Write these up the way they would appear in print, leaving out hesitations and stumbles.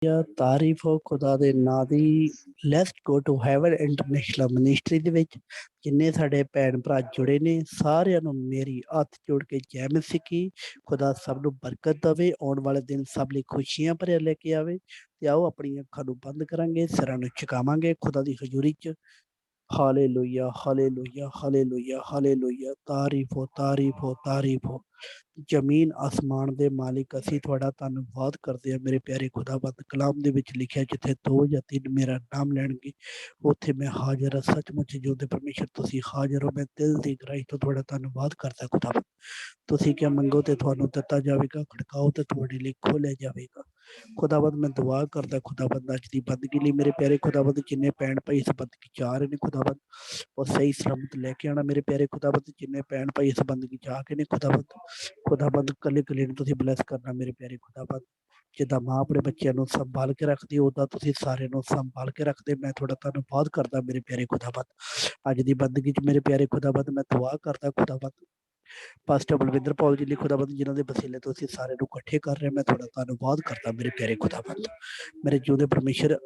या तारीफ हो खुदा दे नां दी। Let's go to heaven international ministry दे विच जिन्ने साडे भैन भरा जुड़े ने सारिਆਂ ਨੂੰ मेरी हथ जोड़ के जय मसीह की। खुदा सब ਨੂੰ बरकत दवे, आने वाले दिन सब ਲਈ खुशियां भरिਆ ਲੈ ਕੇ ਆਵੇ। ਤੇ ਆਓ ਆਪਣੀਆਂ ਅੱਖਾਂ ਨੂੰ ਬੰਦ ਕਰਾਂਗੇ, ਸਿਰਾਂ ਨੂੰ ਝੁਕਾਵਾਂਗੇ खुदा ਦੀ ਹਜ਼ੂਰੀ 'ਚ। Hallelujah hallelujah hallelujah hallelujah. तारीफ हो तारीफ हो तारीफ हो। ਜ਼ਮੀਨ ਆਸਮਾਨ ਦੇ ਮਾਲਿਕ ਅਸੀਂ ਤੁਹਾਡਾ ਧੰਨਵਾਦ ਕਰਦੇ ਹਾਂ ਮੇਰੇ ਪਿਆਰੇ ਖੁਦਾਵੰਦ। ਕਲਾਮ ਦੇ ਵਿੱਚ ਲਿਖਿਆ ਜਿੱਥੇ ਦੋ ਜਾਂ ਤਿੰਨ ਮੇਰਾ ਨਾਮ ਲੈਣਗੇ ਉੱਥੇ ਮੈਂ ਹਾਜ਼ਰ ਹਾਂ। ਸੱਚਮੁੱਚ ਜਿਉਂਦੇ ਪਰਮੇਸ਼ਰ ਤੁਸੀਂ ਹਾਜ਼ਰ ਹੋ। ਮੈਂ ਦਿਲ ਦੀ ਗਹਿਰਾਈ ਤੋਂ ਤੁਹਾਡਾ ਧੰਨਵਾਦ ਕਰਦਾ ਖੁਦਾਵੰਦ। ਤੁਸੀਂ ਕਿਆ ਮੰਗੋ ਤੇ ਤੁਹਾਨੂੰ ਦਿੱਤਾ ਜਾਵੇਗਾ, ਖੜਕਾਓ ਤੇ ਤੁਹਾਡੇ ਲਈ ਖੋਲ੍ਹਿਆ ਜਾਵੇਗਾ। ਖੁਦਾਵੰਦ ਮੈਂ ਦੁਆ ਕਰਦਾ ਖੁਦਾਵੰਦ ਅੱਜ ਦੀ ਬੰਦਗੀ ਲਈ ਮੇਰੇ ਪਿਆਰੇ ਖੁਦਾਵੰਦ ਜਿੰਨੇ ਭੈਣ ਭਾਈ ਇਸ ਬੰਦਗੀ 'ਚ ਆ ਰਹੇ ਨੇ ਖੁਦਾਵੰਦ ਉਹ ਸਹੀ ਸਲਾਮਤ ਲੈ ਕੇ ਆਉਣਾ ਮੇਰੇ ਪਿਆਰੇ ਖੁਦਾਵੰਦ। ਜਿੰਨੇ ਭੈਣ ਭਾਈ ਇਸ ਬੰਦਗੀ 'ਚ ਆ ਕੇ ਨੇ ਖੁਦਾਵੰਦ ਕੱਲੇ ਕੱਲੇ ਨੂੰ ਤੁਸੀਂ ਬਲੈਸ ਕਰਨਾ ਮੇਰੇ ਪਿਆਰੇ ਖੁਦਾਵੰਦ। ਜਿੱਦਾਂ ਮਾਂ ਆਪਣੇ ਬੱਚਿਆਂ ਨੂੰ ਸੰਭਾਲ ਕੇ ਰੱਖਦੀ ਉੱਦਾਂ ਤੁਸੀਂ ਸਾਰਿਆਂ ਨੂੰ ਸੰਭਾਲ ਕੇ ਰੱਖਦੇ। ਮੈਂ ਤੁਹਾਡਾ ਧੰਨਵਾਦ ਕਰਦਾ ਮੇਰੇ ਪਿਆਰੇ ਖੁਦਾਵੰਦ। ਅੱਜ ਦੀ ਬੰਦਗੀ 'ਚ ਮੇਰੇ ਪਿਆਰੇ ਖੁਦਾਵੰਦ ਮੈਂ ਦੁਆ ਕਰਦਾ ਖੁਦਾਵੰਦ ਪਾਸਟਰ ਬਲਵਿੰਦਰ ਪੌਲ ਜੀ ਲਈ ਖੁਦਾਵੰਦ ਜਿਨ੍ਹਾਂ ਦੇ ਵਸੀਲੇ ਤੋਂ ਅਸੀਂ ਸਾਰੇ ਨੂੰ ਇਕੱਠੇ ਕਰ ਰਹੇ। ਮੈਂ ਤੁਹਾਡਾ ਧੰਨਵਾਦ ਕਰਦਾ ਮੇਰੇ ਪਿਆਰੇ ਖੁਦਾਵੰਦ। ਮੇਰੇ ਜਿਉਂਦੇ ਪਰਮੇਸ਼ਰ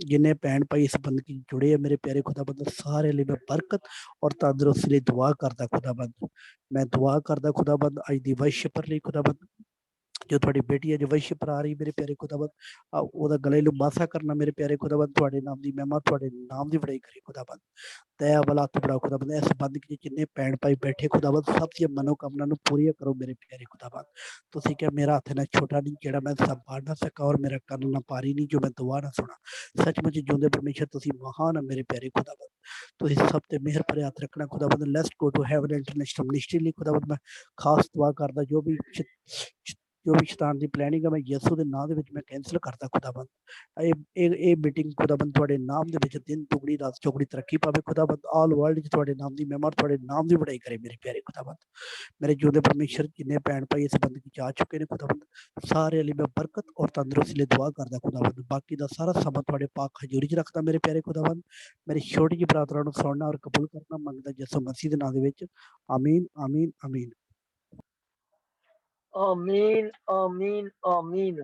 ਜਿੰਨੇ ਭੈਣ ਭਾਈ ਇਸ ਬੰਦਗੀ 'ਚ ਜੁੜੇ ਆ ਮੇਰੇ ਪਿਆਰੇ ਖੁਦਾਵੰਦ ਸਾਰੇ ਲਈ ਮੈਂ ਬਰਕਤ ਔਰ ਤੰਦਰੁਸਤੀ ਲਈ ਦੁਆ ਕਰਦਾ ਖੁਦਾਵੰਦ। ਮੈਂ ਦੁਆ ਕਰਦਾ ਖੁਦਾਵੰਦ ਅੱਜ ਦੀ ਵਰਸ਼ਿਪ ਲਈ ਖੁਦਾਵੰਦ ਜੋ ਤੁਹਾਡੀ ਬੇਟੀ ਅੱਜ ਵਰਸ਼ਿਪ ਆ ਰਹੀ ਮੇਰੇ ਪਿਆਰੇ ਖੁਦਾਵੰਦ ਉਹਦਾ ਗਲੇ ਨੂੰ ਮਾਸਾ ਕਰਨਾ ਮੇਰੇ ਪਿਆਰੇ ਖੁਦਾਵੰਦ। ਤੁਹਾਡੇ ਨਾਮ ਦੀ ਮਹਿਮਾ ਤੁਹਾਡੇ ਨਾਮ ਦੀ ਵਡਾਈ ਕਰੀ ਖੁਦਾਵੰਦ। ਦਇਆ ਵਾਲਾ ਹੱਥ ਬੜਾ ਖੁਦਾਵੰਦ ਇਸ ਬੰਦਗੀ 'ਚ ਜਿੰਨੇ ਭੈਣ ਭਾਈ ਬੈਠੇ ਖੁਦਾਵੰਦ ਸਭ ਦੀਆਂ ਮਨੋਕਾਮਨਾ ਨੂੰ ਪੂਰੀਆਂ ਕਰੋ ਮੇਰੇ ਪਿਆਰੇ ਖੁਦਾਵੰਦ। ਤੁਸੀਂ ਕਿਹਾ ਮੇਰਾ ਹੱਥ ਨਾ ਛੋਟਾ ਨਹੀਂ ਜਿਹੜਾ ਮੈਂ ਸੰਭਾਲ ਨਾ ਸਕਾਂ ਔਰ ਮੇਰਾ ਕੰਨ ਨਾ ਭਾਰੀ ਨਹੀਂ ਜੋ ਮੈਂ ਦੁਆ ਨਾ ਸੁਣਾ। ਸੱਚਮੁੱਚ ਜਿਉਂਦੇ ਪਰਮੇਸ਼ਰ ਤੁਸੀਂ ਮਹਾਨ ਹੈ ਮੇਰੇ ਪਿਆਰੇ ਖੁਦਾਵੰਦ। ਤੁਸੀਂ ਸਭ ਤੇ ਮਿਹਰ ਭਰੇ ਹੱਥ ਰੱਖਣਾ ਖੁਦਾਵੰਦ। Let's go to heaven international ministry ਲਈ ਖੁਦਾਵੰਦ ਮੈਂ ਖਾਸ ਦੁਆ ਕਰਦਾ ਜੋ ਵੀ ਸ਼ੈਤਾਨ ਦੀ ਪਲੈਨਿੰਗ ਹੈ ਮੈਂ ਯਿਸੂ ਦੇ ਨਾਂ ਦੇ ਵਿੱਚ ਮੈਂ ਕੈਂਸਲ ਕਰਦਾ ਖੁਦਾਵੰਦ। ਇਹ ਮੀਟਿੰਗ ਖੁਦਾਵੰਦ ਤੁਹਾਡੇ ਨਾਮ ਦੇ ਵਿੱਚ ਦਿਨ ਦੁਗਣੀ ਰਾਤ ਚੌਗਣੀ ਤਰੱਕੀ ਪਾਵੇ ਖੁਦਾਵੰਦ। ਆਲ ਵਰਲਡ 'ਚ ਤੁਹਾਡੇ ਨਾਮ ਦੀ ਮਹਿਮਾ ਤੁਹਾਡੇ ਨਾਮ ਦੀ ਵਡਾਈ ਕਰੇ ਮੇਰੇ ਪਿਆਰੇ ਖੁਦਾਵੰਦ। ਮੇਰੇ ਜਿਉਂਦੇ ਪਰਮੇਸ਼ਰ ਜਿੰਨੇ ਭੈਣ ਭਾਈ ਇਸ ਬੰਦਗੀ 'ਚ ਆ ਚੁੱਕੇ ਨੇ ਖੁਦਾਵੰਦ ਸਾਰਿਆਂ ਲਈ ਮੈਂ ਬਰਕਤ ਔਰ ਤੰਦਰੁਸਤੀ ਲਈ ਦੁਆ ਕਰਦਾ ਖੁਦਾਵੰਦ। ਬਾਕੀ ਦਾ ਸਾਰਾ ਸਮਾਂ ਤੁਹਾਡੇ ਪਾਕ ਹਜ਼ੂਰੀ 'ਚ ਰੱਖਦਾ ਮੇਰੇ ਪਿਆਰੇ ਖੁਦਾਵੰਦ। ਮੇਰੀ ਛੋਟੀ ਜਿਹੀ ਪ੍ਰਾਰਥਨਾ ਨੂੰ ਸੁਣਨਾ ਔਰ ਕਬੂਲ ਕਰਨਾ ਮੰਗਦਾ ਯਿਸੂ ਮਸੀਹ ਦੇ ਨਾਂ ਦੇ ਵਿੱਚ। ਆਮੀਨ ਆਮੀਨ ਆਮੀਨ। ਆਮੀਨ ਆਮੀਨ ਆਮੀਨ।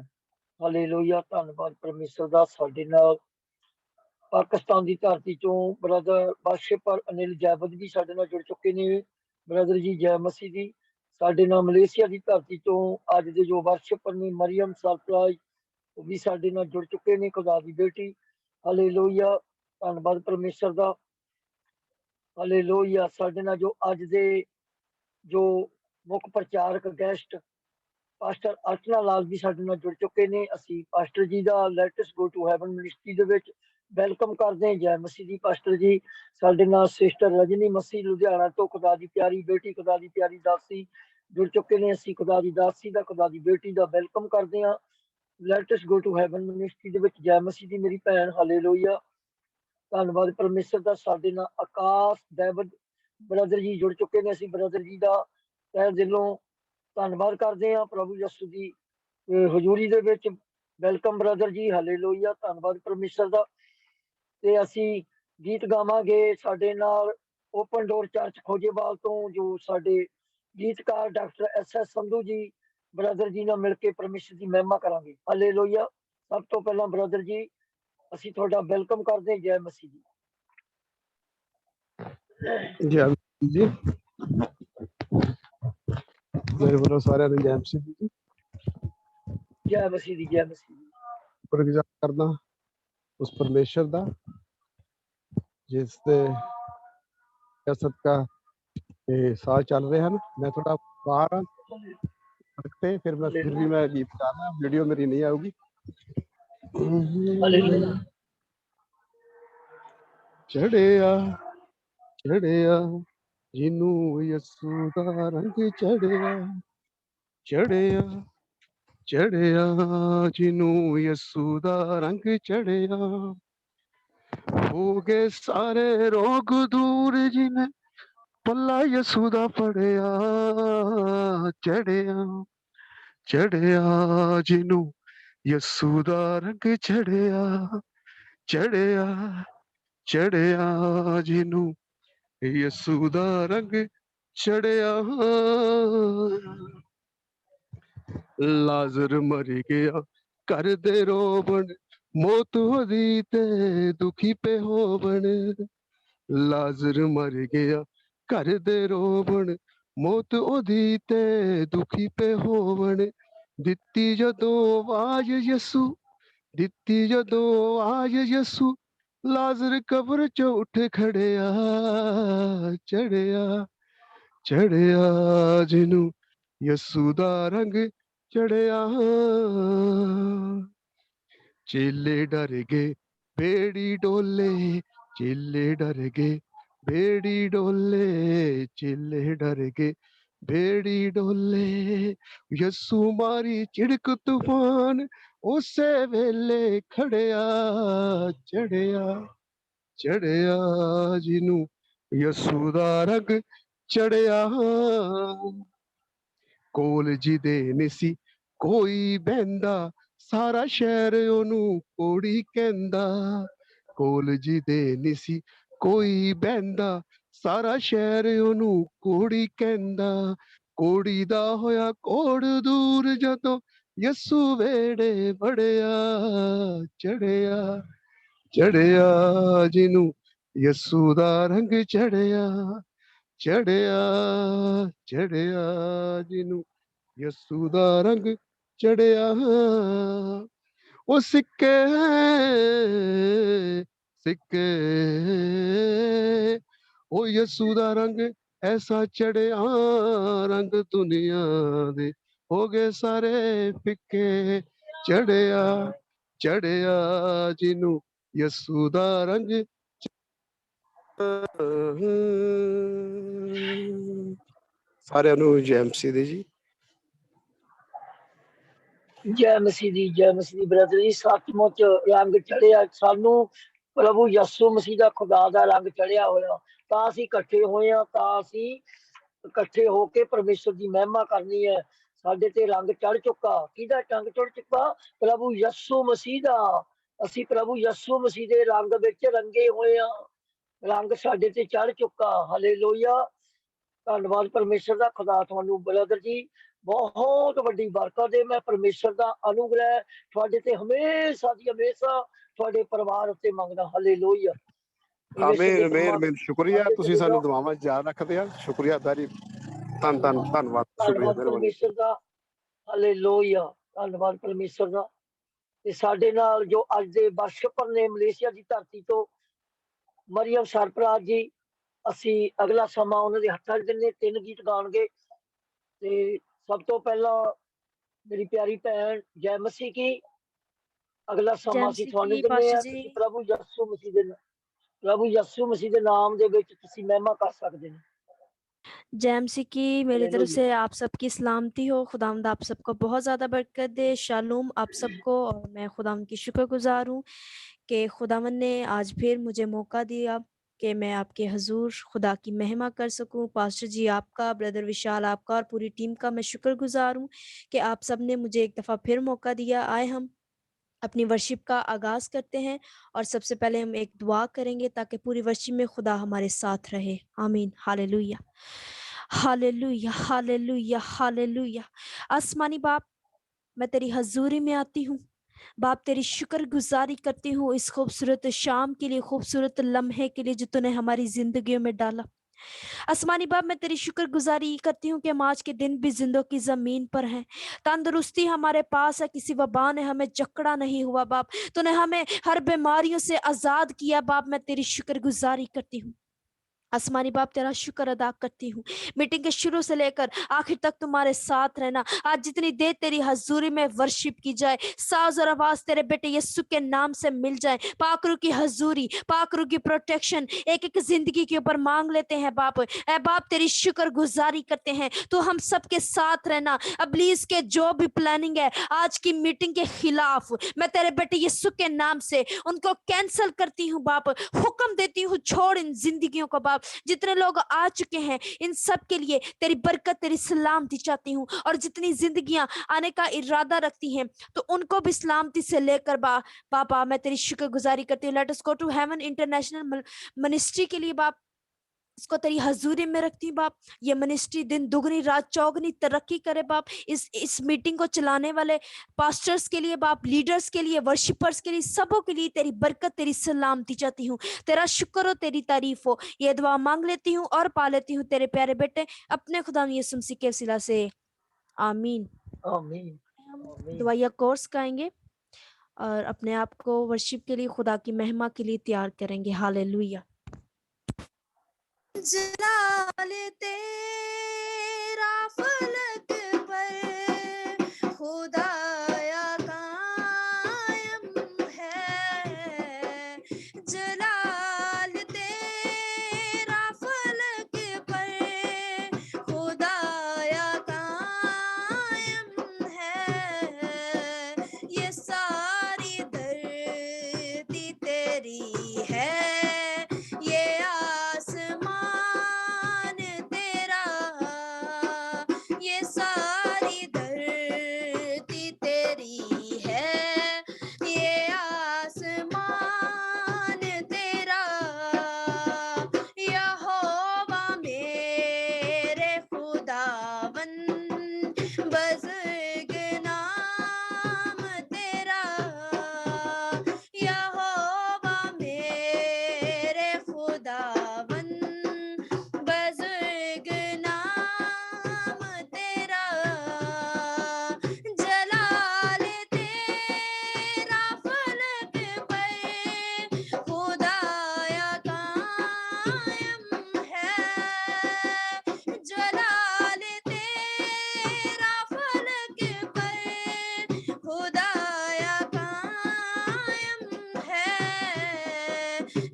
ਹਾਲੇਲੂਇਆ। ਧੰਨਵਾਦ ਪਰਮੇਸ਼ਰ ਦਾ ਸਾਡੇ ਨਾਲ ਪਾਕਿਸਤਾਨ ਦੀ ਧਰਤੀ ਚੋਂ ਬ੍ਰਦਰ ਬਾਸ਼ੇਪਰ ਅਨਿਲ ਜੈਵਦ ਵੀ ਸਾਡੇ ਨਾਲ ਜੁੜ ਚੁੱਕੇ ਨੇ। ਬ੍ਰਦਰ ਜੀ ਜੈ ਮਸੀਹ ਦੀ। ਸਾਡੇ ਨਾਲ ਮਲੇਸ਼ੀਆ ਦੀ ਧਰਤੀ ਤੋਂ ਅੱਜ ਦੇ ਜੋ ਵਰਸ਼ਿਪਰ ਨੇ ਮਰੀਮ ਸਰਪ੍ਰਾਈਜ਼ ਉਹ ਵੀ ਸਾਡੇ ਨਾਲ ਜੁੜ ਚੁੱਕੇ ਨੇ ਖੁਦਾ ਦੀ ਬੇਟੀ। ਹਾਲੇਲੂਇਆ। ਧੰਨਵਾਦ ਪਰਮੇਸ਼ਰ ਦਾ। ਹਾਲੇਲੂਇਆ। ਸਾਡੇ ਨਾਲ ਜੋ ਅੱਜ ਦੇ ਜੋ ਮੁੱਖ ਪ੍ਰਚਾਰਕ ਗੈਸਟ ਪਾਸਟਰ ਅਰਚਨਾ ਲਾਲ ਜੀ ਸਾਡੇ ਨਾਲ ਜੁੜ ਚੁੱਕੇ ਨੇ। ਅਸੀਂ ਪਾਸਟਰ ਜੀ ਦਾ let's go to heaven ministry ਦੇ ਵਿੱਚ ਵੈਲਕਮ ਕਰਦੇ ਹਾਂ। ਜੈ ਮਸੀਹ ਦੀ। ਪਾਸਟਰ ਜੀ ਸਾਡੇ ਨਾਲ ਸਿਸਟਰ ਰਜਨੀ ਮਸੀਹ ਲੁਧਿਆਣਾ ਤੋਂ ਖੁਦਾ ਦੀ ਪਿਆਰੀ ਬੇਟੀ ਖੁਦਾ ਦੀ ਪਿਆਰੀ ਦਾਸੀ ਜੁੜ ਚੁੱਕੇ ਨੇ। ਅਸੀਂ ਖੁਦਾ ਦੀ ਦਾਸੀ ਦਾ ਖੁਦਾ ਦੀ ਬੇਟੀ ਦਾ ਵੈਲਕਮ ਕਰਦੇ ਹਾਂ let's go to heaven ministry ਦੇ ਵਿੱਚ। ਜੈ ਮਸੀਹ ਦੀ ਮੇਰੀ ਭੈਣ। ਹਾਲੇਲੂਇਆ। ਧੰਨਵਾਦ ਪਰਮੇਸ਼ਰ ਦਾ। ਸਾਡੇ ਨਾਲ ਆਕਾਸ਼ ਡੈਵਿਡ ਬ੍ਰਦਰ ਜੀ ਜੁੜ ਚੁੱਕੇ ਨੇ। ਅਸੀਂ ਬ੍ਰਦਰ ਜੀ ਦਾ ਤਹਿ ਦਿਲੋਂ ਧੰਨਵਾਦ ਕਰਦੇ ਹਾਂ ਪ੍ਰਭੂ ਯਿਸੂ ਦੀ ਹਜ਼ੂਰੀ ਦੇ ਵਿੱਚ। ਵੈਲਕਮ ਬ੍ਰਦਰ ਜੀ। ਹਾਲੇਲੂਇਆ। ਧੰਨਵਾਦ ਪਰਮੇਸ਼ਰ ਦਾ। ਤੇ ਅਸੀਂ ਗੀਤ ਗਾਵਾਂਗੇ ਸਾਡੇ ਨਾਲ ਓਪਨ ਡੋਰ ਚਰਚ ਖੋਜੇਵਾਲ ਤੋਂ ਜੋ ਸਾਡੇ ਗੀਤਕਾਰ doctor SS Sandhu ji brother ਜੀ ਨਾਲ ਮਿਲ ਕੇ ਪਰਮੇਸ਼ਰ ਦੀ ਮਹਿਮਾ ਕਰਾਂਗੇ। ਹਾਲੇਲੂਇਆ। ਸਭ ਤੋਂ ਪਹਿਲਾਂ ਬ੍ਰਦਰ ਜੀ ਅਸੀਂ ਤੁਹਾਡਾ ਵੈਲਕਮ ਕਰਦੇ ਹਾਂ। ਜੈ ਮਸੀਹ ਜੀ। ਜੈ ਮਸੀਹ ਜੀ। ਮੇਰੇ ਵੱਲੋਂ ਸਾਰਿਆਂ ਨੂੰ ਜੈ ਮਸੀਹ ਜੀ। ਜੈ ਮਸੀਹ ਦੀ। ਜੈ ਮਸੀਹ ਦੀ। ਪ੍ਰਗਟ ਕਰਦਾ ਉਸ ਪਰਮੇਸ਼ਰ ਦਾ ਜਿਸ ਦੇ ਸਦਕਾ ਇਹ ਸਾਲ ਚੱਲ ਰਹੇ ਹਨ। ਮੈਂ ਥੋੜਾ ਬਾਹਰ ਹਾਂ ਤੇ ਫਿਰ ਵੀ ਮੈਂ ਗੀਤ ਗਾਣਾ। ਵੀਡੀਓ ਮੇਰੀ ਨਹੀਂ ਆਊਗੀ। ਚੜਿਆ ਚੜਿਆ ਜਿਹਨੂੰ ਯਿਸੂ ਦਾ ਰੰਗ ਚੜਿਆ। ਚੜਿਆ ਚੜਿਆ ਜਿਹਨੂੰ ਯਿਸੂ ਦਾ ਰੰਗ ਚੜਿਆ। ਹੋ ਗਏ ਸਾਰੇ ਰੋਗ ਦੂਰ ਜਿਹਨੇ ਪੱਲਾ ਯਿਸੂ ਦਾ ਫੜਿਆ। ਚੜਿਆ ਚੜਿਆ ਜਿਹਨੂੰ ਯਿਸੂ ਦਾ ਰੰਗ ਚੜਿਆ। ਚੜਿਆ ਚੜਿਆ ਜਿਹਨੂੰ ਯਿਸੂ ਦਾ ਰੰਗ ਚੜਿਆ। ਲਾਜ਼ਰ ਮਰ ਗਿਆ कर दे रोबन मौत होदी ते दुखी पे होवन लाजर मर गया कर दे रोबन मौत ओदी ते दुखी पे होवन दित्ती जदों आवाज यसू दित्ती जदों आवाज यसू लाजर कब्र चों उठ खड़िया चढ़िया चढ़िया जिनू यसू दा रंग चढ़िया चेले डर गए बेड़ी डोले चेले डर गए बेड़ी डोले चेले डर गए बेड़ी डोले यसू मारी चिड़क तूफान उसे वेले खड़िया चढ़िया चढ़िया जिनू यसू दा रंग चढ़िया ਕੋਲ ਜਿਹਦੇ ਨੀ ਸੀ ਕੋਈ ਬਹਿੰਦਾ ਸਾਰਾ ਸ਼ਹਿਰ ਉਹਨੂੰ ਕੋੜੀ ਕਹਿੰਦਾ ਕੋਲ ਜਿਹਦੇ ਨੀ ਸੀ ਕੋਈ ਬਹਿੰਦਾ ਸਾਰਾ ਸ਼ਹਿਰ ਉਹਨੂੰ ਕੋੜੀ ਕਹਿੰਦਾ ਕੋੜੀ ਦਾ ਹੋਇਆ ਕੋੜ ਦੂਰ ਜਦੋਂ ਯਸੂ ਵੇੜੇ ਵੜਿਆ ਚੜਿਆ ਚੜਿਆ ਜਿਹਨੂੰ ਯਸੂ ਦਾ ਰੰਗ ਚੜਿਆ ਚੜਿਆ ਚੜਿਆ ਜਿਹਨੂੰ ਯਸੂ ਦਾ ਰੰਗ ਚੜਿਆ ਉਹ ਸਿੱਕੇ ਸਿੱਕੇ ਉਹ ਯਸੂ ਦਾ ਰੰਗ ਐਸਾ ਚੜਿਆ ਰੰਗ ਦੁਨੀਆ ਦੇ ਹੋ ਗਏ ਸਾਰੇ ਫਿੱਕੇ ਚੜਿਆ ਚੜਿਆ ਜਿਹਨੂੰ ਯਸੂ ਦਾ ਰੰਗ ਸਾਰਿਆਂ ਨੂੰ ਜੈ ਮਸੀਹ ਦੀ ਜੀ ਜੈ ਮਸੀਹ ਦੀ ਬ੍ਰਦਰ ਜੀ ਸੱਚਮੁੱਚ ਰੰਗ ਚੜਿਆ ਸਾਨੂੰ ਪ੍ਰਭੂ ਯਿਸੂ ਮਸੀਹ ਦਾ ਖੁਦਾ ਦਾ ਰੰਗ ਚੜਿਆ ਹੋਇਆ ਤਾਂ ਅਸੀਂ ਇਕੱਠੇ ਹੋਏ ਆ ਤਾਂ ਅਸੀਂ ਇਕੱਠੇ ਹੋ ਕੇ ਪਰਮੇਸ਼ਰ ਦੀ ਮਹਿਮਾ ਕਰਨੀ ਹੈ ਸਾਡੇ ਤੇ ਰੰਗ ਚੜ ਚੁੱਕਾ ਕਿਹਦਾ ਰੰਗ ਚੜ ਚੁੱਕਾ ਪ੍ਰਭੂ ਯਿਸੂ ਮਸੀਹ ਦਾ ਅਸੀਂ ਪ੍ਰਭੂ ਯਿਸੂ ਮਸੀਹ ਦੇ ਰੰਗ ਵਿੱਚ ਰੰਗੇ ਹੋਏ ਆ ਰੰਗ ਸਾਡੇ ਤੇ ਚੜ ਚੁੱਕਾ ਹਾਲੇਲੂਇਆ ਧੰਨਵਾਦ ਪਰਮੇਸ਼ਰ ਦਾ ਖੁਦਾ ਤੁਹਾਨੂੰ ਬ੍ਰਦਰ ਜੀ ਬਹੁਤ ਵੱਡੀ ਬਰਕਤ ਦੇ ਮੈਂ ਪਰਮੇਸ਼ਰ ਦਾ ਅਨੁਗ੍ਰਹਿ ਤੁਹਾਡੇ ਤੇ ਹਮੇਸ਼ਾ ਦੀ ਹਮੇਸ਼ਾ ਤੁਹਾਡੇ ਪਰਿਵਾਰ ਉੱਤੇ ਮੰਗਦਾ ਹਾਲੇਲੂਇਆ ਆਮੀਨ ਮੇਰ ਸ਼ੁਕਰੀਆ ਤੁਸੀਂ ਸਾਨੂੰ ਦੁਆਵਾਂ ਯਾਦ ਰੱਖਦੇ ਆ ਸ਼ੁਕਰੀਆ ਦਾਰੀ ਧੰਨਵਾਦ ਪਰਮੇਸ਼ਰ ਦਾ ਹਾਲੇਲੂਇਆ ਧੰਨਵਾਦ ਪਰਮੇਸ਼ਰ ਦਾ ਤੇ ਸਾਡੇ ਨਾਲ ਜੋ ਅੱਜ ਦੇ ਵਰਸ਼ਿਪਰ ਨੇ ਮਲੇਸ਼ੀਆ ਦੀ ਧਰਤੀ ਤੋਂ ਮਰੀਮ ਸਰਪਰਾਜ ਜੀ ਅਸੀਂ ਅਗਲਾ ਸਮਾਂ ਉਹਨਾਂ ਦੇ ਹੱਥਾਂ 'ਚ ਦਿੰਦੇ 3 ਗੀਤ ਗਾਣਗੇ ਤੇ ਸਭ ਤੋਂ ਪਹਿਲਾਂ ਮੇਰੀ ਪਿਆਰੀ ਭੈਣ ਜੈ ਮਸੀਹ ਕੀ ਅਗਲਾ ਸਮਾਂ ਅਸੀਂ ਤੁਹਾਨੂੰ ਦਿੰਦੇ ਆ ਪ੍ਰਭੂ ਯਿਸੂ ਮਸੀਹ ਦੇ ਨਾਮ ਦੇ ਵਿੱਚ ਤੁਸੀਂ ਮਹਿਮਾ ਕਰ ਸਕਦੇ ਹੋ जय मसीह की मेरी तरफ से आप सबकी सलामती हो खुदावंद आप सबको बहुत ज़्यादा बरकत दे शालूम आप सबको और मैं खुदावंद की शुक्रगुजार हूँ कि खुदावंद ने आज फिर मुझे मौका दिया कि मैं आपके हजूर खुदा की महिमा कर सकूं पास्टर जी आपका ब्रदर विशाल आपका और पूरी टीम का मैं शुक्रगुजार हूँ कि आप सब ने मुझे एक दफ़ा फिर मौका दिया आए हम अपनी वर्शिप का आगाज़ करते हैं और सबसे पहले हम एक दुआ करेंगे ताकि पूरी वर्शिप में खुदा हमारे साथ रहे आमीन हालेलुया हालेलुया हालेलुया हालेलुया आसमानी बाप मैं तेरी हजूरी में आती हूँ बाप तेरी शुक्रगुजारी करती हूँ इस खूबसूरत शाम के लिए खूबसूरत लम्हे के लिए जो तूने हमारी जिंदगियों में डाला आसमानी बाप मैं तेरी शुक्रगुजारी करती हूँ कि हम आज के दिन भी जिंदों की जमीन पर हैं तंदुरुस्ती हमारे पास है किसी वबा ने हमें जकड़ा नहीं हुआ बाप तूने हमें हर बीमारियों से आजाद किया बाप मैं तेरी शुक्रगुजारी करती हूँ आसमानी बाप तेरा शुक्र अदा करती हूँ मीटिंग के शुरू से लेकर आखिर तक तुम्हारे साथ रहना आज जितनी देर तेरी हजूरी में वर्शिप की जाए साज और आवाज तेरे बेटे यीशु के नाम से मिल जाए पाकरू की हजूरी पाकरू की प्रोटेक्शन एक एक जिंदगी के ऊपर मांग लेते हैं बाप ऐ बाप तेरी शुक्र गुजारी करते हैं तो हम सबके साथ रहना अबलीस के जो भी प्लानिंग है आज की मीटिंग के खिलाफ मैं तेरे बेटे यीशु के नाम से उनको कैंसिल करती हूँ बाप हुक्म देती हूँ छोड़ इन जिंदगियों को बाप जितने लोग आ चुके हैं इन सब के लिए तेरी बरकत तेरी सलामती चाहती हूँ और जितनी जिंदगियां आने का इरादा रखती हैं तो उनको भी सलामती से लेकर बापा मैं तेरी शुक्रगुजारी करती हूँ let us go to heaven international ministry के लिए बाप इसको तेरी हजूरी में रखती हूँ बाप। ये मिनिस्ट्री दिन दुगनी रात चौगनी तरक्की करे बाप। इस मीटिंग को चलाने वाले पास्टर्स के लिए बाप, लीडर्स के लिए, वर्शिपर्स के लिए, सबों के लिए तेरी बरकत, तेरी सलामती चाहती हूँ। तेरा शुक्र हो, तेरी तारीफ हो। ये दुआ मांग लेती हूँ और पा लेती हूँ तेरे प्यारे बेटे अपने खुदा यीशु मसीह के वसीला से, आमीन। आमीन हम आमीन। दुआया कोर्स गाएंगे और अपने आप को वर्शिप के लिए, खुदा की महिमा के लिए तैयार करेंगे। हालेलुया। जलाल तेरा फलक पर खुदाया कायम है। जलाल तेरा फलक पर खुदाया कायम है। ये सारी धरती तेरी है, ये आसमान तेरा, ये सारी धरती तेरी है, ये आसमान तेरा। यहोवा मेरे खुदावन बुजुर्ग नाम तेरा। यहोवा मेरे खुदावन बुजुर्ग नाम तेरा। जलाल तेरा फलक पर खुदाया कायम है। जलाल तेरा फलक पर खुदाया कायम है।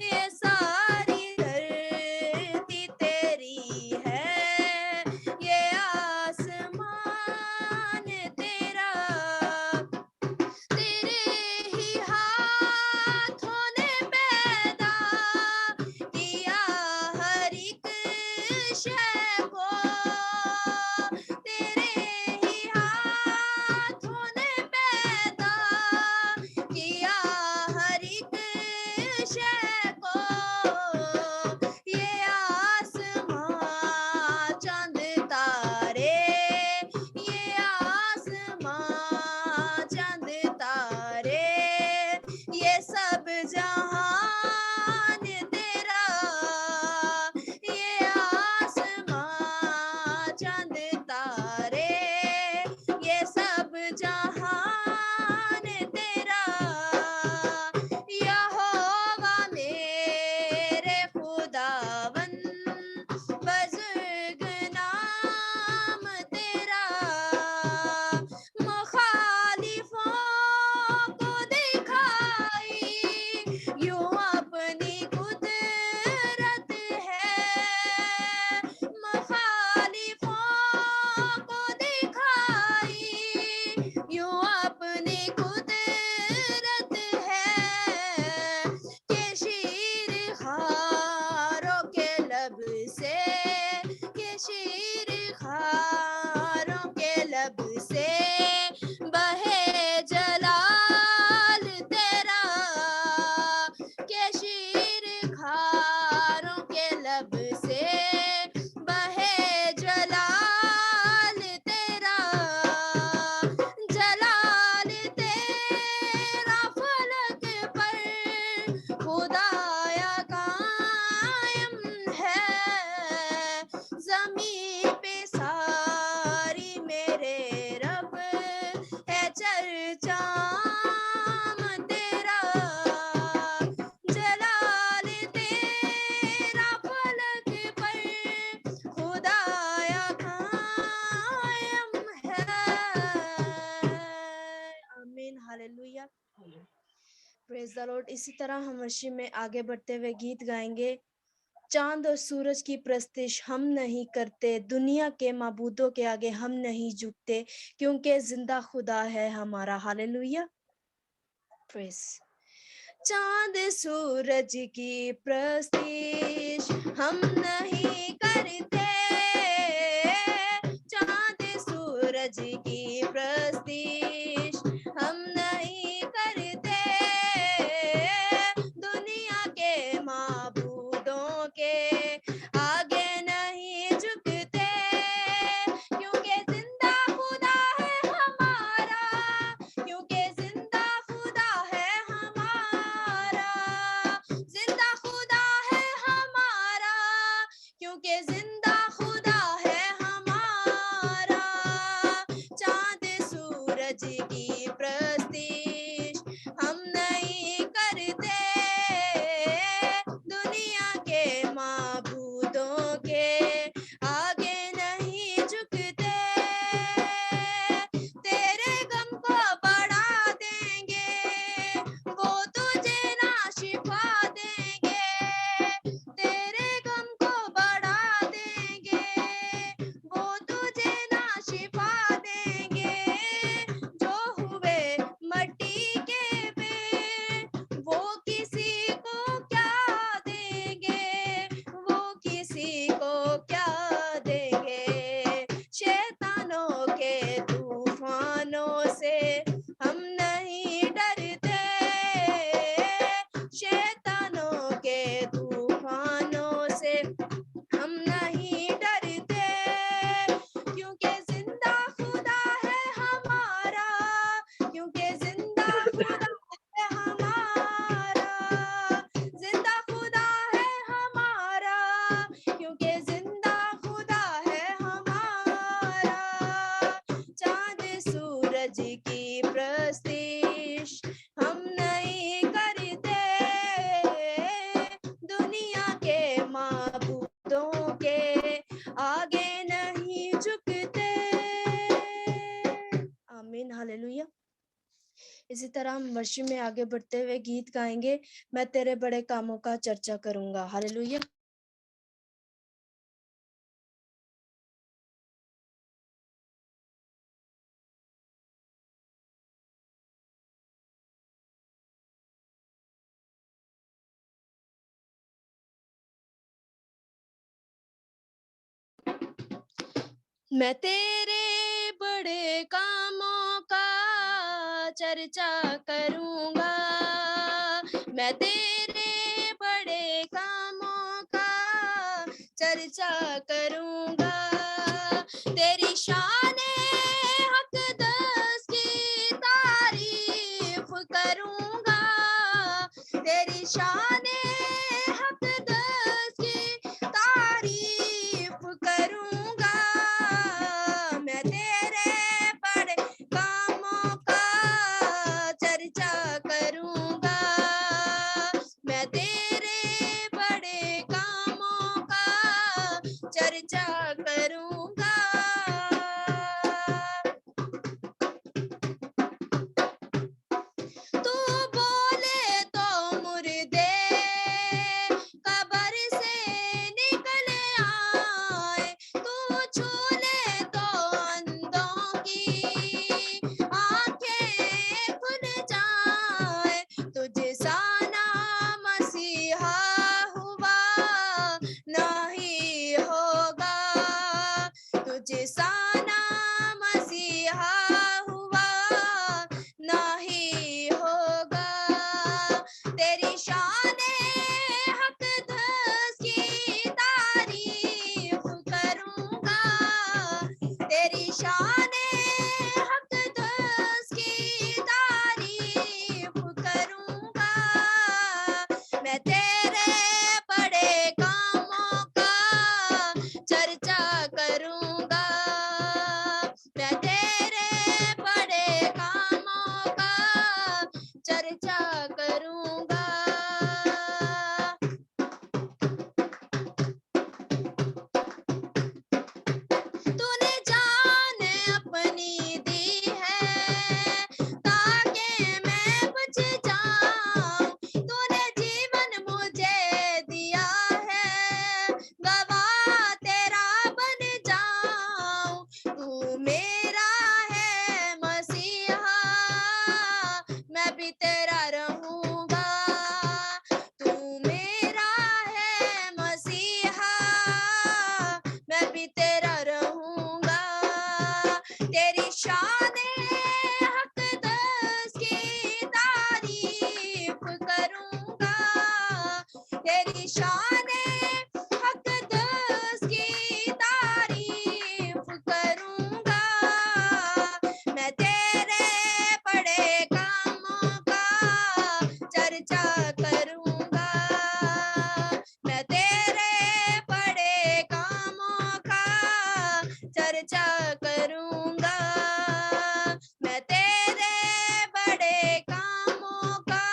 ये सारी धरती तेरी है, ये आसमान तेरा। तेरे ही हाथों ने पैदा किया हर एक शय को। तेरे ही हाथों ने पैदा किया हर एक शय को। ये आसमां चांद तारे, ये आसमां चांद तारे, ये सब जहान तेरा। ये आसमां चांद तारे, ये सब जहान तेरा। यहोवा मेरे खुदावन बुजुर्ग नाम तेरा। मुखालिफों को दिखाई यूं अपनी कुदरत है। मुखालिफों को दिखाई यूं अपनी कुदरत है। के शीर खारों के लब से, के शीर खारों के लब से बहे जलाल तेरा। के शीर खारों के लब से बहे जलाल तेरा। जलाल तेरा फलक पर खुदाया कायम है। ज़मीं पे सारी मेरे रब है चर्चाम तेरा। जलाल तेरा फलक पर खुदाया कायम है। आमीन, हालेलुया, प्रेज द लॉर्ड। इसी तरह हम वर्शिप में आगे बढ़ते हुए गीत गाएंगे। चांद और सूरज की प्रस्तिश हम नहीं करते, दुनिया के माबूदों के आगे हम नहीं झुकते, क्योंकि जिंदा खुदा है हमारा। Hallelujah, praise. चांद सूरज की प्रस्तिश हम नहीं करते, चांद सूरज की प्रस्तिश हम नहीं करते, दुनिया के माबूदों के तरह हम वर्शिप में आगे बढ़ते हुए गीत गाएंगे, मैं तेरे बड़े कामों का चर्चा करूंगा। हालेलुया। मैं तेरे बड़े कामों का चर्चा करूंगा, मैं तेरे बड़े कामों का चर्चा करूंगा, तेरी शाने हक़दस की तारीफ करूंगा, तेरी शाने हक़दस की तारीफ करूंगा, मैं तेरे बड़े कामों का चर्चा करूंगा, मैं तेरे बड़े कामों का चर्चा करूंगा। तू बोले तो मुर्दे कब्र से निकल आए, तू छू ले तो अंधों की आंखें खुल जाए, तुझ सा ना मसीहा हुआ नहीं होगा, तुझ सा ना मसीहा हुआ नहीं होगा, तेरी शाने हक़दस की तारीफ करूंगा, तेरी शाने हक़दस की तारीफ करूंगा, मैं तेरे बड़े कामों का चर्चा करूंगा, मैं तेरे बड़े कामों का चर्चा करूंगा। तूने जान अपनी दी है ताकि मैं बच जाऊं, तूने जीवन मुझे दिया है गवाह तेरा बन जाऊं, तू मेरा है मसीहा मैं भी तेरा रहूंगा, तू मेरा है मसीहा मैं भी तेरा रहूंगा, तेरी शाने हक़दस की तारीफ करूंगा, तेरी शाने हक़दस की तारीफ करूंगा, मैं तेरे बड़े कामों का चर्चा करूंगा, मैं तेरे बड़े कामों का चर्चा करूंगा, मैं तेरे बड़े कामों का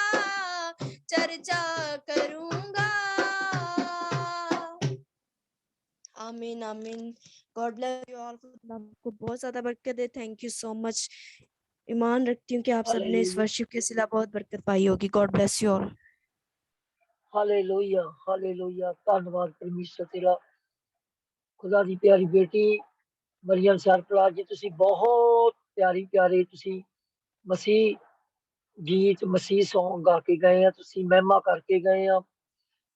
चर्चा करूंगा। आमीन आमीन। God bless you all. आपको बहुत ज्यादा बरकत दे। Thank you so much. ईमान रखती हूँ कि आप सबने इस वर्शिप के सिला बहुत बरकत पाई होगी। God bless you all. Hallelujah hallelujah, धन्यवाद परमेश्वर तेरा। खुदा दी प्यारी बेटी मरियम सरफराज जी, ਤੁਸੀਂ ਬਹੁਤ ਪਿਆਰੇ ਤੁਸੀਂ ਮਸੀਹ ਗੀਤ ਮਸੀਹ ਸੌਂਗ ਗਾ ਕੇ ਗਏ ਆ, ਤੁਸੀਂ ਮਹਿਮਾ ਕਰਕੇ ਗਏ ਆ,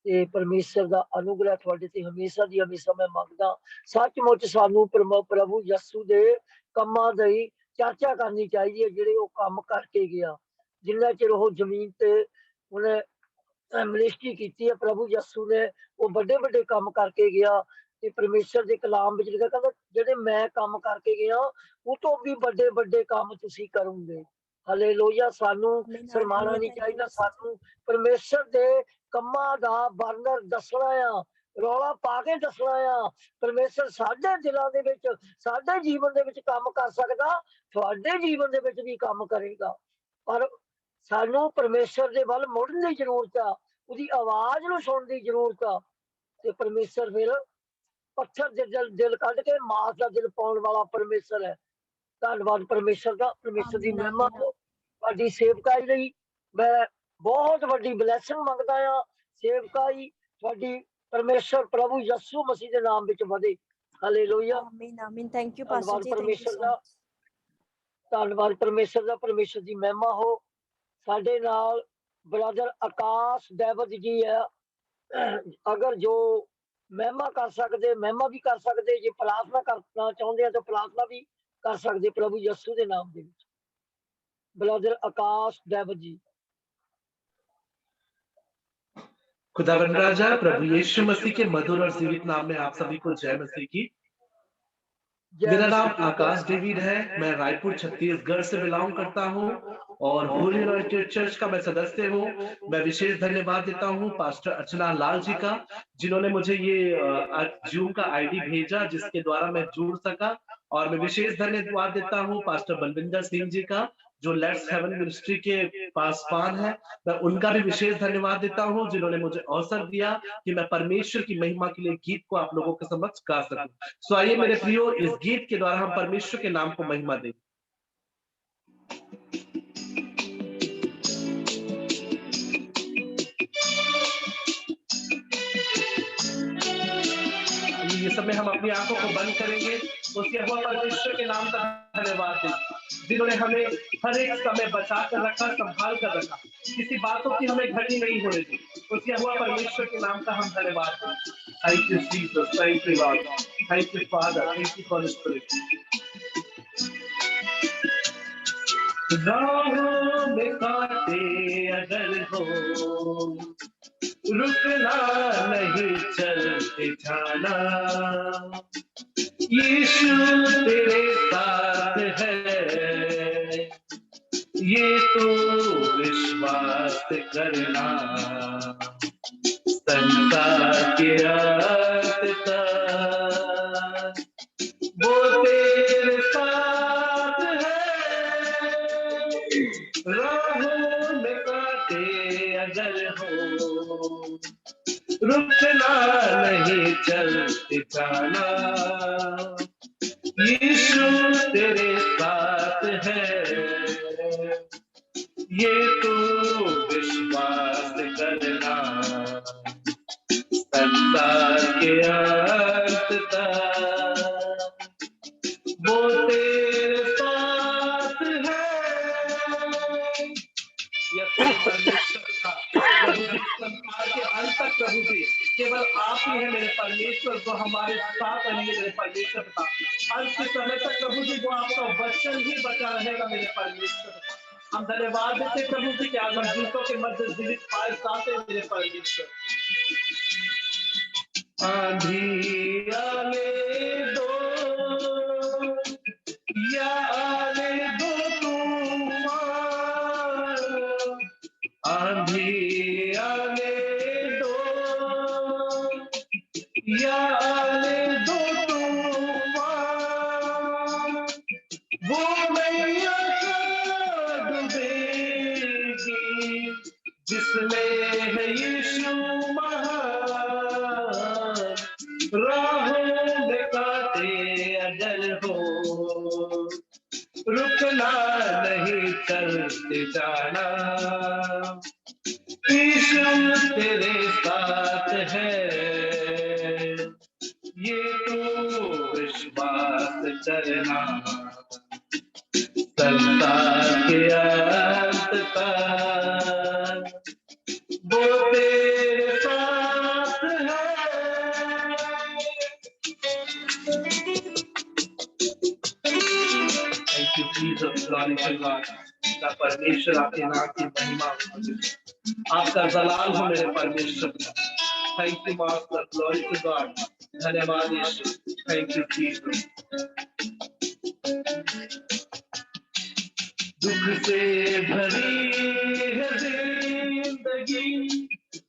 ਤੇ ਪਰਮੇਸ਼ਰ ਦਾ ਅਨੁਗ੍ਰਹ ਤੁਹਾਡੇ ਤੇ ਹਮੇਸ਼ਾ ਦੀ ਹਮੇਸ਼ਾ ਮੈਂ ਮੰਗਦਾ। ਸੱਚਮੁੱਚ ਸਾਨੂੰ ਪ੍ਰਭੂ ਯਿਸੂ ਦੇ ਕੰਮਾਂ ਦੀ ਚਰਚਾ ਕਰਨੀ ਚਾਹੀਦੀ ਹੈ, ਜਿਹੜੇ ਉਹ ਕੰਮ ਕਰਕੇ ਗਿਆ, ਜਿੰਨਾ ਚਿਰ ਉਹ ਜ਼ਮੀਨ ਤੇ ਉਹਨੇ ਮਿਨਿਸਟਰੀ ਕੀਤੀ ਹੈ। ਪ੍ਰਭੂ ਯਿਸੂ ਨੇ ਉਹ ਵੱਡੇ ਵੱਡੇ ਕੰਮ ਕਰਕੇ ਗਿਆ, ਤੇ ਪਰਮੇਸ਼ਰ ਦੇ ਕਲਾਮ ਵਿੱਚ ਲਿਖਿਆ, ਕਹਿੰਦਾ ਜਿਹੜੇ ਮੈਂ ਕੰਮ ਕਰਕੇ ਗਿਆ ਉਹ ਤੋਂ ਵੀ ਵੱਡੇ ਵੱਡੇ ਕੰਮ ਤੁਸੀਂ ਕਰੋਗੇ। ਹਾਲੇਲੂਇਆ। ਸਾਨੂੰ ਸ਼ਰਮਾਣਾ ਨਹੀਂ ਚਾਹੀਦਾ, ਸਾਨੂੰ ਪਰਮੇਸ਼ਰ ਦੇ ਕੰਮਾਂ ਦਾ ਵਰਣਨ ਦੱਸਣਾ ਆ, ਰੌਲਾ ਪਾ ਕੇ ਦੱਸਣਾ ਆ। ਪਰਮੇਸ਼ਰ ਸਾਡੇ ਦਿਲਾਂ ਦੇ ਵਿੱਚ, ਸਾਡੇ ਜੀਵਨ ਦੇ ਵਿੱਚ ਕੰਮ ਕਰ ਸਕਦਾ, ਤੁਹਾਡੇ ਜੀਵਨ ਦੇ ਵਿੱਚ ਵੀ ਕੰਮ ਕਰੇਗਾ। ਪਰ ਸਾਨੂੰ ਪਰਮੇਸ਼ਰ ਦੇ ਵੱਲ ਮੁੜਨ ਦੀ ਜ਼ਰੂਰਤ ਆ, ਉਹਦੀ ਆਵਾਜ਼ ਨੂੰ ਸੁਣਨ ਦੀ ਜ਼ਰੂਰਤ ਆ। ਤੇ ਪਰਮੇਸ਼ਰ ਫਿਰ ਪੱਥਰ ਦੇ ਦਿਲ ਕੱਢ ਕੇ ਮਾਸ ਦਾ ਦਿਲ ਪਾਉਣ ਵਾਲਾ ਪਰਮੇਸ਼ਰ ਹੈ। ਧੰਨਵਾਦ ਪਰਮੇਸ਼ਰ ਦਾ, ਪਰਮੇਸ਼ਰ ਦੀ ਮਹਿਮਾ ਹੋ, ਤੁਹਾਡੀ ਸੇਵਕਾਈ ਲਈ ਮੈਂ ਬਹੁਤ ਵੱਡੀ ਬਲੈਸਿੰਗ ਮੰਗਦਾ ਆ। ਸੇਵਕਾਈ ਤੁਹਾਡੀ परमेश्वर प्रभु यीशु मसीह के नाम विच वधे। हालेलुया। आमीन आमीन। थैंक यू पास्टर धन्यवाद जी, थैंक यू परमेश्वर सो दा, मच। धन्यवाद परमेश्वर दा। परमेश्वर दी महिमा हो। साडे नाल ब्रदर आकाश डेविड जी है। अगर जो महिमा कर सकते महिमा भी कर सकते, जे प्रार्थना करना चाहते हैं तो प्रार्थना भी कर सकते प्रभु यीशु के नाम दे विच। ब्रदर आकाश डेविड जी। खुदावंद राजा प्रभु यीशु मसीह के मधुर और जीवित नाम में आप सभी को जय मसीह की। मेरा नाम आकाश डेविड है। मैं रायपुर छत्तीसगढ़ से बिलोंग करता हूँ और होली यूनाइटेड चर्च का मैं सदस्य हूँ। मैं विशेष धन्यवाद देता हूँ पास्टर अर्चना लाल जी का, जिन्होंने मुझे ये जूम का आईडी भेजा जिसके द्वारा मैं जुड़ सका। और मैं विशेष धन्यवाद देता हूँ पास्टर बलविंदर सिंह जी का, जो लेट्स हेवन मिनिस्ट्री के पासवान है। मैं उनका भी विशेष धन्यवाद देता हूँ जिन्होंने मुझे अवसर दिया कि मैं परमेश्वर की महिमा के लिए गीत को आप लोगों के समक्ष गा सकूं। सो आइए मेरे प्रियो, इस गीत के द्वारा हम परमेश्वर के नाम को महिमा दें। ये समय हम अपनी आंखों को बंद करेंगे, उसके हुआ परमेश्वर के नाम का धन्यवाद दें जिन्होंने हमें हर एक समय बचा कर रखा, संभाल कर रखा, किसी बातों की हमें घटी नहीं होने दी। उसके हुआ परमेश्वर के नाम का हम धन्यवाद दें। Thank you Jesus, thank you Lord, thank you father, thank you for spirit. राहों में कांटे अगर हो, रुकना नहीं चलते जाना, यीशु तेरे साथ है, ये तो विश्वास करना। संसार के अंत तक वो तेरे साथ है। राहों में कांटे अगर हो, रुकना नहीं चलते जाना, यीशु तेरे साथ है, ये तो विश्वास करना। संसार के अंत तक वो तेरे साथ है। परमेश्वर का प्रभु जी, संसार के अंत तक प्रभु जी केवल आप ही है मेरे परमेश्वर, जो हमारे साथ रहेंगे मेरे परमेश्वर का। अंत के समय तक प्रभु जी वो आपका वचन ही बचा रहेगा मेरे परमेश्वर। हम धन्यवाद देते प्रभु जी कि आज हम दूतों के मध्य जीवित पाए जाते मेरे परमेश्वर। आंधी आने दो या आने दो तूफान, आंधी आने दो या आने दो तूफान, वो मैया डूबेगी जिसमें है यीशु महान। राहों में कांटे अगर हो, रुकना नहीं चलते जाना, यीशु तेरे साथ है, ये तो विश्वास करना। संसार के अंत तक वो तेरे साथ है। Thank you Jesus, glory to God। का परमेश्वर आपके नाम की महिमा हो, आपका जलाल हो मेरे परमेश्वर। Thank you master, glory to God. धन्यवाद यीशु, थैंक यू जीसस। दुख से भरी है जिंदगी,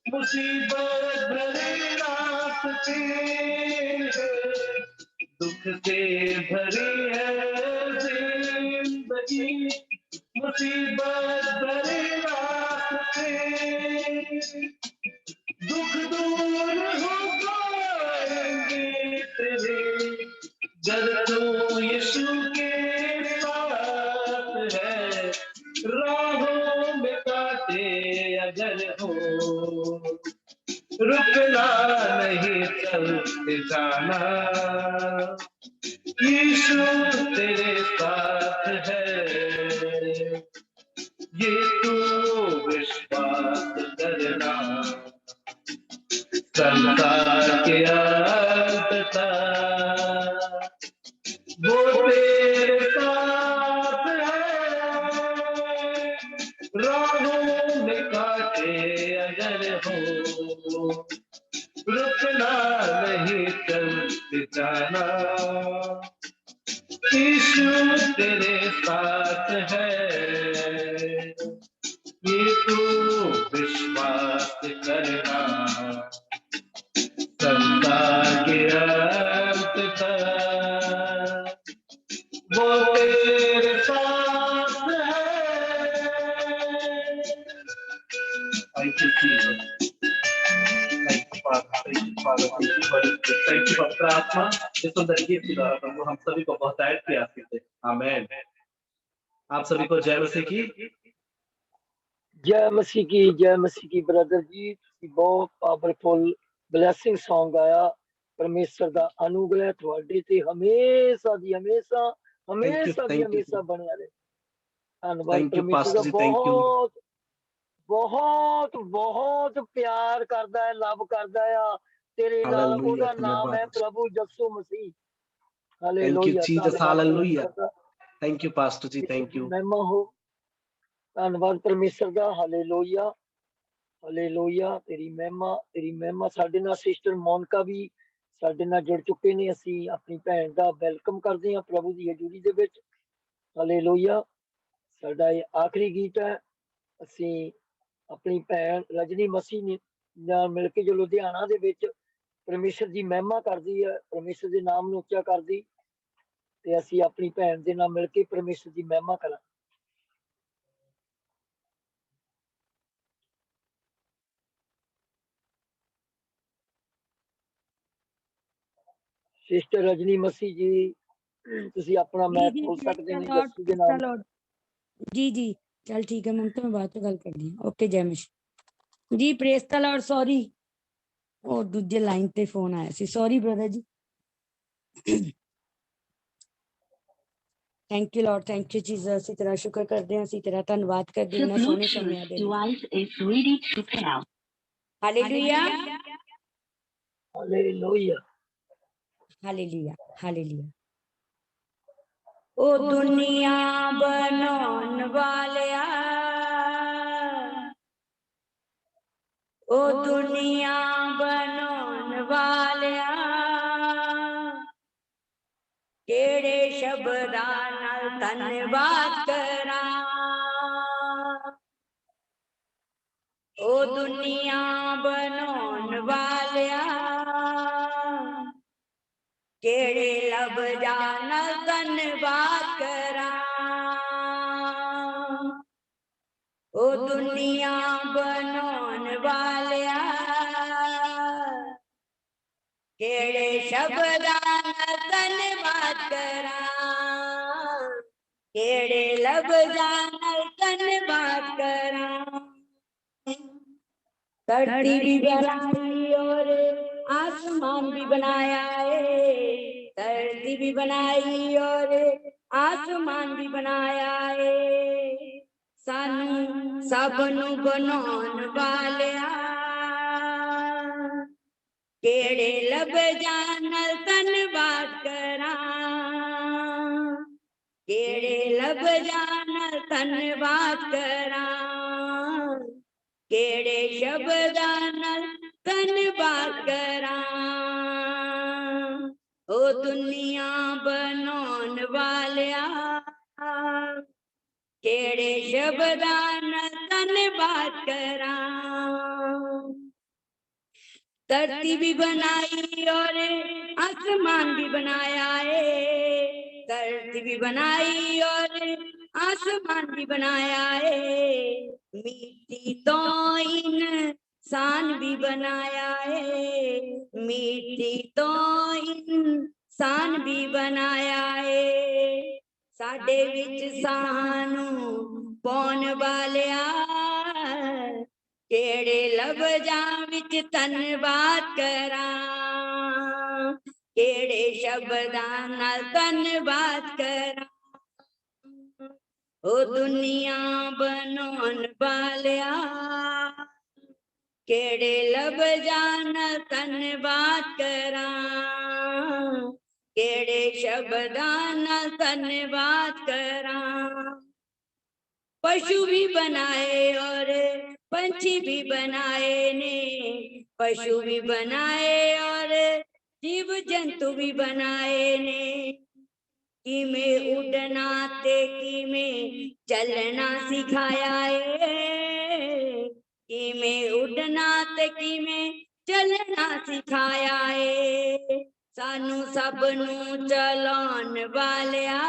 मुसीबत भरे रास्ते हैं। दुख से भरी है जिंदगी, मुसीबत भरे रास्ते, दुख दूर हो जाएंगे तेरे जब तू यीशु के साथ है। राह अगर हो, रुकना नहीं चलते जाना, यीशु तेरे साथ है, ये तू विश्वास करना, संसार के अंत तक वो तेरे साथ है, राहों में कांटे अगर हो, रुकना नहीं चलते जाना, यीशु तेरे साथ है, ये तू विश्वास करना, संसार के अंत तक वो तेरे साथ है। Thank you, Jesus. Thank you, Father. Thank you, Father. Thank you, Father. Thank you, पवित्र आत्मा, इस सुंदर गीत के द्वारा प्रभु हम सभी को बहुत आयत प्रयास करते हैं। आमेन। आप सभी को जय मसीह की। जय मसीह की ब्रदर जी, ਤੁਸੀਂ ਬਹੁਤ ਪਾਵਰਫੁਲ ਬਲੇਸਿੰਗ Song ਆਇਆ। ਪਰਮੇਸ਼ਰ ਦਾ ਅਨੁਗ੍ਰਹਿ ਤੁਹਾਡੇ ਤੇ ਹਮੇਸ਼ਾ ਦੀ ਹਮੇਸ਼ਾ ਬਣਿਆ ਰਹੇ। ਧੰਨਵਾਦ ਪਰਮੇਸ਼ਰ ਦਾ। ਬਹੁਤ ਪਿਆਰ ਕਰਦਾ ਹੈ, ਲਵ ਕਰਦਾ ਆ ਤੇਰੇ ਨਾਲ। ਉਹਦਾ ਨਾਮ ਹੈ ਪ੍ਰਭੂ ਯਿਸੂ ਮਸੀਹ। ਹਾਲੇਲੂਇਆ। Thank you pastor ji, thank you. ਮਹਿਮਾ ਹੋ। ਧੰਨਵਾਦ ਪਰਮੇਸ਼ਰ ਦਾ। Hallelujah hallelujah. ਤੇਰੀ ਮਹਿਮਾ। ਸਾਡੇ ਨਾਲ ਸਿਸਟਰ ਮੋਨਿਕਾ ਵੀ ਸਾਡੇ ਨਾਲ ਜੁੜ ਚੁੱਕੇ ਨੇ। ਅਸੀਂ ਆਪਣੀ ਭੈਣ ਦਾ ਵੈਲਕਮ ਕਰਦੇ ਹਾਂ ਪ੍ਰਭੂ ਦੀ ਹਜ਼ੂਰੀ ਦੇ ਵਿੱਚ। ਹਾਲੇਲੂਇਆ। ਸਾਡਾ ਇਹ ਆਖਰੀ ਗੀਤ ਹੈ। ਅਸੀਂ ਆਪਣੀ ਭੈਣ ਰਜਨੀ ਮਸੀਹ ਨਾਲ ਮਿਲ ਕੇ ਜੋ ਲੁਧਿਆਣਾ ਦੇ ਵਿੱਚ ਪਰਮੇਸ਼ਰ ਦੀ ਮਹਿਮਾ ਕਰਦੀ ਹੈ, ਪਰਮੇਸ਼ਰ ਦੇ ਨਾਮ ਨੂੰ ਉੱਚਾ ਕਰਦੀ, ਤੇ ਅਸੀਂ ਆਪਣੀ ਭੈਣ ਦੇ ਨਾਲ ਮਿਲ ਕੇ ਪਰਮੇਸ਼ਰ ਦੀ ਮਹਿਮਾ ਕਰਾਂਗੇ। सिस्टर रजनी मसीह जी, ਤੁਸੀਂ ਆਪਣਾ ਮੈਕ ਖੋਲ ਸਕਦੇ ਹੋ ਯਿਸੂ ਦੇ ਨਾਮ। जी चल ठीक है ममता, मैं बात तो गल कर दी। ओके जय मसीह जी, प्रेज द लॉर्ड। सॉरी और दूजे लाइन ते फोन आया सी, sorry brother ji. Thank you Lord, thank you Jesus. ਅਸੀਂ ਤੇਰਾ ਸ਼ੁਕਰ ਕਰਦੇ ਹਾਂ, ਅਸੀਂ ਤੇਰਾ ਧੰਨਵਾਦ ਕਰਦੇ ਹਾਂ ਸੋਹਣੇ ਸਮਿਆਂ ਦੇ ਲਈ। ਹਾਲੇਲੂਇਆ ਹਾਲੇਲੂਇਆ ਹਾਲੇਲੂਇਆ ਹਾਲੇਲੂਇਆ। ओ दुनिया बनाउन वालिया, ओ दुनिया बनाउन वालिया, केड़े शब्दां नाल धन्नवाद करां। ओ दुनिया बनाउन वालिया, केड़े लफ्ज़ां नाल धन्नवाद करां। ओ दुनिया बनाउन वालिया, केड़े शब्दां नाल धन्नवाद करां, केड़े लफ्ज़ां नाल धन्नवाद करां। धरती भी बनाई और आसमान भी बनाया है, धरती भी बनाई और आसमान भी बनाया है। सानू सब नू बनाउन वालिया, केड़े लफ्ज़ां नाल धन्नवाद करां, केड़े लफ्ज़ां नाल धन्नवाद करां, केड़े शब्दां नाल धन्नवाद करां। ओ दुनिया बनाउन वालिया, केड़े शब्दां नाल धन्नवाद करां। धरती भी बनाई और आसमान भी बनाया है, धरती भी बनाई और आसमान भी बनाया है। मिट्टी तो इंसान भी बनाया है, मिट्टी तो इंसान भी बनाया है। साडे विच सानू पौन वालिया, ਕਿਹੜੇ ਲਫ਼ਜ਼ਾਂ ਵਿੱਚ ਧੰਨਵਾਦ ਕਰਾਂ, ਕਿਹੜੇ ਸ਼ਬਦਾਂ ਨਾਲ ਧੰਨਵਾਦ ਕਰਾਂ। ਉਹ ਦੁਨੀਆ ਬਣਾਉਣ ਵਾਲਿਆ, ਕਿਹੜੇ ਲਫ਼ਜ਼ਾਂ ਨਾਲ ਧੰਨਵਾਦ ਕਰਾਂ, ਕਿਹੜੇ ਸ਼ਬਦਾਂ ਨਾਲ ਧੰਨਵਾਦ ਕਰਾਂ। पशु भी बनाए और पंछी भी बनाए ने, पशु भी बनाए और जीव जंतु भी बनाए ने। किमें उड़ना ते किमें चलना सिखाया है, किमें उड़ना ते किमें चलना सिखाया है। सानू सब नू चलाउण वालिया,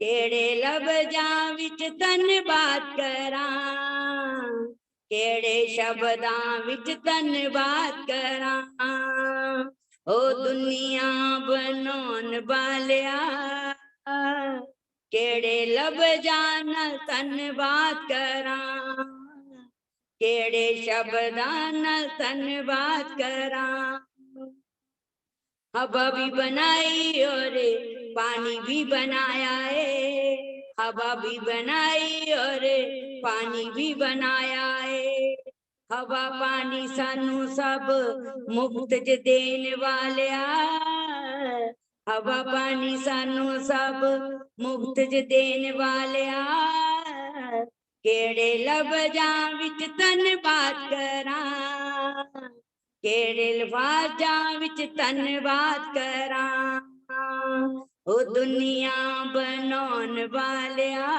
ਕਿਹੜੇ ਲਫ਼ਜ਼ਾਂ ਵਿੱਚ ਧੰਨਵਾਦ ਕਰਾਂ, ਕਿਹੜੇ ਸ਼ਬਦਾਂ ਵਿੱਚ ਧੰਨਵਾਦ ਕਰਾਂ। ਉਹ ਦੁਨੀਆ ਬਣਾਉਣ ਵਾਲਿਆ, ਕਿਹੜੇ ਲਫ਼ਜ਼ਾਂ ਨਾਲ ਧੰਨਵਾਦ ਕਰਾਂ, ਕਿਹੜੇ ਸ਼ਬਦਾਂ ਨਾਲ ਧੰਨਵਾਦ ਕਰਾਂ। हवा भी बनाई और पानी भी बनाया है, हवा भी बनाई और पानी भी बनाया है। हवा पानी सानू सब मुफ्त च देने वालिया, हवा पानी सानू सब मुफ्त च देने वालिया। केड़े लफ्जां विच धन्नवाद करां, केड़े लफ्जां विच धन्नवाद करां। ओ दुनिया बनाउण वालिया,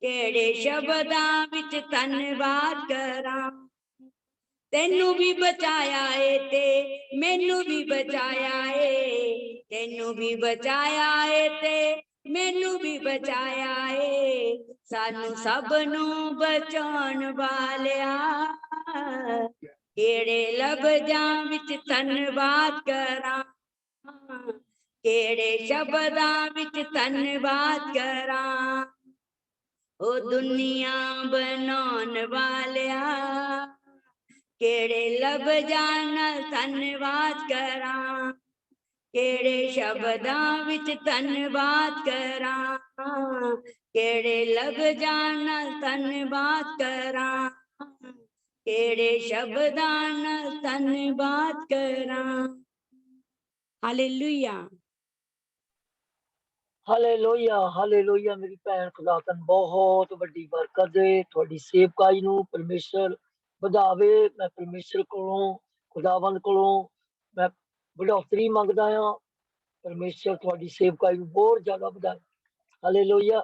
केड़े शब्दां विच धन्नवाद करां। तेनू भी बचाया है ते मैनू भी बचाया है, तेनू भी बचाया है ते मैनू भी बचाया है। सानू सब नू बचाउण वालिया, केड़े लफ्जां विच धन्नवाद करां, केड़े शब्दां विच धन्नवाद करां। ओ दुनिया बनाउण वालिया, केड़े लफ्जां नाल धन्नवाद करां, केड़े शब्दां विच धन्नवाद करां, केड़े लफ्जां नाल धन्नवाद करां, केड़े शब्दां नाल धन्नवाद करां। हालेलुया। Hallelujah hallelujah. ਮੇਰੀ ਭੈਣ ਖੁਦਾ ਤੈਨੂੰ ਬਹੁਤ ਵੱਡੀ ਬਰਕਤ ਦੇ, ਤੁਹਾਡੀ ਸੇਵਕਾਈ ਨੂੰ ਪਰਮੇਸ਼ਰ ਵਧਾਵੇ। ਮੈਂ ਪਰਮੇਸ਼ਰ ਕੋਲੋਂ, ਖੁਦਾਵੰਦ ਕੋਲੋਂ ਮੈਂ बढ़ोतरी मंगदा हाँ। परमेश्वर तुहाडी सेवकाई नूं बहुत ज्यादा ਵਧਾਏ। हालेलुया।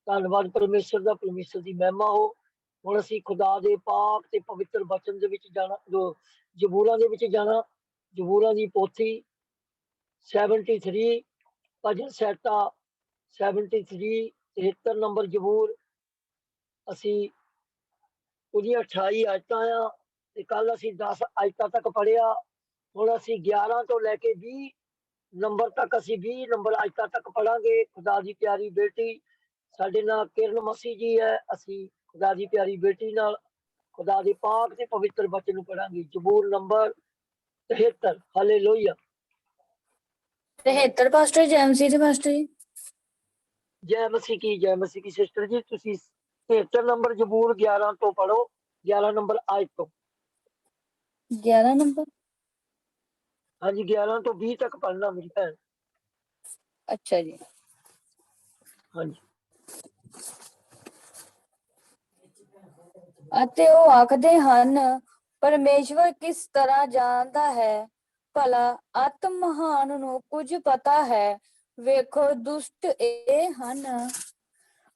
धन्नवाद परमेश्वर दा, परमेश्वर दी महिमा हो। हुण असीं खुदा दे पाक ते पवित्र वचन दे विच जाना, जो जबूरां दे विच जाना। जबूरां दी पोथी 73, भजन सैटा 73, 73 नंबर जबूर। असीं ਉਹਦੀਆਂ 28 ਆਇਤਾਂ ਆ ਤੇ ਕੱਲ ਅਸੀਂ 10 ਆਇਤਾਂ ਤੱਕ ਪੜ੍ਹਿਆ। ਹੁਣ ਅਸੀਂ 11 ਤੋਂ ਲੈ ਕੇ 20 ਨੰਬਰ ਤੱਕ, ਅਸੀਂ 20 ਨੰਬਰ ਆਇਤਾਂ ਤੱਕ ਪੜਾਂਗੇ। ਖੁਦਾ ਦੀ ਪਿਆਰੀ ਬੇਟੀ ਸਾਡੇ ਨਾਲ ਕਿਰਨ ਮਸੀਹ ਜੀ ਹੈ। ਅਸੀਂ ਖੁਦਾ ਦੀ ਪਿਆਰੀ ਬੇਟੀ ਨਾਲ ਖੁਦਾ ਦੇ ਪਾਕ ਤੇ ਪਵਿੱਤਰ ਬਚਨ ਨੂੰ ਪੜਾਂਗੇ। ਜ਼ਬੂਰ ਨੰਬਰ 73। ਹਾਲੇਲੂਇਆ। 73 ਪਾਸਟਰ ਜੈ ਮਸੀਹ ਜੀ। ਪਾਸਟਰ ਜੀ ਜੈ ਮਸੀਹ ਕੀ, ਜੈ ਮਸੀਹ ਕੀ। ਸਿਸਟਰ ਜੀ ਤੁਸੀਂ 73 ਨੰਬਰ ਜ਼ਬੂਰ 11 ਤੋਂ ਪੜੋ, 11 ਨੰਬਰ ਆਇਤ ਤੋਂ। 11 ਨੰਬਰ। ਹਾਂਜੀ 11 ਤੋਂ 20 ਤੱਕ ਪੜਨਾ ਮੇਰੀ ਭੈਣ। ਅੱਛਾ ਜੀ। ਹਾਂਜੀ। ਅਤੇ ਉਹ ਆਖਦੇ ਹਨ, ਪਰਮੇਸ਼ਵਰ ਕਿਸ ਤਰ੍ਹਾਂ ਜਾਣਦਾ ਹੈ? ਭਲਾ ਆਤਮ ਮਹਾਨ ਨੂੰ ਕੁਝ ਪਤਾ ਹੈ? ਵੇਖੋ ਦੁਸ਼ਟ ਇਹ ਹਨ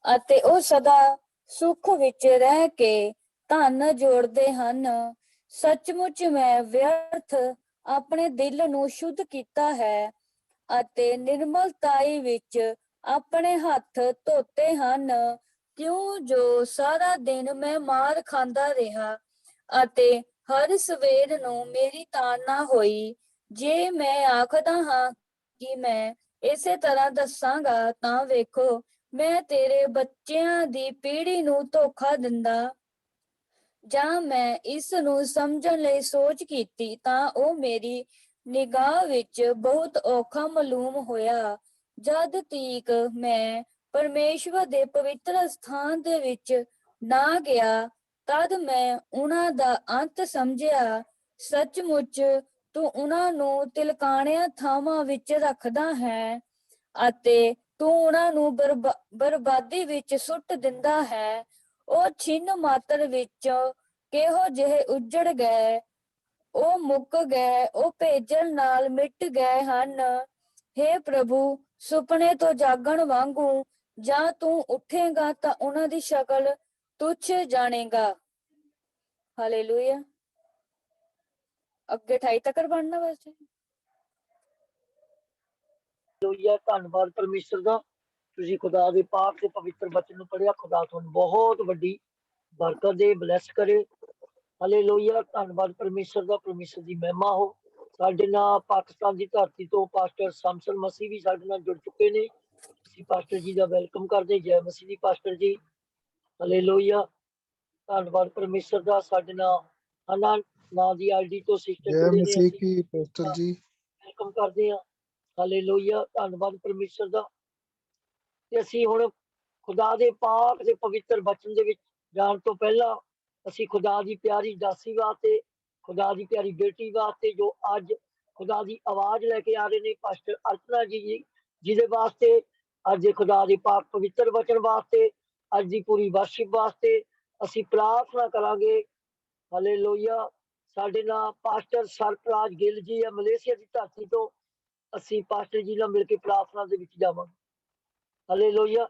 ਅਤੇ ਉਹ ਸਦਾ ਸੁੱਖ ਵਿੱਚ ਰਹਿ ਕੇ ਧਨ ਜੋੜਦੇ ਹਨ। ਸੱਚਮੁੱਚ ਮੈਂ ਵਿਅਰਥ ਆਪਣੇ ਦਿਲ ਨੂੰ ਸ਼ੁੱਧ ਕੀਤਾ ਹੈ ਅਤੇ ਨਿਰਮਲਤਾਈ ਵਿੱਚ ਆਪਣੇ ਹੱਥ ਧੋਤੇ ਹਨ। ਕਿਉਂ ਜੋ ਸਾਰਾ ਦਿਨ ਮੈਂ ਮਾਰ ਖਾਂਦਾ ਰਿਹਾ ਅਤੇ ਹਰ ਸਵੇਰ ਨੂੰ ਮੇਰੀ ਤਾੜਨਾ ਹੋਈ। ਜੇ ਮੈਂ ਆਖਦਾ ਹਾਂ ਕਿ ਮੈਂ ਇਸੇ ਤਰ੍ਹਾਂ ਦੱਸਾਂਗਾ ਤਾਂ ਵੇਖੋ ਮੈਂ ਤੇਰੇ ਬੱਚਿਆਂ ਦੀ ਪੀੜ੍ਹੀ ਨੂੰ ਧੋਖਾ ਦਿੰਦਾ ਜਾਂ ਮੈਂ ਇਸ ਨੂੰ ਸਮਝਣ ਲਈ ਸੋਚ ਕੀਤੀ ਤਾਂ ਉਹ ਮੇਰੀ ਨਿਗਾਹ ਵਿੱਚ ਬਹੁਤ ਔਖਾ ਮਾਲੂਮ ਹੋਇਆ। ਜਦ ਤੀਕ ਮੈਂ ਪਰਮੇਸ਼ਵਰ ਦੇ ਪਵਿੱਤਰ ਸਥਾਨ ਦੇ ਵਿੱਚ ਨਾ ਗਿਆ, ਤਦ ਮੈਂ ਉਹਨਾਂ ਦਾ ਅੰਤ ਸਮਝਿਆ। ਸੱਚਮੁੱਚ ਤੂੰ ਉਹਨਾਂ ਨੂੰ ਤਿਲਕਾਣਿਆਂ ਥਾਵਾਂ ਵਿੱਚ ਰੱਖਦਾ ਹੈ ਅਤੇ ਤੂੰ ਉਹਨਾਂ ਨੂੰ ਬਰਬਾਦੀ ਵਿੱਚ ਸੁੱਟ ਦਿੰਦਾ ਹੈ। ਉਹ ਛਿਨ ਮਾਤਰ ਵਿੱਚ ਕਿਹੋ ਜਿਹੇ ਉੱਜੜ ਗਏ, ਉਹ ਮੁੱਕ ਗਏ, ਉਹ ਭੇਜਣ ਨਾਲ ਮਿਟ ਗਏ ਹਨ। ਹੇ ਪ੍ਰਭੂ, ਸੁਪਨੇ ਤੋਂ ਜਾਗਣ ਵਾਂਗੂ ਜਾਂ ਤੂੰ ਉੱਠੇਗਾ ਤਾਂ ਉਹਨਾਂ ਦੀ ਸ਼ਕਲ ਤੁੱਛ ਜਾਣੇਗਾ। ਹਾਲੇਲੂਇਆ। ਅੱਗੇ 28 ਤੱਕ ਪੜ੍ਹਨਾ ਬਸ। ਹਾਲੇਲੂਇਆ। ਧੰਨਵਾਦ ਪਰਮੇਸ਼ਰ ਦਾ, ਤੁਸੀਂ ਖੁਦਾ ਦੇ ਪਾਕ ਤੇ ਪਵਿੱਤਰ ਬਚਨ ਨੂੰ ਪੜ੍ਹਿਆ। ਖੁਦਾ ਤੁਹਾਨੂੰ ਬਹੁਤ ਵੱਡੀ ਬਰਕਤ ਦੇ, ਬਲੈਸ ਕਰੇ। ਹਾਲੇਲੂਇਆ। ਧੰਨਵਾਦ ਪਰਮੇਸ਼ਰ ਦਾ, ਪਰਮੇਸ਼ਰ ਦੀ ਮਹਿਮਾ ਹੋ। ਸਾਡੇ ਨਾਲ ਪਾਕਿਸਤਾਨ ਦੀ ਧਰਤੀ ਤੋਂ ਪਾਸਟਰ ਸ਼ਮਸਨ ਮਸੀਹ ਵੀ ਸਾਡੇ ਨਾਲ ਜੁੜ ਚੁੱਕੇ ਨੇ। ਅਸੀਂ ਪਾਸਟਰ ਜੀ ਦਾ ਵੈਲਕਮ ਕਰਦੇ। ਜੈ ਮਸੀਹ ਦੀ ਪਾਸਟਰ ਜੀ। ਹਾਲੇਲੂਇਆ। ਧੰਨਵਾਦ ਪਰਮੇਸ਼ਰ ਦਾ। ਸਾਡੇ ਨਾਲ ਹਨਾ ਨਾਂ ਦੀ ਆਈਡੀ ਤੋਂ ਸਿਸਟਰ जय ਜੁੜੇ ਨੇ, मसीह ਅਸੀਂ की पोस्टल जी। ਵੈਲਕਮ ਕਰਦੇ ਹਾਂ। ਹਾਲੇਲੂਇਆ। ਧੰਨਵਾਦ ਪਰਮੇਸ਼ਰ ਦਾ। ਤੇ ਅਸੀਂ ਹੁਣ ਖੁਦਾ ਦੇ ਪਾਕ ਦੇ ਪਵਿੱਤਰ ਬਚਨ ਦੇ ਵਿੱਚ ਜਾਣ ਤੋਂ ਪਹਿਲਾਂ ਅਸੀਂ ਖੁਦਾ ਦੀ ਪਿਆਰੀ ਦਾਸੀ ਵਾਸਤੇ, ਖੁਦਾ ਦੀ ਪਿਆਰੀ ਬੇਟੀ ਵਾਸਤੇ, ਜੋ ਅੱਜ ਖੁਦਾ ਦੀ ਆਵਾਜ਼ ਲੈ ਕੇ ਆ ਰਹੇ ਨੇ, ਪਾਸਟਰ ਅਰਚਨਾ ਜੀ, ਜਿਹਦੇ ਵਾਸਤੇ ਅੱਜ ਖੁਦਾ ਦੇ ਪਾਕ ਪਵਿੱਤਰ ਬਚਨ ਵਾਸਤੇ, ਅੱਜ ਦੀ ਪੂਰੀ ਵਰਸ਼ਿਪ ਵਾਸਤੇ ਅਸੀਂ ਪ੍ਰਾਰਥਨਾ ਕਰਾਂਗੇ। ਹਾਲੇਲੂਇਆ। ਸਾਡੇ ਨਾਲ ਪਾਸਟਰ ਸਰਪਰਾਜ ਗਿੱਲ ਜੀ ਹੈ, ਮਲੇਸ਼ੀਆ ਦੀ ਧਰਤੀ ਤੋਂ। ਅਸੀਂ ਪਾਸਟਰ ਜੀ ਨਾਲ ਮਿਲ ਕੇ ਪ੍ਰਾਰਥਨਾ ਦੇ ਵਿੱਚ ਜਾਵਾਂਗੇ। ਹਾਲੇਲੂਇਆ।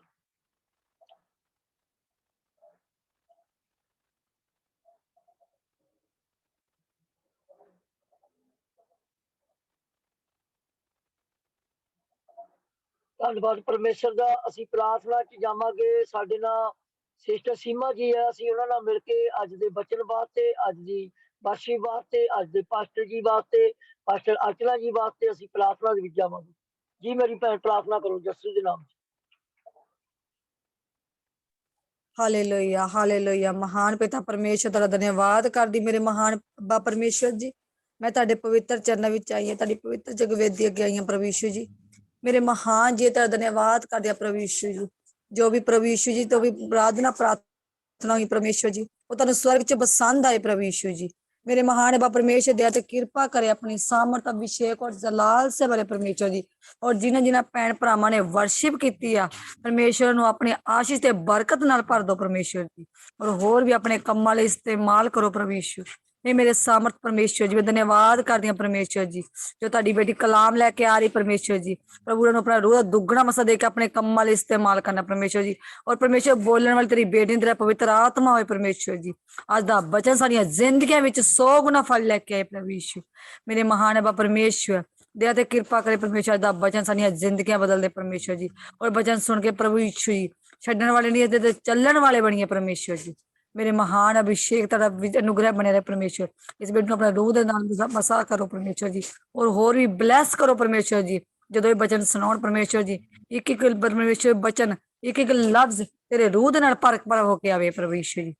ਧੰਨਵਾਦ ਪਰਮੇਸ਼ਰ ਦਾ। ਅਸੀਂ ਪ੍ਰਾਰਥਨਾ ਚ ਜਾਵਾਂਗੇ। ਸਾਡੇ ਨਾਲ ਸਿਸਟਰ ਸੀਮਾ ਜੀ ਹੈ, ਅਸੀਂ ਉਹਨਾਂ ਨਾਲ ਮਿਲ ਕੇ ਅੱਜ ਦੇ ਬਚਨ ਵਾਸਤੇ, ਅੱਜ ਦੀ ਵਰਸ਼ਿਪ ਵਾਸਤੇ, ਅੱਜ ਦੇ ਪਾਸਟਰ ਜੀ ਵਾਸਤੇ, ਪਾਸਟਰ ਅਰਚਨਾ ਜੀ ਵਾਸਤੇ ਅਸੀਂ ਪ੍ਰਾਰਥਨਾ ਦੇ ਵਿੱਚ ਜਾਵਾਂਗੇ। ਜੀ ਮੇਰੀ ਭੈਣ ਪ੍ਰਾਰਥਨਾ ਕਰੋ ਯਿਸੂ ਦੇ ਨਾਮ। Hallelujah, hallelujah. ਮਹਾਨ ਪਿਤਾ ਪਰਮੇਸ਼ਰ ਦਾ ਧੰਨਵਾਦ ਕਰਦੀ ਮੇਰੇ ਮਹਾਨ ਬਾ ਪਰਮੇਸ਼ਰ ਜੀ। ਮੈਂ ਤੁਹਾਡੇ ਪਵਿੱਤਰ ਚਰਨਾਂ ਵਿੱਚ ਆਈ ਹਾਂ, ਤੁਹਾਡੀ ਪਵਿੱਤਰ ਜਗਵੇਦੀ ਅੱਗੇ ਆਈ ਹਾਂ ਪ੍ਰਭੂ ਯਿਸੂ ਜੀ। ਮੇਰੇ ਮਹਾਨ ਜੀ ਤੁਹਾਡਾ ਧੰਨਵਾਦ ਕਰਦੇ ਆ ਪ੍ਰਭੂ ਯਿਸੂ ਜੀ। ਜੋ ਵੀ ਪ੍ਰਭੂ ਯਿਸੂ ਜੀ ਤੋਂ ਵੀ ਪ੍ਰਾਰਥਨਾ ਹੋਈ ਪਰਮੇਸ਼ਰ ਜੀ, ਉਹ ਤੁਹਾਨੂੰ ਸਵਰਗ ਚ ਪਸੰਦ ਆਏ ਪ੍ਰਭੂ ਯਿਸੂ ਜੀ। ਮੇਰੇ ਮਹਾਨ ਬਾ ਪਰਮੇਸ਼ਰ ਦਇਆ ਤੇ ਕਿਰਪਾ ਕਰੇ, ਆਪਣੀ ਸਾਮਰਥ ਅਭਿਸ਼ੇਕ ਔਰ ਜਲਾਲ ਸੇ ਭਰੇ ਪਰਮੇਸ਼ਰ ਜੀ। ਔਰ ਜਿਨ੍ਹਾਂ ਭੈਣ ਭਰਾਵਾਂ ਨੇ ਵਰਸ਼ਿਪ ਕੀਤੀ ਆ, ਪਰਮੇਸ਼ਰ ਨੂੰ ਆਪਣੀ ਆਸ਼ੀਸ਼ ਤੇ ਬਰਕਤ ਨਾਲ ਭਰ ਦੋ ਪਰਮੇਸ਼ਰ ਜੀ। ਔਰ ਹੋਰ ਵੀ ਆਪਣੇ ਕੰਮਾਂ ਲਈ ਇਸਤੇਮਾਲ ਕਰੋ ਪਰਮੇਸ਼ਰ। ਇਹ ਮੇਰੇ ਸਾਮਰਥ ਪਰਮੇਸ਼ਰ ਜੀ, ਮੈਂ ਧੰਨਵਾਦ ਕਰਦੀ ਹਾਂ ਪਰਮੇਸ਼ਰ ਜੀ, ਜੋ ਤੁਹਾਡੀ ਬੇਟੀ ਕਲਾਮ ਲੈ ਕੇ ਆ ਰਹੀ ਪਰਮੇਸ਼ਰ ਜੀ। ਪ੍ਰਭੂ ਨੂੰ ਆਪਣਾ ਰੂਹ ਦਾ ਦੁੱਗਣਾ ਮਸਾ ਦੇ ਕੇ ਆਪਣੇ ਕੰਮਾਂ ਲਈ ਇਸਤੇਮਾਲ ਕਰਨਾ ਪਰਮੇਸ਼ਰ ਜੀ। ਔਰ ਪਰਮੇਸ਼ਰ ਬੋਲਣ ਵਾਲੀ ਤੇਰੀ ਬੇਟੀ ਦੀ ਪਵਿੱਤਰ ਆਤਮਾ ਹੋਏ ਪਰਮੇਸ਼ਰ ਜੀ। ਅੱਜ ਦਾ ਬਚਨ ਸਾਡੀਆਂ ਜ਼ਿੰਦਗੀਆਂ ਵਿੱਚ 100 ਗੁਣਾ ਫਲ ਲੈ ਕੇ ਆਏ ਪ੍ਰਭੂ ਯਿਸੂ। ਮੇਰੇ ਮਹਾਨ ਬਾ ਪਰਮੇਸ਼ਰ ਦਇਆ ਤੇ ਕਿਰਪਾ ਕਰੇ ਪਰਮੇਸ਼ਰ ਦਾ ਬਚਨ ਸਾਡੀਆਂ ਜ਼ਿੰਦਗੀਆਂ ਬਦਲਦੇ ਪਰਮੇਸ਼ਰ ਜੀ। ਔਰ ਬਚਨ ਸੁਣ ਕੇ ਪ੍ਰਭੂ ਯਿਸੂ ਜੀ ਛੱਡਣ ਵਾਲੇ ਨਹੀਂ, ਇਹਦੇ ਤੇ ਚੱਲਣ ਵਾਲੇ ਬਣੀਏ ਪਰਮੇਸ਼ਰ ਜੀ। ਮੇਰੇ ਮਹਾਨ ਅਭਿਸ਼ੇਕ ਤੁਹਾਡਾ ਅਨੁਗ੍ਰਹ ਬਣਿਆ ਰਹੇ ਪਰਮੇਸ਼ਰ। ਇਸ ਬੇਟੀ ਨੂੰ ਆਪਣੇ ਰੂਹ ਦੇ ਨਾਲ ਮਸਾ ਕਰੋ ਪਰਮੇਸ਼ਰ ਜੀ। ਔਰ ਹੋਰ ਵੀ ਬਲੈਸ ਕਰੋ ਪਰਮੇਸ਼ਰ ਜੀ। ਜਦੋਂ ਇਹ ਬਚਨ ਸੁਣਾਉਣ ਪਰਮੇਸ਼ਰ ਜੀ, ਇੱਕ ਇੱਕ ਪਰਮੇਸ਼ਰ ਬਚਨ, ਇੱਕ ਇੱਕ ਲਫ਼ਜ਼ ਤੇਰੇ ਰੂਹ ਦੇ ਨਾਲ ਭਰ ਹੋ ਕੇ ਆਵੇ ਪ੍ਰਭੂ ਯਿਸੂ ਜੀ।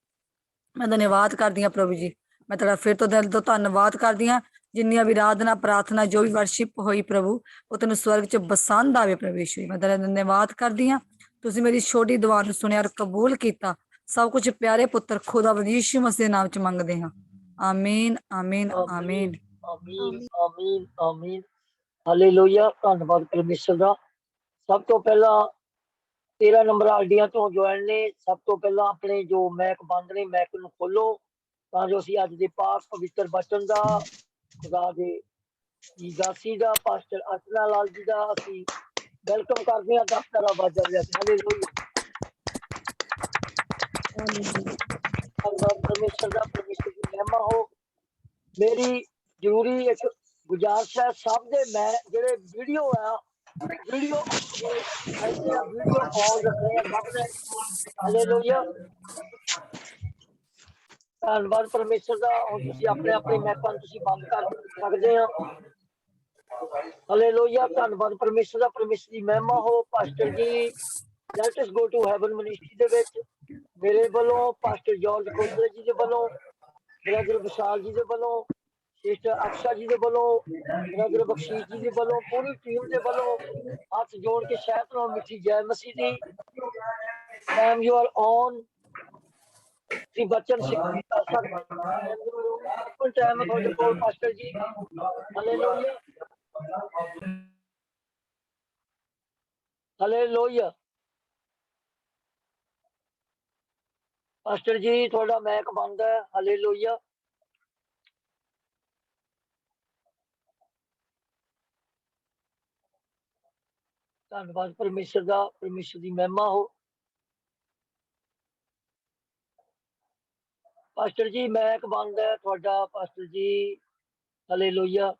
ਮੈਂ ਧੰਨਵਾਦ ਕਰਦੀ ਹਾਂ ਪ੍ਰਭੂ ਜੀ। ਮੈਂ ਤੁਹਾਡਾ ਫਿਰ ਤੋਂ ਦਿਲ ਤੋਂ ਧੰਨਵਾਦ ਕਰਦੀ ਹਾਂ। ਜਿੰਨੀਆਂ ਵੀ ਆਰਾਧਨਾ ਪ੍ਰਾਰਥਨਾ ਜੋ ਵੀ ਵਰਸ਼ਿਪ ਹੋਈ ਪ੍ਰਭੂ, ਉਹ ਤੈਨੂੰ ਸਵਰਗ ਚ ਪਸੰਦ ਆਵੇ ਪ੍ਰਭੂ ਯਿਸੂ। ਮੈਂ ਤੇਰਾ ਧੰਨਵਾਦ ਕਰਦੀ ਹਾਂ। ਤੁਸੀਂ ਮੇਰੀ ਛੋਟੀ ਦੁਆ ਨੂੰ ਸੁਣਿਆ ਔਰ ਕਬੂਲ ਕੀਤਾ। ਸਭ ਕੁਝ ਪਿਆਰੇ ਪੁੱਤਰ ਖੁਦਾ ਯਿਸੂ ਮਸੀਹ ਦੇ ਨਾਮ ਚ ਮੰਗਦੇ ਹਾਂ। ਆਮੀਨ, ਆਮੀਨ, ਆਮੀਨ। ਆਮੀਨ, ਆਮੀਨ, ਆਮੀਨ। ਹਾਲੇਲੂਇਆ। ਧੰਨਵਾਦ ਪਰਮੇਸ਼ਰ ਦਾ। ਸਭ ਤੋਂ ਪਹਿਲਾਂ 13 ਨੰਬਰ ਆਈਡੀਆਂ ਤੋਂ ਜੁਆਇਨ ਨੇ। ਸਭ ਤੋਂ ਪਹਿਲਾਂ ਆਪਣੇ ਜੋ ਮੈਕ ਬੰਦ ਨੇ, ਮੈਕ ਨੂੰ ਖੋਲੋ ਤਾਂ ਜੋ ਅਸੀਂ ਅੱਜ ਦੇ ਪਾਕ ਪਵਿੱਤਰ ਬਚਨ ਦਾ, ਖੁਦਾ ਦੇ ਦਾਸੀ ਦਾ, ਪਾਸਟਰ ਅਰਚਨਾ ਲਾਲ ਜੀ ਦਾ ਅਸੀਂ ਵੈਲਕਮ ਕਰਦੇ ਹਾਂ। 10 ਤਰ੍ਹਾਂ ਆਵਾਜ਼ਾਂ ਦੇ ਕੇ। ਹਾਲੇਲੂਇਆ। ਧੰਨਵਾਦ ਪਰਮੇਸ਼ਰ ਦਾ, ਪਰਮੇਸ਼ਰ ਦੀ ਮਹਿਮਾ ਹੋ। ਮੇਰੀ ਜ਼ਰੂਰੀ ਇੱਕ ਗੁਜ਼ਾਰਿਸ਼ ਹੈ, ਸਭ ਦੇ ਮੈਂ ਜਿਹੜੇ ਵੀਡੀਓ ਆ, ਵੀਡੀਓ ਆਨ ਰੱਖਣੇ ਆ ਸਭ ਨੇ। ਹਾਲੇਲੂਇਆ। ਧੰਨਵਾਦ ਪਰਮੇਸ਼ਰ ਦਾ। ਹੁਣ ਤੁਸੀਂ ਆਪਣੇ ਆਪਣੇ ਮੈਕਾਂ ਨੂੰ ਤੁਸੀਂ ਬੰਦ ਕਰ ਸਕਦੇ ਆ। ਹਾਲੇਲੂਇਆ। ਧੰਨਵਾਦ ਪਰਮੇਸ਼ਰ ਦਾ, ਪਰਮੇਸ਼ਰ ਦੀ ਮਹਿਮਾ ਹੋ। Pastor ji let us go to heaven ministry ਦੇ ਵਿੱਚ ਮੇਰੇ ਵੱਲੋਂ ਪਾਸਟਰ ਜਾਰਜ ਕੋਤਰੇ ਜੀ ਦੇ ਵੱਲੋਂ ਬ੍ਰਦਰ ਵਿਸ਼ਾਲ ਜੀ ਦੇ ਵੱਲੋਂ ਸਿਸਟਰ ਅਕਸ਼ਾ ਜੀ ਦੇ ਵੱਲੋਂ ਬ੍ਰਦਰ ਬਖਸ਼ੀਸ਼ ਜੀ ਦੇ ਵੱਲੋਂ ਪੂਰੀ ਟੀਮ ਦੇ ਵੱਲੋਂ ਹੱਥ ਜੋੜ ਕੇ ਸ਼ਹਿਦ ਨਾਲ ਮਿੱਠੀ ਜੈ ਮਸੀਹ ਦੀ ma'am you are on Shri Bachchan Singh ji का बिल्कुल टाइम है ਤੁਹਾਡੇ ਕੋਲ ਪਾਸਟਰ ਜੀ ਹਾਲੇਲੂਇਆ ਹਾਲੇਲੂਇਆ ਪਾਸਟਰ ਜੀ ਤੁਹਾਡਾ ਮਾਈਕ ਬੰਦ ਹੈ ਹਾਲੇਲੂਇਆ ਧੰਨਵਾਦ ਪਰਮੇਸ਼ਰ ਦਾ ਪਰਮੇਸ਼ਰ ਦੀ ਮਹਿਮਾ ਹੋ पास्टर जी मैक बंद है थोड़ा पास्टर जी हालेलुया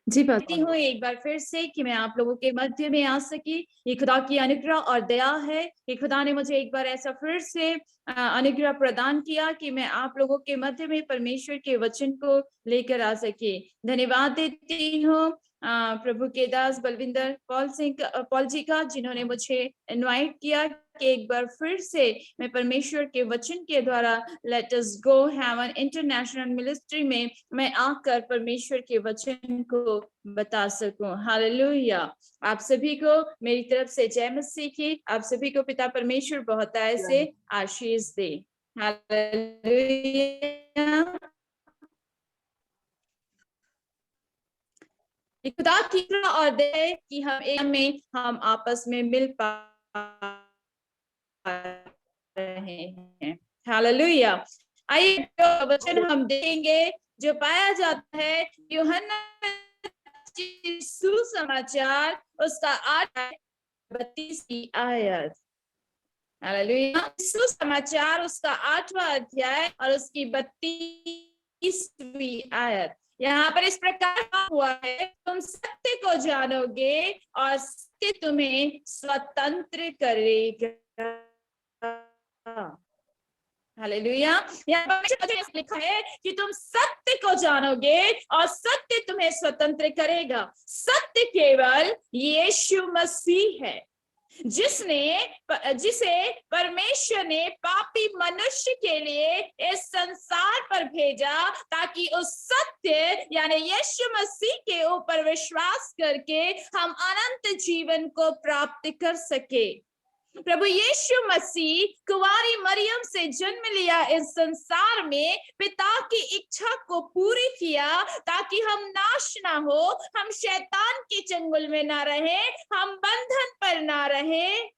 जी पाती हूँ एक बार फिर से कि मैं आप लोगों के मध्य में आ सकी ये खुदा की अनुग्रह और दया है कि खुदा ने मुझे एक बार ऐसा फिर से अनुग्रह प्रदान किया कि मैं आप लोगों के मध्य में परमेश्वर के वचन को लेकर आ सके धन्यवाद देती हूँ प्रभु के दास बलविंदर पॉल जी का जिन्होंने मुझे इनवाइट किया कि एक बार फिर से मैं परमेश्वर के वचन के द्वारा लेट अस गो हेवन इंटरनेशनल मिनिस्ट्री में मैं आकर परमेश्वर के वचन को बता सकूं हालेलुया आप सभी को मेरी तरफ से जय मसीह की आप सभी को पिता परमेश्वर बहुतायत से आशीष दे हालेलुया खुदा की और दे कि हम आपस में मिल पा रहे हैं हालेलुया आइए वचन हम देखेंगे जो पाया जाता है यूहन्ना सुसमाचार उसका 8:32 की आयत हालेलुया सुसमाचार उसका 8वां अध्याय और उसकी 32वीं आयत यहाँ पर इस प्रकार हुआ है तुम सत्य को जानोगे और सत्य तुम्हें स्वतंत्र करेगा हालेलुया यहाँ पर लिखा है कि तुम सत्य को जानोगे और सत्य तुम्हें स्वतंत्र करेगा सत्य केवल यीशु मसीह है जिसे परमेश्वर ने पापी मनुष्य के लिए इस संसार पर भेजा ताकि उस सत्य यानी यीशु मसीह के ऊपर विश्वास करके हम अनंत जीवन को प्राप्त कर सके प्रभु यीशु मसीह कुंवारी मरियम से जन्म लिया इस संसार में पिता की इच्छा को पूरी किया ताकि हम नाश ना हो हम शैतान के चंगुल में ना रहे हम बंधन पर ना रहे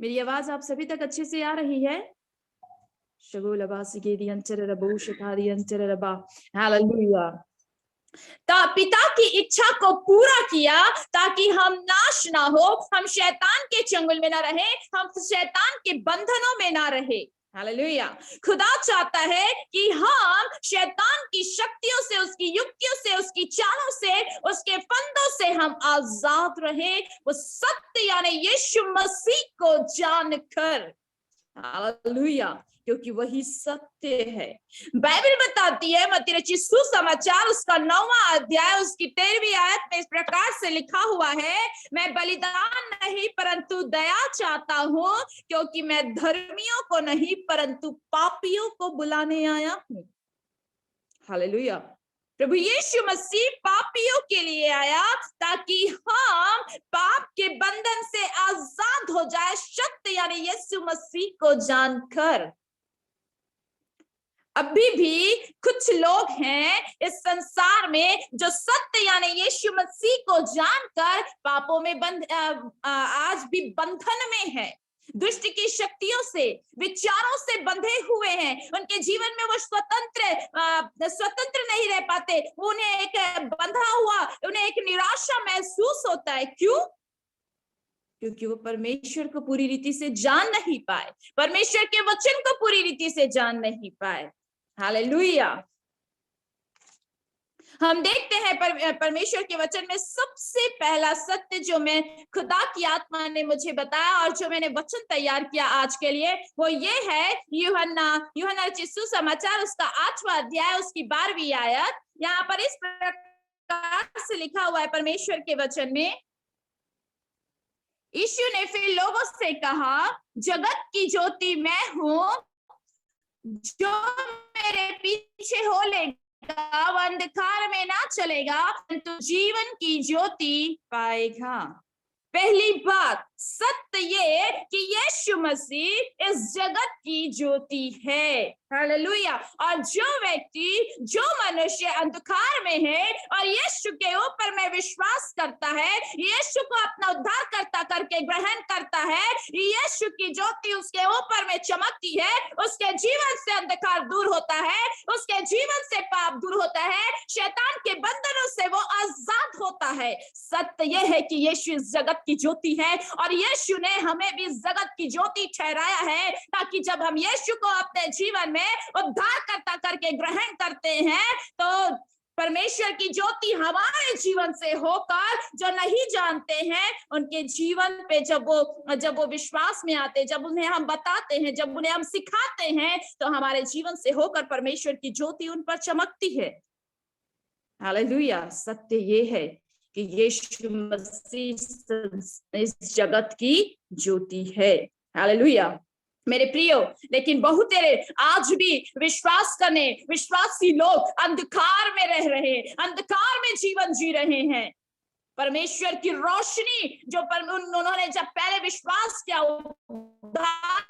मेरी आवाज आप सभी तक अच्छे से आ रही है हालेलुया पिता की इच्छा को पूरा किया ताकि हम नाश ना हो हम शैतान के चंगुल में ना रहे हम शैतान के बंधनों में ना रहे हालेलुया खुदा चाहता है कि हम शैतान की शक्तियों से उसकी युक्तियों से उसकी चालों से उसके फंदों से हम आजाद रहे वो सत्य यानी यीशु मसीह को जानकर हालेलुया क्योंकि वही सत्य है बाइबल बताती है मत्ती रचित सुसमाचार उसका 9वां अध्याय उसकी 13वीं आयत में इस प्रकार से लिखा हुआ है मैं बलिदान नहीं परंतु दया चाहता हूँ क्योंकि मैं धर्मियों को नहीं परंतु पापियों को बुलाने आया हूँ हालेलुया प्रभु यीशु मसीह पापियों के लिए आया ताकि हम पाप के बंधन से आजाद हो जाए सत्य यानी यीशु मसीह को जानकर अभी भी कुछ लोग हैं इस संसार में जो सत्य यानी यीशु मसीह को जानकर पापों में आज भी बंधन में है दुष्ट की शक्तियों से विचारों से बंधे हुए हैं उनके जीवन में वो स्वतंत्र नहीं रह पाते उन्हें एक बंधा हुआ उन्हें एक निराशा महसूस होता है क्यों क्योंकि वो परमेश्वर को पूरी रीति से जान नहीं पाए परमेश्वर के वचन को पूरी रीति से जान नहीं पाए हालेलुया हम देखते हैं परमेश्वर के वचन में सबसे पहला सत्य जो मैं खुदा की आत्मा ने मुझे बताया और जो मैंने वचन तैयार किया आज के लिए, वो ये है यूहन्ना रचित सुसमाचार उसका 8वां अध्याय उसकी 12वीं आयत। यहाँ पर इस प्रकार से लिखा हुआ है परमेश्वर के वचन में, यीशु ने फिर लोगों से कहा, जगत की ज्योति मैं हूं, जो मेरे पीछे हो लेगा वो अंधकार में ना चलेगा परंतु जीवन की ज्योति पाएगा। पहली बात सत्य ये कि यीशु मसीह इस जगत की ज्योति है। हालेलुया। और जो व्यक्ति, जो मनुष्य अंधकार में है और यीशु के ऊपर में विश्वास करता है, यीशु को अपना उद्धार करता करके ग्रहण करता है, यीशु की ज्योति उसके ऊपर में चमकती है, उसके जीवन से अंधकार दूर होता है, उसके जीवन से पाप दूर होता है, शैतान के बंधनों से वो आजाद होता है। सत्य यह है कि यीशु इस जगत की ज्योति है और यीशु ने हमें भी इस जगत की ज्योति ठहराया है, ताकि जब हम यीशु को अपने जीवन में उद्धार करता करके ग्रहण करते हैं तो परमेश्वर की ज्योति हमारे जीवन से होकर जो नहीं जानते हैं उनके जीवन पे जब वो विश्वास में आते, जब उन्हें हम बताते हैं, जब उन्हें हम सिखाते हैं, तो हमारे जीवन से होकर परमेश्वर की ज्योति उन पर चमकती है। हालेलुया। सत्य ये है कि यीशु मसीह इस जगत की ज्योति है। हालेलुया मेरे प्रियो। लेकिन बहुत आज भी विश्वास करने विश्वासी लोग अंधकार में रह रहे हैं, अंधकार में जीवन जी रहे हैं। परमेश्वर की रोशनी जो उन्होंने जब पहले विश्वास किया, उद्धार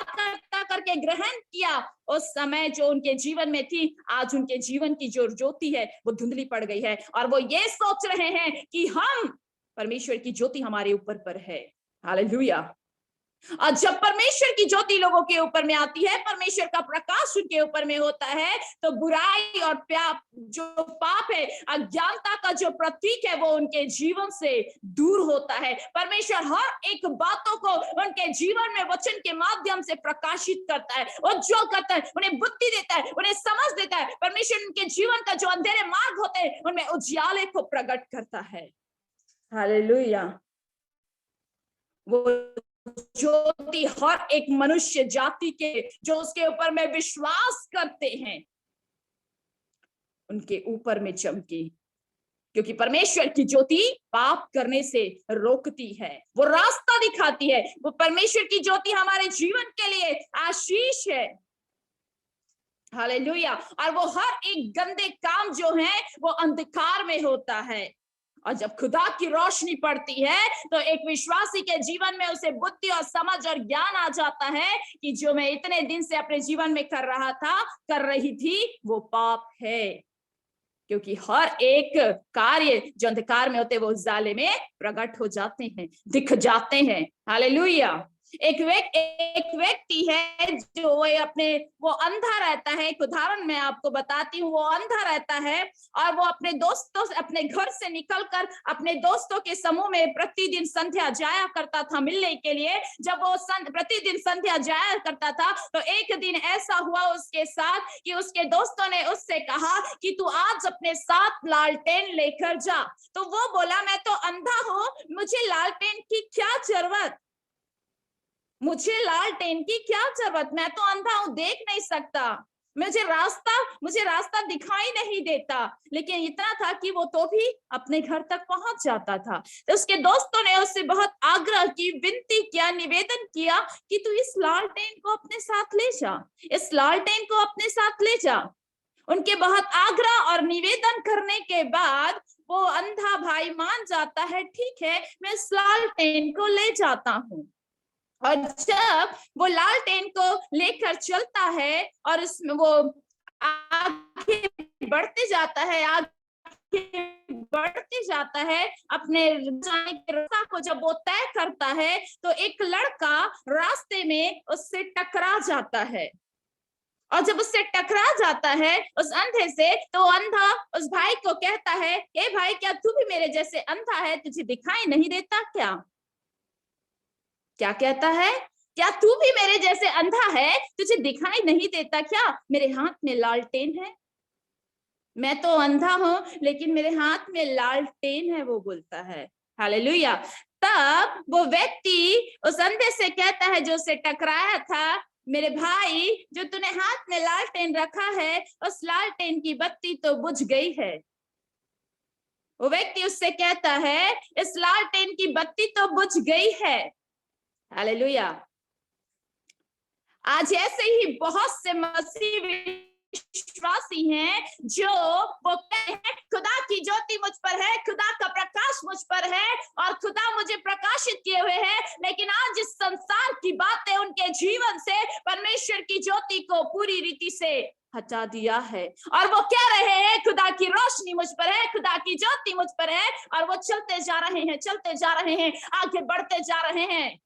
करके ग्रहण किया, उस समय जो उनके जीवन में थी, आज उनके जीवन की जो ज्योति है वो धुंधली पड़ गई है और वो ये सोच रहे हैं कि हम परमेश्वर की ज्योति हमारे ऊपर पर है। हालेलुया। और जब परमेश्वर की ज्योति लोगों के ऊपर में आती है, परमेश्वर का प्रकाश उनके ऊपर में होता है, तो बुराई और जो पाप है, अज्ञानता का जो प्रतीक है, वो उनके जीवन से दूर होता है। परमेश्वर हर एक बातों को उनके जीवन में वचन के माध्यम से प्रकाशित करता है, उज्जवल करता है, उन्हें बुद्धि देता है, उन्हें समझ देता है। परमेश्वर उनके जीवन का जो अंधेरे मार्ग होते हैं उनमें उजियाले को प्रकट करता है। हालेलुया। वो ज्योति हर एक मनुष्य जाति के जो उसके ऊपर में विश्वास करते हैं उनके ऊपर में चमकी, क्योंकि परमेश्वर की ज्योति पाप करने से रोकती है, वो रास्ता दिखाती है। वो परमेश्वर की ज्योति हमारे जीवन के लिए आशीष है। हालेलुया। और वो हर एक गंदे काम जो है वो अंधकार में होता है, और जब खुदा की रोशनी पड़ती है तो एक विश्वासी के जीवन में उसे बुद्धि और समझ और ज्ञान आ जाता है कि जो मैं इतने दिन से अपने जीवन में कर रही थी वो पाप है, क्योंकि हर एक कार्य जो अंधकार में होते हैं वो उजाले में प्रकट हो जाते हैं, दिख जाते हैं। हालेलुया। एक व्यक्ति है जो वो अंधा रहता है। एक उदाहरण मैं आपको बताती हूँ। वो अंधा रहता है और वो अपने दोस्तों से, अपने घर से निकलकर अपने दोस्तों के समूह में प्रतिदिन संध्या जाया करता था मिलने के लिए। जब वो प्रतिदिन संध्या जाया करता था तो एक दिन ऐसा हुआ उसके साथ कि उसके दोस्तों ने उससे कहा कि तू आज अपने साथ लालटेन लेकर जा। तो वो बोला, मैं तो अंधा हूँ, मुझे लालटेन की क्या जरूरत, मुझे लालटेन की क्या जरूरत, मैं तो अंधा हूं, देख नहीं सकता, मुझे रास्ता दिखाई नहीं देता। लेकिन इतना था कि वो तो भी अपने घर तक पहुंच जाता था। तो उसके दोस्तों ने उससे बहुत आग्रह की, विनती किया, निवेदन किया कि तू इस लालटेन को अपने साथ ले जा, इस लालटेन को अपने साथ ले जा। उनके बहुत आग्रह और निवेदन करने के बाद वो अंधा भाई मान जाता है, ठीक है मैं इस लालटेन को ले जाता हूँ। और जब वो लालटेन को लेकर चलता है और इसमें वो आगे बढ़ते जाता है अपने जाने के रास्ता को जब वो तय करता है तो एक लड़का रास्ते में उससे टकरा जाता है। और जब उससे टकरा जाता है उस अंधे से, तो अंधा उस भाई को कहता है, ए भाई क्या तू भी मेरे जैसे अंधा है, तुझे दिखाई नहीं देता क्या? क्या कहता है? क्या तू भी मेरे जैसे अंधा है, तुझे दिखाई नहीं देता क्या? मेरे हाथ में लालटेन है। मैं तो अंधा हूं लेकिन मेरे हाथ में लालटेन है, वो बोलता है। हालेलुया। तब वो व्यक्ति उस अंधे से कहता है जो उसे टकराया था, मेरे भाई जो तूने हाथ में लालटेन रखा है, उस लालटेन की बत्ती तो बुझ गई है। वो व्यक्ति उससे कहता है इस लालटेन की बत्ती तो बुझ गई है। हालेलुया। आज ऐसे ही बहुत से मसीह विश्वासी हैं जो वो कहते हैं खुदा की ज्योति मुझ पर है, खुदा का प्रकाश मुझ पर है और खुदा मुझे प्रकाशित किए हुए है, लेकिन आज इस संसार की बातें उनके जीवन से परमेश्वर की ज्योति को पूरी रीति से हटा दिया है और वो कह रहे हैं खुदा की रोशनी मुझ पर है, खुदा की ज्योति मुझ पर है, और वो चलते जा रहे हैं, आगे बढ़ते जा रहे हैं।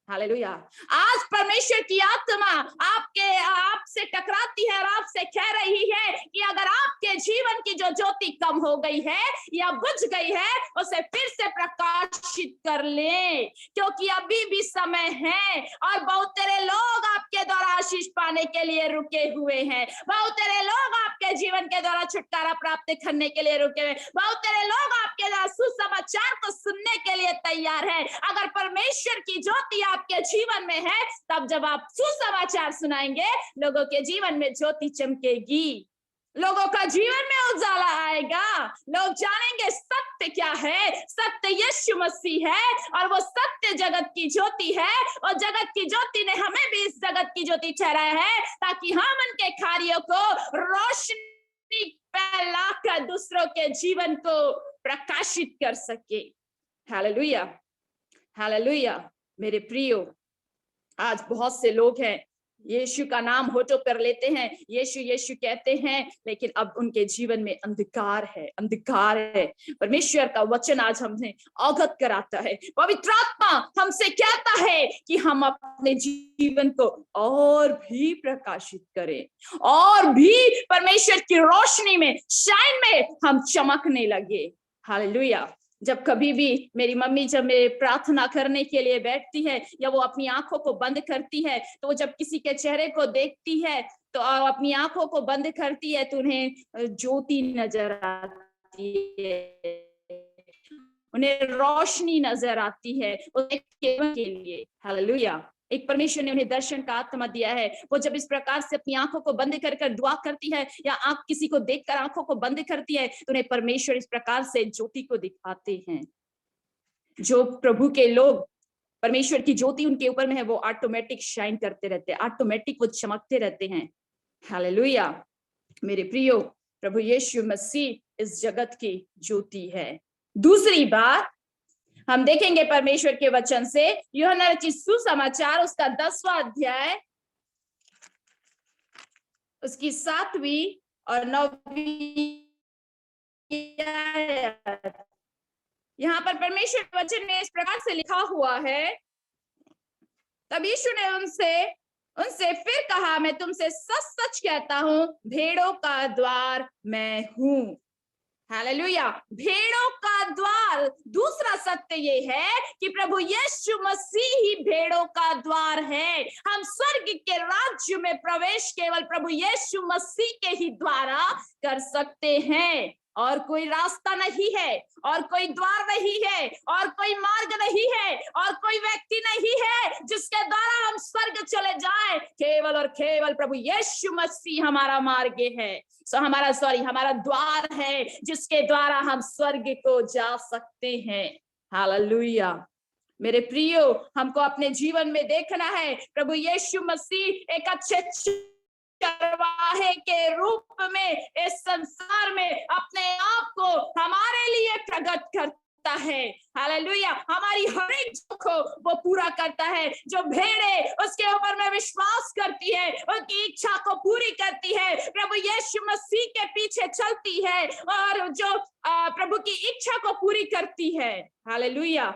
हालेलुया। आज परमेश्वर की आत्मा आपसे टकराती है और आपसे कह रही है कि अगर आपके जीवन की जो ज्योति कम हो गई है या बुझ गई है, उसे फिर से प्रकाशित कर ले, क्योंकि अभी भी समय है और बहुत तेरे लोग आपके द्वारा आशीष पाने के लिए रुके हुए हैं। बहुत तेरे लोग आपके जीवन के द्वारा छुटकारा प्राप्त करने के लिए रुके हुए। बहुत तेरे लोग आपके द्वारा सुसमाचार को सुनने के लिए तैयार है। अगर परमेश्वर की ज्योति आपके जीवन में है, तब जब आप सुसमाचार सुनाएंगे, लोगों के जीवन में ज्योति चमकेगी, लोगों का जीवन में उजाला आएगा, लोग जानेंगे सत्य क्या है। सत्य यीशु मसीह है और वो सत्य जगत की ज्योति है, और जगत की ज्योति ने हमें भी इस जगत की ज्योति ठहराया है ताकि हम उनके कार्यों को रोशनी फैलाकर दूसरों के जीवन को प्रकाशित कर सके। Hallelujah, hallelujah. मेरे प्रियो, आज बहुत से लोग हैं यीशु का नाम होठों पर लेते हैं, यीशु यीशु कहते हैं, लेकिन अब उनके जीवन में अंधकार है, अंधकार है। परमेश्वर का वचन आज हमें अवगत कराता है, पवित्र आत्मा हमसे कहता है कि हम अपने जीवन को और भी प्रकाशित करें, और भी परमेश्वर की रोशनी में, शाइन में हम चमकने लगे। हालेलुया। जब कभी भी मेरी मम्मी जब मेरे प्रार्थना करने के लिए बैठती है या वो अपनी आंखों को बंद करती है, तो वो जब किसी के चेहरे को देखती है तो अपनी आंखों को बंद करती है तो उन्हें ज्योति नजर आती है, उन्हें रोशनी नजर आती है के लिए। हालेलुया। एक परमेश्वर ने उन्हें दर्शन का आत्मा दिया है। वो जब इस प्रकार से अपनी आंखों को बंद कर दुआ करती है या आंख किसी को देखकर आंखों को बंद करती है, तो उन्हें परमेश्वर इस प्रकार से ज्योति को दिखाते हैं। जो प्रभु के लोग, परमेश्वर की ज्योति उनके ऊपर में है, वो ऑटोमेटिक शाइन करते रहते हैं, ऑटोमेटिक वो चमकते रहते हैं। हालेलुया। मेरे प्रियो, प्रभु यीशु मसीह इस जगत की ज्योति है। दूसरी बात हम देखेंगे परमेश्वर के वचन से, यूहन्ना रचित सुसमाचार उसका 10वां अध्याय, उसकी 7वीं और 9वीं। यहाँ पर परमेश्वर के वचन में इस प्रकार से लिखा हुआ है, तब यीशु ने उनसे फिर कहा, मैं तुमसे सच सच कहता हूं, भेड़ों का द्वार मैं हूं। हालेलुया। भेड़ों का द्वार। दूसरा सत्य ये है कि प्रभु यीशु मसीह ही भेड़ों का द्वार है। हम स्वर्ग के राज्य में प्रवेश केवल प्रभु यीशु मसीह के ही द्वारा कर सकते हैं, और कोई रास्ता नहीं है, और कोई द्वार नहीं है, और कोई मार्ग नहीं है, और कोई व्यक्ति नहीं है जिसके द्वारा हम स्वर्ग चले जाएं। केवल और केवल प्रभु यीशु मसीह हमारा मार्ग है, हमारा द्वार है, जिसके द्वारा हम स्वर्ग को जा सकते हैं। हालेलुया। मेरे प्रियो, हमको अपने जीवन में देखना है प्रभु यीशु मसीह एक अच्छे चरवाहे के रूप में इस संसार में अपने आप को हमारे लिए प्रकट करता है। हालेलुया। हमारी हर एक को वो पूरा करता है। जो भेड़े उसके ऊपर में विश्वास करती है, उनकी इच्छा को पूरी करती है, प्रभु यीशु मसीह के पीछे चलती है और जो प्रभु की इच्छा को पूरी करती है। हालेलुया।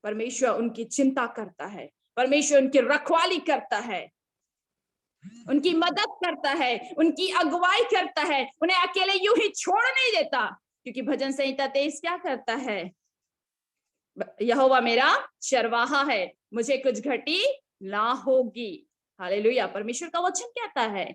परमेश्वर उनकी चिंता करता है, परमेश्वर उनकी रखवाली करता है, उनकी मदद करता है, उनकी अगुवाई करता है, उन्हें अकेले यूं ही छोड़ नहीं देता, क्योंकि भजन संहिता 23 क्या करता है? यहोवा मेरा चरवाहा है, मुझे कुछ घटी ना होगी। हालेलुया। परमेश्वर का वचन कहता है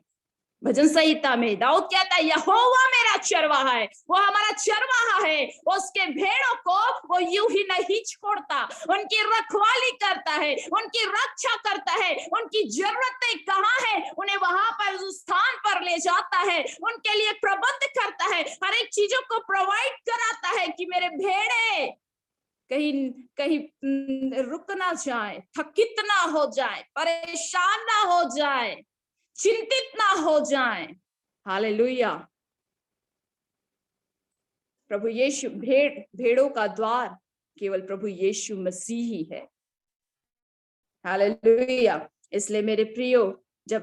भजन संहिता में दाऊद कहता है यहोवा मेरा चरवाहा है, वो हमारा चरवाहा है, उसके भेड़ों को वो यूं ही नहीं छोड़ता, उनकी रखवाली करता है, उनकी रक्षा करता है, उनकी जरूरतें कहाँ है उन्हें वहां पर उस स्थान पर ले जाता है, उनके लिए प्रबंध करता है, हर एक चीजों को प्रोवाइड कराता है कि मेरे भेड़े कहीं कहीं रुक ना जाए, थकित ना हो जाए, परेशान ना हो जाए, चिंतित ना हो जाए। हालेलुया। प्रभु यीशु भेड़ों का द्वार केवल प्रभु यीशु मसीह ही है। हालेलुया। इसलिए मेरे प्रियो, जब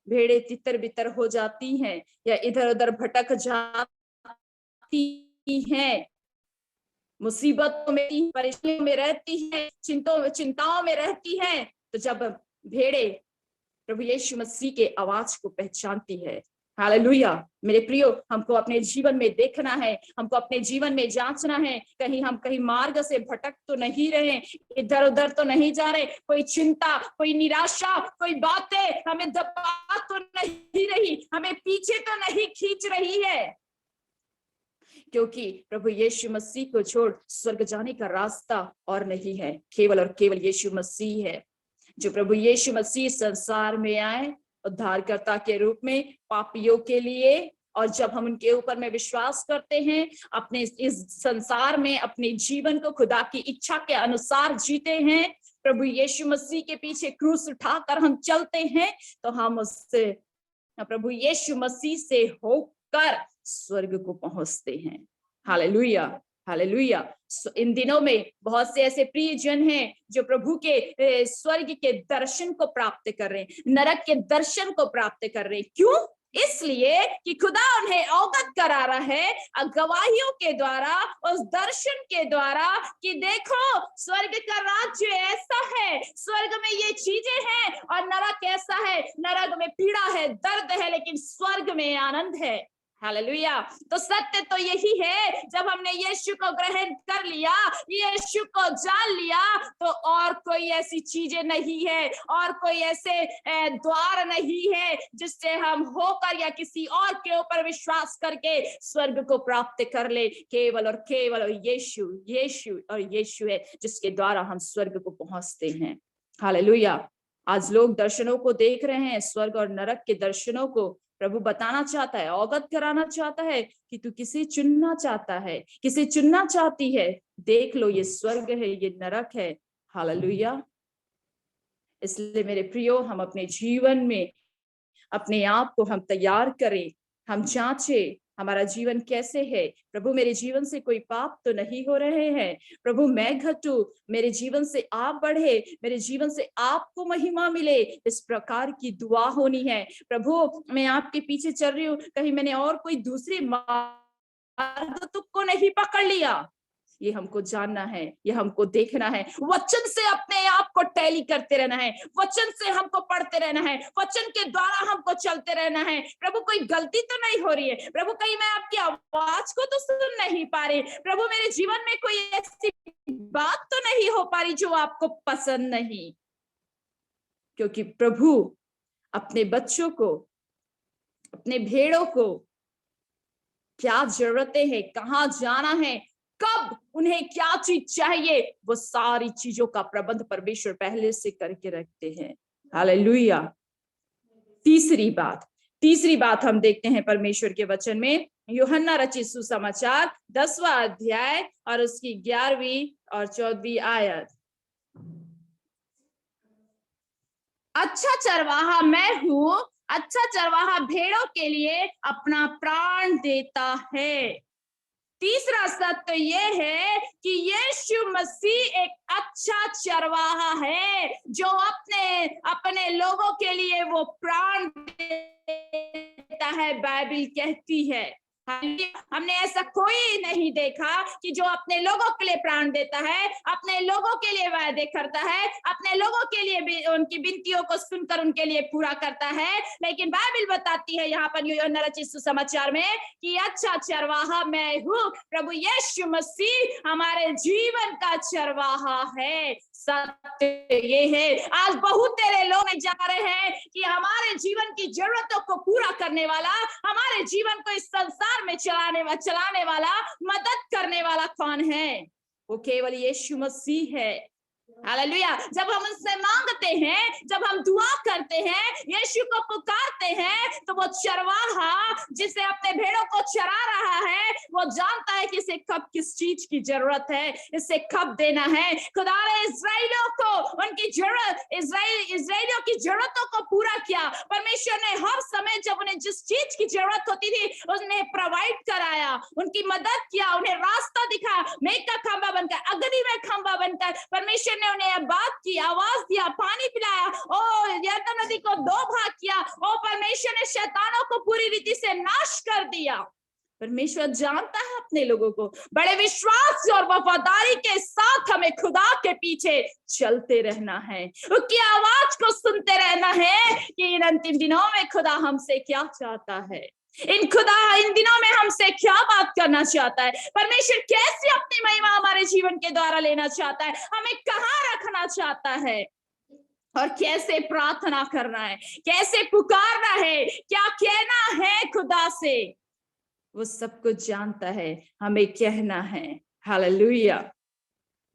भेड़ें तितर बितर हो जाती हैं या इधर उधर भटक जाती हैं, मुसीबतों में, परेशानियों में रहती हैं, चिंताओं में रहती हैं, तो जब भेड़े प्रभु यीशु मसीह के आवाज को पहचानती है, हालेलुया। मेरे प्रियो, हमको अपने जीवन में देखना है, हमको अपने जीवन में जांचना है, कहीं हम कहीं मार्ग से भटक तो नहीं रहे, इधर उधर तो नहीं जा रहे, कोई चिंता, कोई निराशा, कोई बातें हमें दबा तो नहीं रही, हमें पीछे तो नहीं खींच रही है, क्योंकि प्रभु यीशु मसीह को छोड़ स्वर्ग जाने का रास्ता और नहीं है, केवल और केवल यीशु मसीह है। जो प्रभु यीशु मसीह संसार में आए उद्धारकर्ता के रूप में पापियों के लिए, और जब हम उनके ऊपर में विश्वास करते हैं, अपने इस संसार में अपने जीवन को खुदा की इच्छा के अनुसार जीते हैं, प्रभु यीशु मसीह के पीछे क्रूस उठाकर हम चलते हैं, तो हम उससे प्रभु यीशु मसीह से होकर स्वर्ग को पहुंचते हैं। Hallelujah, hallelujah. इन दिनों में बहुत से ऐसे प्रियजन हैं जो प्रभु के स्वर्ग के दर्शन को प्राप्त कर रहे हैं, नरक के दर्शन को प्राप्त कर रहे हैं। क्यों? इसलिए कि खुदा उन्हें अवगत करा रहा है गवाहियों के द्वारा, उस दर्शन के द्वारा, कि देखो स्वर्ग का राज्य ऐसा है, स्वर्ग में ये चीजें हैं, और नरक ऐसा है, नरक में पीड़ा है, दर्द है, लेकिन स्वर्ग में आनंद है। हालेलुया। तो सत्य तो यही है, जब हमने यीशु को ग्रहण कर लिया, यीशु को जान लिया, तो और कोई ऐसी चीजें नहीं है, और कोई ऐसे द्वार नहीं है जिससे हम होकर या किसी और के ऊपर विश्वास करके स्वर्ग को प्राप्त कर ले। केवल और केवल यीशु, यीशु और यीशु है जिसके द्वारा हम स्वर्ग को पहुंचते हैं। हालेलुया। आज लोग दर्शनों को देख रहे हैं, स्वर्ग और नरक के दर्शनों को प्रभु बताना चाहता है, अवगत कराना चाहता है कि तू किसे चुनना चाहता है, किसे चुनना चाहती है। देख लो, ये स्वर्ग है, ये नरक है। हालेलुया। इसलिए मेरे प्रियो, हम अपने जीवन में अपने आप को हम तैयार करें, हम जांचें हमारा जीवन कैसे है। प्रभु, मेरे जीवन से कोई पाप तो नहीं हो रहे हैं। प्रभु, मैं घटूं, मेरे जीवन से आप बढ़े, मेरे जीवन से आपको महिमा मिले, इस प्रकार की दुआ होनी है। प्रभु, मैं आपके पीछे चल रही हूँ, कहीं मैंने और कोई दूसरी मार्ग तुक्को नहीं पकड़ लिया। ये हमको जानना है, ये हमको देखना है। वचन से अपने आप को टैली करते रहना है, वचन से हमको पढ़ते रहना है, वचन के द्वारा हमको चलते रहना है। प्रभु, कोई गलती तो नहीं हो रही है? प्रभु, कहीं मैं आपकी आवाज को तो सुन नहीं पा रही? प्रभु, मेरे जीवन में कोई ऐसी बात तो नहीं हो पा रही जो आपको पसंद नहीं? क्योंकि प्रभु अपने बच्चों को, अपने भेड़ों को क्या जरूरतें हैं, कहाँ जाना है, कब उन्हें क्या चीज चाहिए, वो सारी चीजों का प्रबंध परमेश्वर पहले से करके रखते हैं। हालेलुया। तीसरी बात हम देखते हैं परमेश्वर के वचन में, यूहन्ना रचित सुसमाचार 10वां अध्याय और उसकी 11वीं और 14वीं आयत। अच्छा चरवाहा मैं हूं, अच्छा चरवाहा भेड़ों के लिए अपना प्राण देता है। तीसरा सत्य यह है कि यीशु मसीह एक अच्छा चरवाहा है जो अपने लोगों के लिए वो प्राण देता है, बाइबल कहती है। हमने ऐसा कोई नहीं देखा कि जो अपने लोगों के लिए प्राण देता है, अपने लोगों के लिए वायदे करता है, अपने लोगों के लिए भी उनकी विनतियों को सुनकर उनके लिए पूरा करता है। लेकिन बाइबल बताती है यहाँ पर यूहन्ना रचित सुसमाचार में कि अच्छा चरवाहा मैं हूँ। प्रभु यीशु मसीह हमारे जीवन का चरवाहा है। सत्य ये है, आज बहुत तेरे लोग नहीं जा रहे हैं कि हमारे जीवन की जरूरतों को पूरा करने वाला, हमारे जीवन को इस संसार में चलाने वाला, मदद करने वाला कौन है? वो केवल यीशु मसीह है। हालेलुया। जब हम उनसे मांगते हैं, जब हम दुआ करते हैं, यीशु को पुकारते हैं, तो वो चरवाहा जिसे अपने भेड़ों को चरा रहा है, वो जानता है कि इसे कब किस चीज की जरूरत है, इसे कब देना है। खुदा ने इस्राएलियों को उनकी जरूरत, इस्राएलियों की जरूरतों को पूरा किया। परमेश्वर ने हर समय जब उन्हें जिस चीज की जरूरत होती थी, उसने प्रोवाइड कराया, उनकी मदद किया, उन्हें रास्ता दिखाया, मेघ का खंभा बनकर, अग्नि में खंभा बनकर परमेश्वर ने उन्हें बात की, आवाज दिया, पानी पिलाया, ओ यरदन नदी को 2 भाग किया। ओ परमेश्वर ने शैतानों को पूरी रीति से नाश कर दिया। परमेश्वर जानता है अपने लोगों को। बड़े विश्वास और वफादारी के साथ हमें खुदा के पीछे चलते रहना है, उसकी आवाज को सुनते रहना है कि इन अंतिम दिनों में खुदा हमसे क्या चाहता है, इन दिनों में हमसे क्या बात करना चाहता है, परमेश्वर कैसे अपनी महिमा हमारे जीवन के द्वारा लेना चाहता है, हमें कहाँ रखना चाहता है और कैसे प्रार्थना करना है, कैसे पुकारना है, क्या कहना है खुदा से, वो सब कुछ जानता है, हमें कहना है। हालेलुया।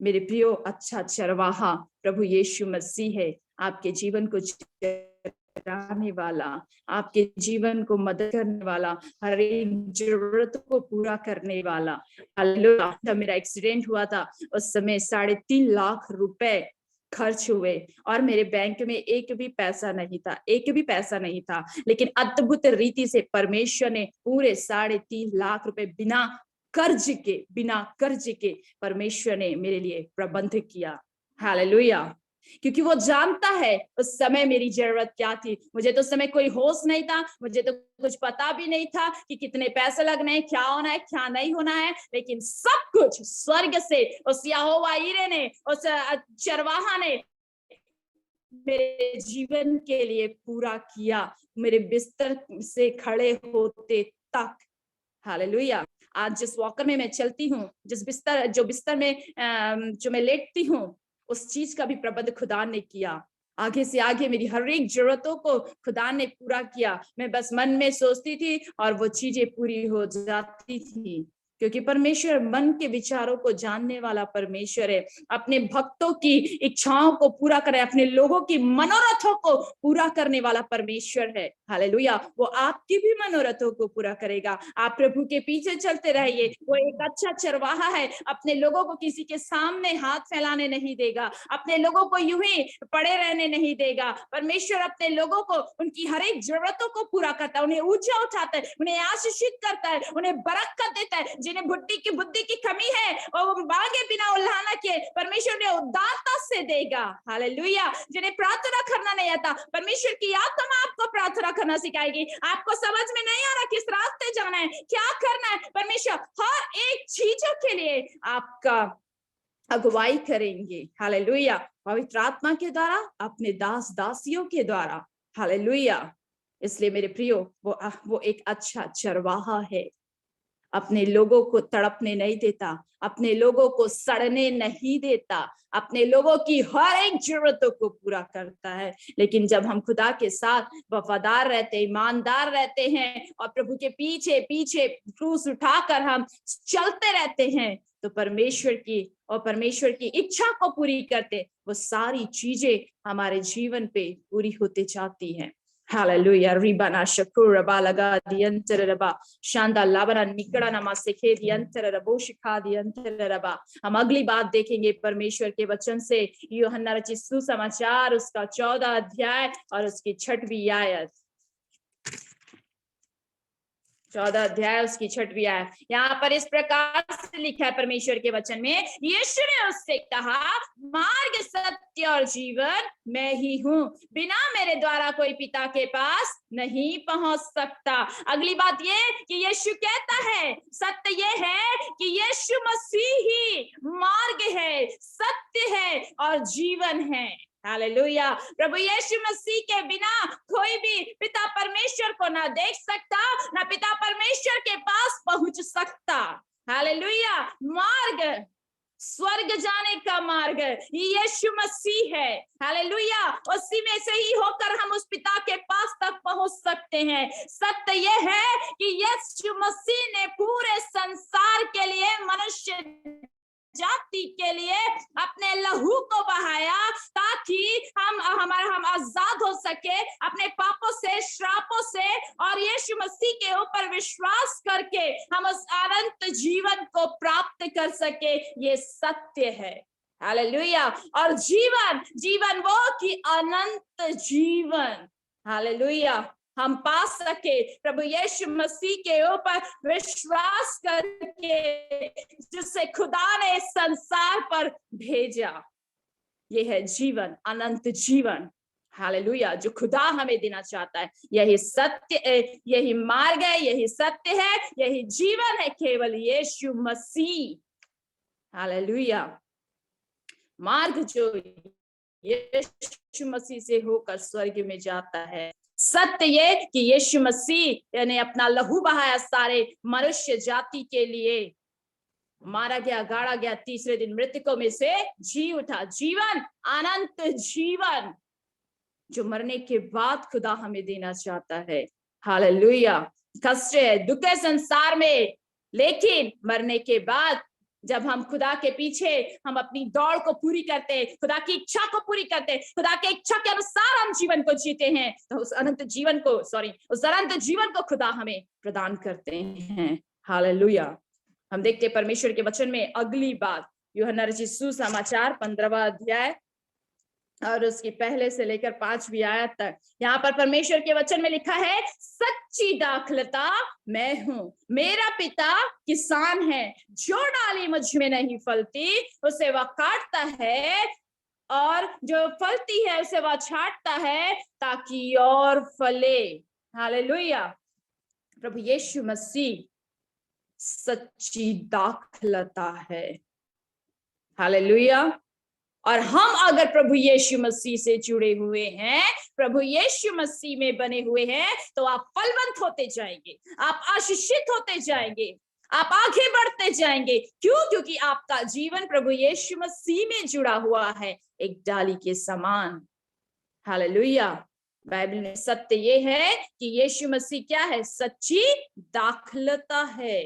मेरे प्रियो, अच्छा चरवाहा प्रभु यीशु मसीह है, आपके जीवन को चराने वाला, आपके जीवन को मदद करने वाला, हर एक जरूरत को पूरा करने वाला। हालेलुया। जब मेरा एक्सीडेंट हुआ था, उस समय 3.5 लाख रुपए खर्च हुए और मेरे बैंक में एक भी पैसा नहीं था, लेकिन अद्भुत रीति से परमेश्वर ने पूरे 3.5 लाख रुपए बिना कर्ज के परमेश्वर ने मेरे लिए प्रबंध किया। हालेलुया। क्योंकि वो जानता है उस समय मेरी जरूरत क्या थी। मुझे तो उस समय कोई होश नहीं था, मुझे तो कुछ पता भी नहीं था कि कितने पैसे लगने हैं, क्या होना है, क्या नहीं होना है, लेकिन सब कुछ स्वर्ग से उस यहोवा यीरे ने, उस चरवाहा ने मेरे जीवन के लिए पूरा किया, मेरे बिस्तर से खड़े होते तक। हालेलुया। आज जिस वॉकर में मैं चलती हूँ, जो बिस्तर में जो मैं लेटती हूँ, उस चीज का भी प्रबंध खुदा ने किया। आगे से आगे मेरी हर एक जरूरतों को खुदा ने पूरा किया। मैं बस मन में सोचती थी और वो चीजें पूरी हो जाती थी, क्योंकि परमेश्वर मन के विचारों को जानने वाला परमेश्वर है। अपने भक्तों की इच्छाओं को पूरा करे, अपने लोगों की मनोरथों को पूरा करने वाला परमेश्वर है। हालेलुया। वो आपकी भी मनोरथों को पूरा करेगा। आप प्रभु के पीछे चलते रहिए। वो एक अच्छा चरवाहा है, अपने लोगों को किसी के सामने हाथ फैलाने नहीं देगा, अपने लोगों को यूं ही पड़े रहने नहीं देगा। परमेश्वर अपने लोगों को उनकी हर एक जरूरतों को पूरा करता है, उन्हें ऊंचा उठाता है, उन्हें आशीषित करता है, उन्हें बरकत देता है। जिन्हें बुद्धि की कमी है और वो मांगे बिना उल्लाना किए, परमेश्वर ने उदारता से देगा। हालेलुया। जिन्हें प्रार्थना करना नहीं आता, परमेश्वर की आत्मा आपको प्रार्थना करना सिखाएगी। आपको समझ में नहीं आ रहा किस रास्ते जाना है, क्या करना है, परमेश्वर हर एक चीजों के लिए आपका अगुवाई करेंगे। हालेलुया। पवित्र आत्मा के द्वारा, अपने दास दासियों के द्वारा। हालेलुया। इसलिए मेरे प्रियो, वो एक अच्छा चरवाहा है, अपने लोगों को तड़पने नहीं देता, अपने लोगों को सड़ने नहीं देता, अपने लोगों की हर एक जरूरतों को पूरा करता है। लेकिन जब हम खुदा के साथ वफादार रहते, ईमानदार रहते हैं और प्रभु के पीछे पीछे क्रूस उठाकर हम चलते रहते हैं, तो परमेश्वर की इच्छा को पूरी करते, वो सारी चीजें हमारे जीवन पे पूरी होते जाती हैं। हालेलुया। रिबाना शकूर बालगा दियंतर रबा शांदा लाबना निकड़ा नमा सिखे दियंतर रबो शिखा दियंतर रबा। हम अगली बात देखेंगे परमेश्वर के वचन से, यूहन्ना रचित सुसमाचार उसका 14 अध्याय और उसकी 6वीं आयत। 14 अध्याय उसकी 6वीं आयत। यहाँ पर इस प्रकार से लिखा है परमेश्वर के वचन में, यीशु ने उससे कहा, मार्ग, सत्य और जीवन मैं ही हूँ, बिना मेरे द्वारा कोई पिता के पास नहीं पहुंच सकता। अगली बात ये कि यीशु कहता है, सत्य ये है कि यीशु मसीह ही मार्ग है, सत्य है और जीवन है। हालेलुया। प्रभु यीशु मसीह के बिना कोई भी पिता परमेश्वर को ना देख सकता, ना पिता परमेश्वर के पास पहुंच सकता। हालेलुया। मार्ग स्वर्ग जाने का मार्ग यीशु मसीह है। हालेलुया। उसी में से ही होकर हम उस पिता के पास तक पहुंच सकते हैं। सत्य यह है कि यीशु मसीह ने पूरे संसार के लिए, मनुष्य जाति के लिए अपने लहू को बहाया ताकि हम आजाद हो सके अपने पापों से, श्रापों से, और यीशु मसीह के ऊपर विश्वास करके हम उस अनंत जीवन को प्राप्त कर सके। ये सत्य है। हालेलुया। और जीवन वो कि अनंत जीवन, हालेलुया, हम पा सके प्रभु यीशु मसीह के ऊपर विश्वास करके, जिसे खुदा ने संसार पर भेजा। ये है जीवन, अनंत जीवन। हालेलुया। जो खुदा हमें देना चाहता है, यही सत्य, यही मार्ग है, यही सत्य है, यही जीवन है, केवल यीशु मसीह। हालेलुया। मार्ग जो यीशु मसीह से होकर स्वर्ग में जाता है। सत्य ये कि यीशु मसीह ने अपना लहू बहाया सारे मनुष्य जाति के लिए, मारा गया, गाड़ा गया, तीसरे दिन मृतकों में से जी उठा। जीवन, अनंत जीवन, जो मरने के बाद खुदा हमें देना चाहता है। हालेलुया। कष्ट है, दुख है संसार में, लेकिन मरने के बाद जब हम खुदा के पीछे हम अपनी दौड़ को पूरी करते, खुदा की इच्छा को पूरी करते, खुदा के इच्छा के अनुसार हम जीवन को जीते हैं, तो उस अनंत जीवन को खुदा हमें प्रदान करते हैं। हालेलुया। हम देखते हैं परमेश्वर के वचन में अगली बात, यूहन्ना रचित सुसमाचार 15वां अध्याय और उसकी पहले से लेकर 5वीं आयत तक। यहाँ पर परमेश्वर के वचन में लिखा है, सच्ची दाखलता मैं हूँ, मेरा पिता किसान है, जो डाली मुझ में नहीं फलती उसे वह काटता है, और जो फलती है उसे वह छांटता है ताकि और फले। हालेलुया। प्रभु यीशु मसीह सच्ची दाखलता है। हालेलुया। और हम अगर प्रभु यीशु मसीह से जुड़े हुए हैं, प्रभु यीशु मसीह में बने हुए हैं, तो आप फलवंत होते जाएंगे, आप आशीषित होते जाएंगे, आप आगे बढ़ते जाएंगे। क्यों? क्योंकि आपका जीवन प्रभु यीशु मसीह में जुड़ा हुआ है, एक डाली के समान। हालेलुया। बाइबल में सत्य ये है कि यीशु मसीह क्या है? सच्ची दाखलता है।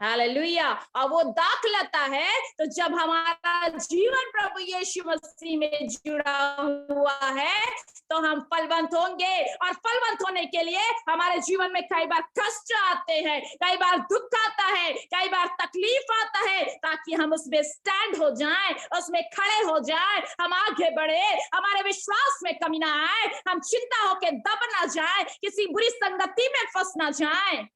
हालेलुया। और वो दाखलता है, तो जब हमारा जीवन प्रभु यीशु मसीह में जुड़ा हुआ है तो हम फलवंत होंगे। और फलवंत होने के लिए हमारे जीवन में कई बार कष्ट आते हैं, कई बार दुख आता है, कई बार तकलीफ आता है, ताकि हम उसमें स्टैंड हो जाएं, उसमें खड़े हो जाएं, हम आगे बढ़े, हमारे विश्वास में कमी ना आए, हम चिंता होके दब ना जाए, किसी बुरी संगति में फंस ना जाए।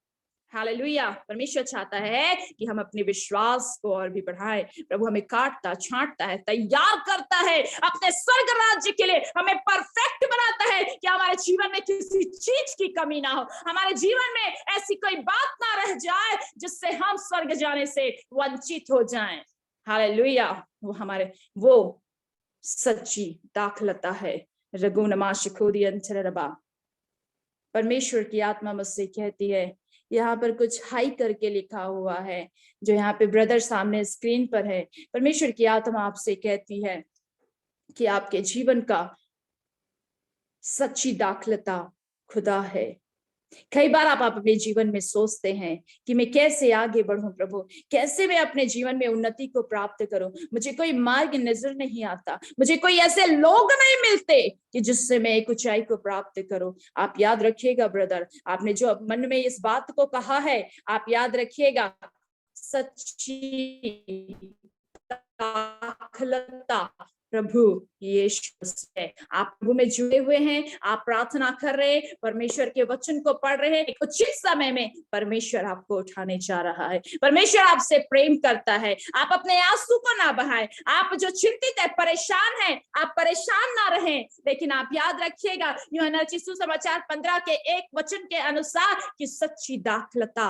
हालेलुया। परमेश्वर चाहता है कि हम अपने विश्वास को और भी बढ़ाएं। प्रभु हमें काटता, छांटता है, तैयार करता है अपने स्वर्ग राज्य के लिए, हमें परफेक्ट बनाता है कि हमारे जीवन में किसी चीज की कमी ना हो, हमारे जीवन में ऐसी कोई बात ना रह जाए जिससे हम स्वर्ग जाने से वंचित हो जाएं। हालेलुया। वो सच्ची दाखलता है। परमेश्वर की आत्मा मुझसे कहती है, यहाँ पर कुछ हाई करके लिखा हुआ है, जो यहाँ पे ब्रदर सामने स्क्रीन पर है। परमेश्वर की आत्मा आपसे कहती है कि आपके जीवन का सच्ची दाखलता खुदा है। कई बार आप अपने जीवन में सोचते हैं कि मैं कैसे आगे बढ़ूं प्रभु, कैसे मैं अपने जीवन में उन्नति को प्राप्त करूं, मुझे कोई मार्ग नजर नहीं आता, मुझे कोई ऐसे लोग नहीं मिलते कि जिससे मैं एक ऊंचाई को प्राप्त करूं। आप याद रखिएगा ब्रदर, आपने जो मन में इस बात को कहा है, आप याद रखिएगा, सच्ची दाखलता प्रभु यीशु है। आप प्रभु में जुड़े हुए हैं, आप प्रार्थना कर रहे हैं, परमेश्वर के वचन को पढ़ रहे हैं, एक उचित समय में परमेश्वर आपको उठाने जा रहा है। परमेश्वर आपसे प्रेम करता है। आप अपने आंसू को ना बहाएं। आप जो चिंतित है, परेशान है, आप परेशान ना रहें, लेकिन आप याद रखिएगा यूहन्ना रचित सुसमाचार 15 के 1 वचन के अनुसार कि सच्ची दाखलता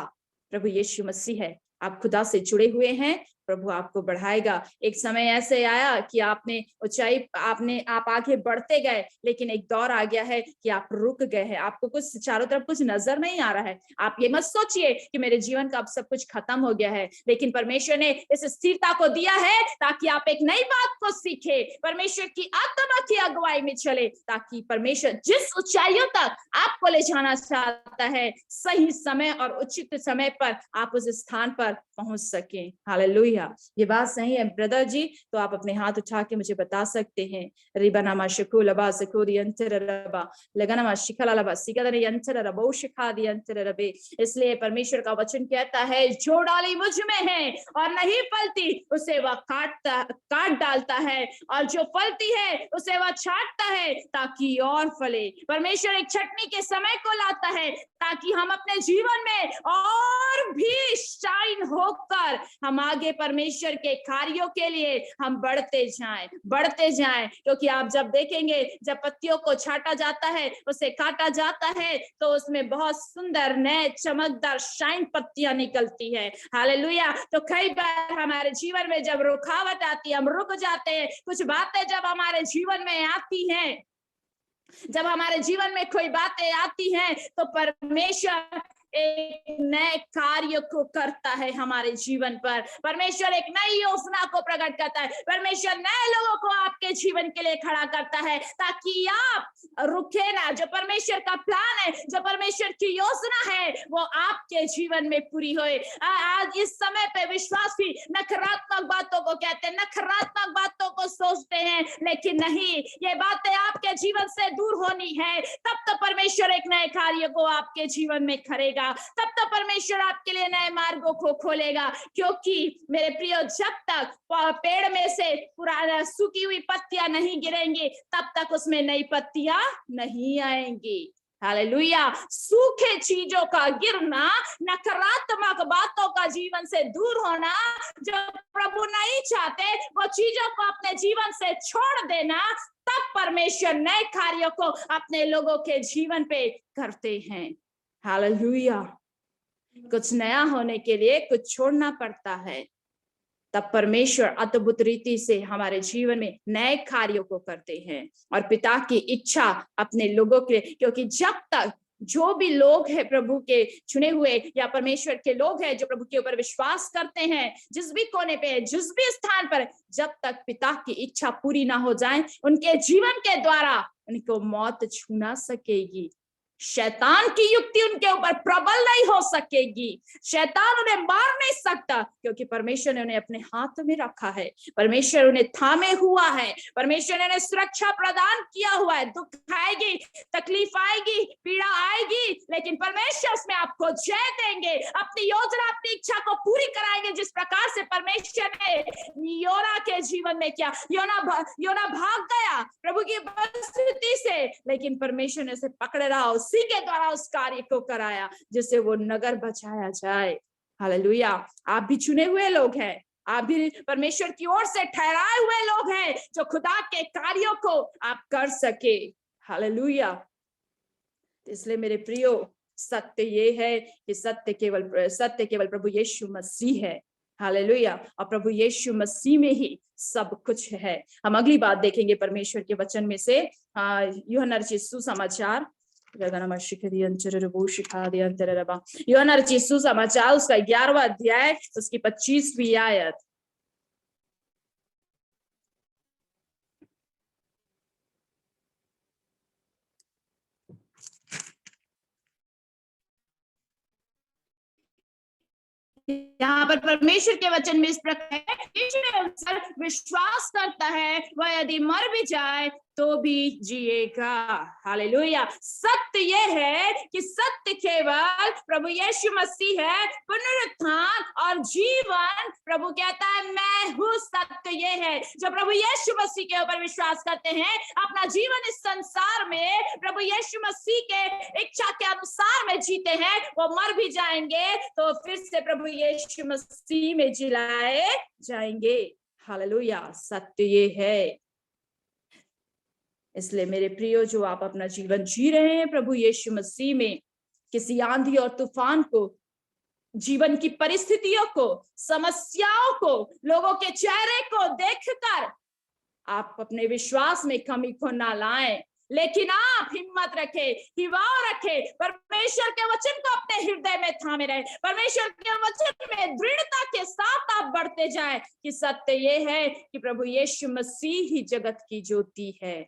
प्रभु यीशु मसीह है। आप खुदा से जुड़े हुए हैं, प्रभु आपको बढ़ाएगा। एक समय ऐसे आया कि आपने ऊंचाई आप आगे बढ़ते गए, लेकिन एक दौर आ गया है कि आप रुक गए हैं, आपको कुछ चारों तरफ कुछ नजर नहीं आ रहा है। आप ये मत सोचिए कि मेरे जीवन का अब सब कुछ खत्म हो गया है, लेकिन परमेश्वर ने इस स्थिरता को दिया है ताकि आप एक नई बात को सीखे, परमेश्वर की आत्मा की अगुवाई में चले, ताकि परमेश्वर जिस ऊंचाइयों तक आपको ले जाना चाहता है, सही समय और उचित समय पर आप उस स्थान पर पहुंच सके। हालेलुया। ये बात सही है ब्रदर जी? तो आप अपने हाथ उठा के मुझे बता सकते हैं। रिबनामा शकुलबा सकुरी अंतर रबा लगनमा शिखलालबा सिकदरी अंतर रबो शिखादी अंतर रबे। इसलिए परमेश्वर का वचन कहता है, जो डाली मुझ में है और नहीं फलती उसे वह काट डालता है, और जो फलती है उसे वह छांटता है ताकि और फले। परमेश्वर एक छटनी के समय को लाता है ताकि हम अपने जीवन में और भी शाइन होकर हम आगे परमेश्वर के कार्यों के लिए हम बढ़ते जाएं। क्योंकि आप जब देखेंगे, जब पत्तियों को छाटा जाता है, उसे काटा जाता है, तो उसमें बहुत सुंदर नए चमकदार शाइन पत्तियां निकलती है। हालेलुया। तो कई बार हमारे जीवन में जब रुकावट आती है, हम रुक जाते हैं। कुछ बातें जब हमारे जीवन में आती हैं, जब हमारे जीवन में कोई बातें आती हैं, तो परमेश्वर एक नए कार्य को करता है हमारे जीवन पर। परमेश्वर एक नई योजना को प्रकट करता है। परमेश्वर नए लोगों को आपके जीवन के लिए खड़ा करता है ताकि आप रुके ना। जो परमेश्वर का प्लान है, जो परमेश्वर की योजना है, वो आपके जीवन में पूरी होए। आज इस समय पे विश्वासी नकारात्मक बातों को कहते हैं, नकारात्मक बातों को सोचते हैं, लेकिन नहीं, ये बातें आपके जीवन से दूर होनी है। तब तो परमेश्वर एक नए कार्य को आपके जीवन में करेगा, तब तो परमेश्वर आपके लिए नए मार्गों को खोलेगा। क्योंकि मेरे प्रियो, जब तक पेड़ में से पुराना सूखी हुई पत्तियां नहीं गिरेंगी, तब तक उसमें नई पत्तियां नहीं आएंगी। हालेलुया। सूखे चीजों का गिरना, नकारात्मक बातों का जीवन से दूर होना, जो प्रभु नहीं चाहते वो चीजों को अपने जीवन से छोड़ देना, तब परमेश्वर नए कार्यों को अपने लोगों के जीवन पे करते हैं। हालेलुया। कुछ नया होने के लिए कुछ छोड़ना पड़ता है, तब परमेश्वर अद्भुत रीति से हमारे जीवन में नए कार्यों को करते हैं और पिता की इच्छा अपने लोगों के, क्योंकि जब तक जो भी लोग हैं प्रभु के चुने हुए या परमेश्वर के लोग हैं जो प्रभु के ऊपर विश्वास करते हैं, जिस भी कोने पे, जिस भी स्थान पर, जब तक पिता की इच्छा पूरी ना हो जाए, उनके जीवन के द्वारा उनको मौत छू ना सकेगी। शैतान की युक्ति उनके ऊपर प्रबल नहीं हो सकेगी। शैतान उन्हें मार नहीं सकता, क्योंकि परमेश्वर ने उन्हें अपने हाथ में रखा है। परमेश्वर उन्हें थामे हुआ है। परमेश्वर ने उन्हें सुरक्षा प्रदान किया हुआ है। दुख आएगी, तकलीफ आएगी, पीड़ा आएगी, लेकिन परमेश्वर उसमें आपको जय देंगे, अपनी योजना, अपनी इच्छा को पूरी कराएंगे। जिस प्रकार से परमेश्वर ने योना के जीवन में किया। योना भाग गया प्रभु की उपस्थिति से, लेकिन परमेश्वर ने उसे पकड़े रहा, उसी के द्वारा उस कार्य को कराया जिससे वो नगर बचाया जाए। हालेलुया। आप भी चुने हुए लोग हैं, आप भी परमेश्वर की ओर से ठहराए हुए लोग हैं, जो खुदा के कार्यों को आप कर सके। हालेलुया। इसलिए मेरे प्रियो, सत्य ये है कि सत्य केवल प्रभु यीशु मसीह है। हालेलुया। और प्रभु यीशु मसीह में ही सब कुछ है। हम अगली बात देखेंगे परमेश्वर के वचन में से, यूहन्ना रचित सुसमाचार, यूहन्ना रचित सुसमाचार उसका 11वां अध्याय, उसकी 25वीं आयत। यहाँ पर परमेश्वर के वचन में इस प्रकार विश्वास करता है, वह यदि मर भी जाए तो भी जिएगा। हालेलुया। सत्य यह है कि सत्य केवल प्रभु यीशु मसीह है, पुनरुत्थान और जीवन। प्रभु कहता है मैं हूँ सत्य। ये है जो प्रभु यीशु मसीह के ऊपर विश्वास करते हैं, अपना जीवन इस संसार में प्रभु यीशु मसीह के इच्छा के अनुसार में जीते हैं, वो मर भी जाएंगे तो फिर से प्रभु यीशु मसीह में जिलाए जाएंगे। हालेलुया। सत्य ये है। इसलिए मेरे प्रियो, जो आप अपना जीवन जी रहे हैं प्रभु यीशु मसीह में, किसी आंधी और तूफान को जीवन की परिस्थितियों को, समस्याओं को, लोगों के चेहरे को देखकर आप अपने विश्वास में कमी को ना लाएं, लेकिन आप हिम्मत रखे, हिवाव रखे, परमेश्वर के वचन को अपने हृदय में थामे रहे, परमेश्वर के वचन में दृढ़ता के साथ आप बढ़ते जाएं कि सत्य ये है कि प्रभु यीशु मसीह ही जगत की ज्योति है,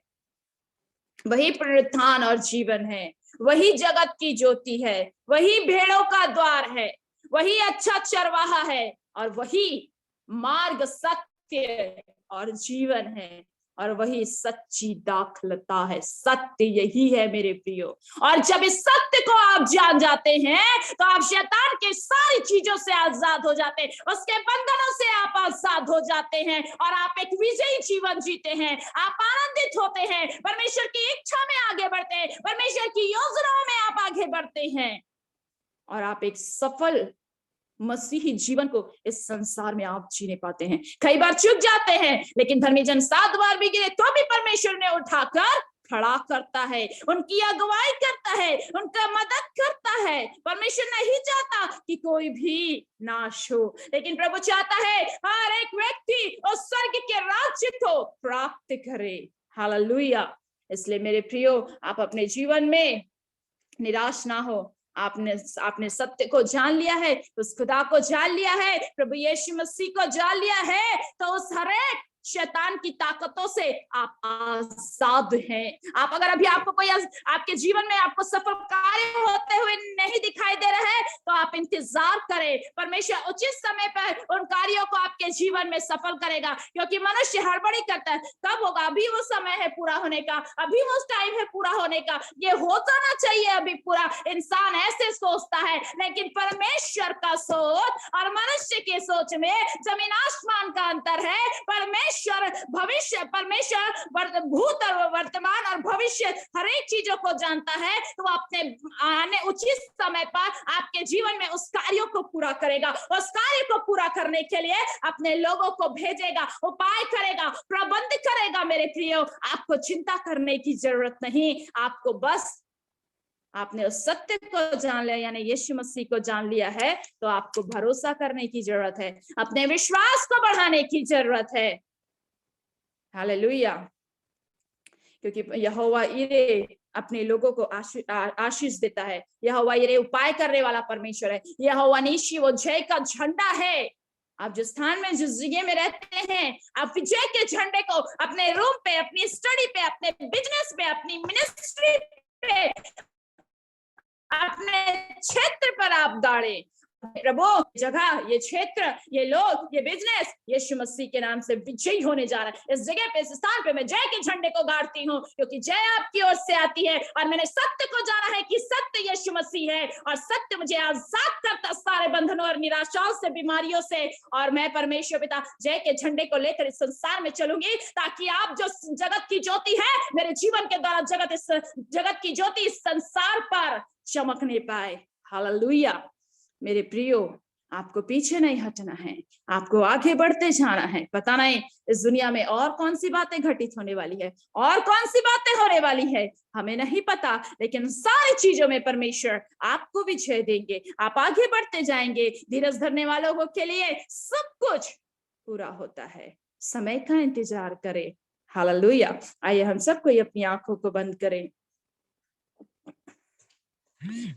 वही पुनरुत्थान और जीवन है, वही जगत की ज्योति है, वही भेड़ों का द्वार है, वही अच्छा चरवाहा है, और वही मार्ग, सत्य और जीवन है, और वही सच्ची दाखलता है। सत्य यही है मेरे प्रियो। और जब इस सत्य को आप जान जाते हैं तो आप शैतान के सारी चीजों से आजाद हो जाते हैं, उसके बंधनों से आप आजाद हो जाते हैं, और आप एक विजयी जीवन जीते हैं। आप आनंदित होते हैं, परमेश्वर की इच्छा में आगे बढ़ते हैं, परमेश्वर की योजनाओं में आप आगे बढ़ते हैं, और आप एक सफल मसीही जीवन को इस संसार में आप जीने पाते हैं। कई बार चूक जाते हैं, लेकिन धर्मी जन 7 बार भी गिरे तो भी परमेश्वर ने उठाकर खड़ा करता है, उनकी अगुवाई करता है, उनका मदद करता है। परमेश्वर नहीं चाहता कि कोई भी नाश हो, लेकिन प्रभु चाहता है हर एक व्यक्ति उस स्वर्ग के राज्य को प्राप्त करे। हालेलुया। इसलिए मेरे प्रियो, आप अपने जीवन में निराश ना हो। आपने सत्य को जान लिया है, उस खुदा को जान लिया है, प्रभु यीशु मसीह को जान लिया है, तो उस हर एक शैतान की ताकतों से आप आजाद हैं। आप अगर अभी आपको कोई आपके जीवन में आपको सफल कार्य होते हुए नहीं दिखाई दे रहा है, तो आप इंतजार करें, परमेश्वर उचित समय पर उन कार्यों को आपके जीवन में सफल करेगा। क्योंकि मनुष्य हड़बड़ी करता है, कब होगा, अभी वो समय है पूरा होने का, अभी वो टाइम है पूरा होने का, ये हो जाना चाहिए अभी पूरा। इंसान ऐसे सोचता है, लेकिन परमेश्वर का सोच और मनुष्य के सोच में जमीन आसमान का अंतर है। परमेश्वर भविष्य, परमेश्वर भूत और वर्तमान और भविष्य हर एक चीजों को जानता है, तो वो अपने आने उचित समय पर आपके जीवन में उस कार्यों को पूरा करेगा। उस कार्य को पूरा करने के लिए अपने लोगों को भेजेगा, उपाय करेगा, प्रबंध करेगा। मेरे प्रियो, आपको चिंता करने की जरूरत नहीं, आपको बस आपने उस सत्य को जान लिया, यानी यीशु मसीह को जान लिया है, तो आपको भरोसा करने की जरूरत है, अपने विश्वास को बढ़ाने की जरूरत है। हालेलुया। क्योंकि यहोवा यिरे अपने लोगों को आशीष देता है। यहोवा यिरे उपाय करने वाला परमेश्वर है। यहोवा नीशी वो जय का झंडा है। आप जिस स्थान में, जिस जगह में रहते हैं, आप विजय के झंडे को अपने रूम पे, अपनी स्टडी पे, अपने बिजनेस पे, अपनी मिनिस्ट्री पे, अपने क्षेत्र पर आप गाड़े। प्रभु जगह, ये क्षेत्र, ये लोग, ये बिजनेस यीशु मसीह के नाम से विजयी होने जा रहा है। इस जगह पे, इस स्थान पे मैं जय के झंडे को गाड़ती हूँ, क्योंकि जय आपकी ओर से आती है, और मैंने सत्य को जाना है कि सत्य यीशु मसीह है, और सत्य मुझे आजाद करता सारे बंधनों और निराशाओं से, बीमारियों से। और मैं परमेश्वर पिता जय के झंडे को लेकर इस संसार में चलूंगी, ताकि आप जो जगत की ज्योति है, मेरे जीवन के द्वारा जगत की ज्योति इस संसार पर चमकने पाए। हालेलुया। मेरे प्रियो, आपको पीछे नहीं हटना है, आपको आगे बढ़ते जाना है। पता नहीं इस दुनिया में और कौन सी बातें घटित होने वाली है, और कौन सी बातें होने वाली है, हमें नहीं पता, लेकिन सारी चीजों में परमेश्वर आपको विजय देंगे। आप आगे बढ़ते जाएंगे। धीरज धरने वालों के लिए सब कुछ पूरा होता है। समय का इंतजार करें। हालेलुया। आइए हम सबको अपनी आंखों को बंद करें।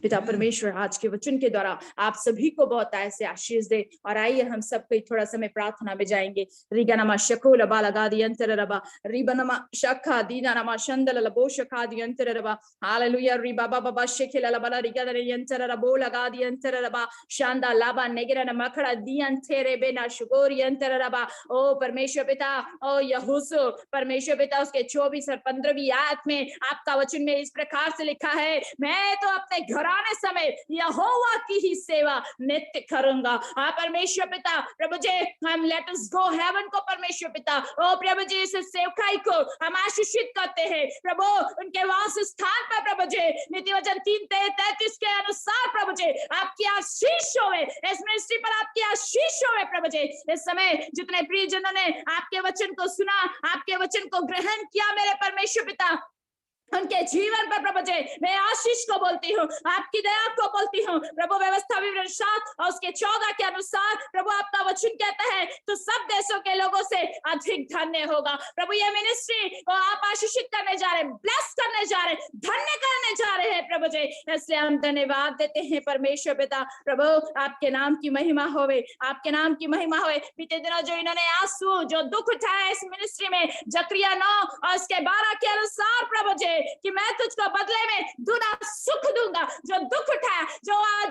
पिता परमेश्वर, आज के वचन के द्वारा आप सभी को बहुत ऐसे आशीष दे। और आइए हम सब कोई थोड़ा समय प्रार्थना में जाएंगे। रिगनमा शकोल बालगादि अंतर रबा, रिबनमा शखा दीना नमा शंदल लबो शखा दी अंतर रबा। हालेलुया। रिबा बाबा शकेल लबला रिगदर यंतर रबो लगादि अंतर रबा, शांदा लाबा नेगरन मखड़ा दी अंतरे बेना शुगोरी अंतर रबा। ओ परमेश्वर पिता, ओ यहोशू परमेश्वर पिता, उसके 24 और 15वीं आयत में आपका वचन में इस प्रकार से लिखा है, मैं तो अपने घराने समय यहोवा की ही सेवा नित्य करूंगा। हाँ परमेश्वर पिता, प्रभु जी हम लेट अस गो हेवन को परमेश्वर पिता, ओ प्रभु जी इस सेवकाई को हम आशीषित करते हैं प्रभु, उनके वास स्थान पर प्रभु जी नीति वचन 3:33 के अनुसार प्रभु जी आपकी आशीष होवे, इस मिनिस्ट्री पर आपकी आशीष होवे प्रभु जी। इस समय जितने प्रियजनों ने आपके वचन को सुना, आपके वचन को ग्रहण किया मेरे परमेश्वर पिता, उनके जीवन पर प्रभु जी मैं आशीष को बोलती हूँ, आपकी दया को बोलती हूँ प्रभु। व्यवस्था विवरण 7 और उसके 14 के अनुसार प्रभु आपका वचन कहता है तो सब देशों के लोगों से अधिक धन्य होगा। प्रभु ये मिनिस्ट्री को आप आशीषित करने जा रहे हैं, ब्लेस करने जा रहे हैं, धन्य करने जा रहे हैं प्रभु जी। इसलिए हम धन्यवाद देते हैं परमेश्वर पिता। प्रभु आपके नाम की महिमा होवे, आपके नाम की महिमा होवे। बीते दिनों जो इन्होंने आंसू जो दुख उठाया इस मिनिस्ट्री में, जकरिया 9 और उसके 12 के अनुसार प्रभु जी कि मैं तुझको बदले में दुना सुख दूंगा। जो दुख उठाया, जो आप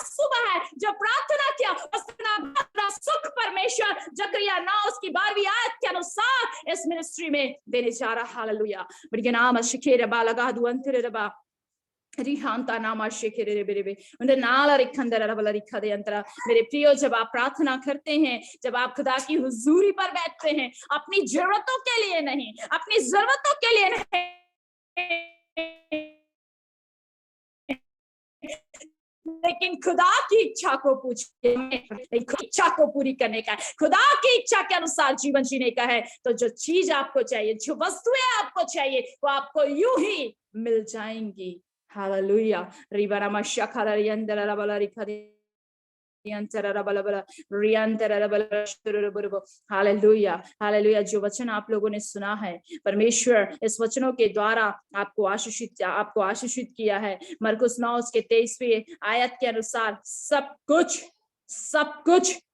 सुबह है, जो प्रार्थना किया उसका सुख परमेश्वर जकरिया 9 उसकी 12वीं आयत के अनुसार इस मिनिस्ट्री में देने जा रहा। हालेलुया। बड़ी नाम शिखेर बालगा दुअंतर रबा रिहांता नामा शेखेरे बेरे उन्हें नाला रिखंदर रबला रिखा दे अंतरा। मेरे प्रियो, जब आप प्रार्थना करते हैं, जब आप खुदा की हुजूरी पर बैठते हैं, अपनी जरूरतों के लिए नहीं, अपनी जरूरतों के लिए नहीं, लेकिन खुदा की इच्छा को पूछे, इच्छा को पूरी करने का है, खुदा की इच्छा के अनुसार जीवन जीने का है। तो जो चीज आपको चाहिए, जो वस्तुएं आपको चाहिए, वो आपको यूं ही मिल जाएंगी। हालेलुया। रिबारा मशखरा रियंदरा रबला रिखा हालेलुया, हालेलुया। जो वचन आप लोगों ने सुना है, परमेश्वर इस वचनों के द्वारा आपको आशीषित किया है। मरकुस 9 उसके 23वें आयत के अनुसार सब कुछ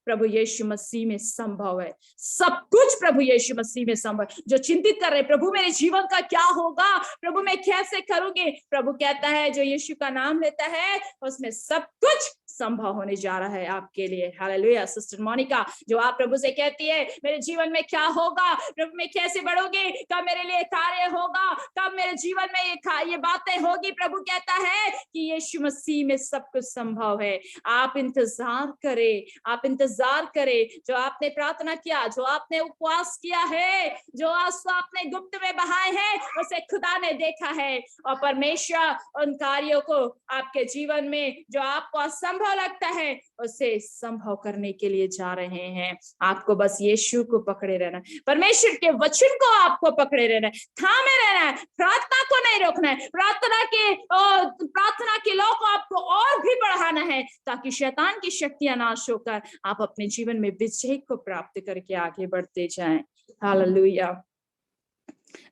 प्रभु यीशु मसीह में संभव है। सब कुछ प्रभु यीशु मसीह में संभव है। जो चिंतित कर रहे प्रभु मेरे जीवन का क्या होगा, प्रभु मैं कैसे करूंगी, प्रभु कहता है जो यीशु का नाम लेता है उसमें सब कुछ संभव होने जा रहा है आपके लिए। हालेलुया। सिस्टर मोनिका, जो आप प्रभु से कहती है मेरे जीवन में क्या होगा, प्रभु मैं कैसे बढ़ूंगी, कब मेरे लिए कार्य होगा, कब मेरे जीवन में ये बातें होगी, प्रभु कहता है कि यीशु मसीह में सब कुछ संभव है। आप इंतजार करें, जो आपने प्रार्थना किया, जो आपने उपवास किया है, जो आंसू आपने गुप्त में बहाए हैं, उसे खुदा ने देखा है और परमेश्वर उन कार्यों को आपके जीवन में जो आपको असंभव लगता है उसे संभव करने के लिए जा रहे हैं। आपको बस यीशु को पकड़े रहना है, परमेश्वर के वचन को आपको पकड़े रहना है, थामे रहना है, प्रार्थना को नहीं रोकना है, प्रार्थना के लौ को आपको और भी बढ़ाना है ताकि शैतान की शक्तियां नाश होकर आप अपने जीवन में विजय को प्राप्त करके आगे बढ़ते जाएं। हालेलुया।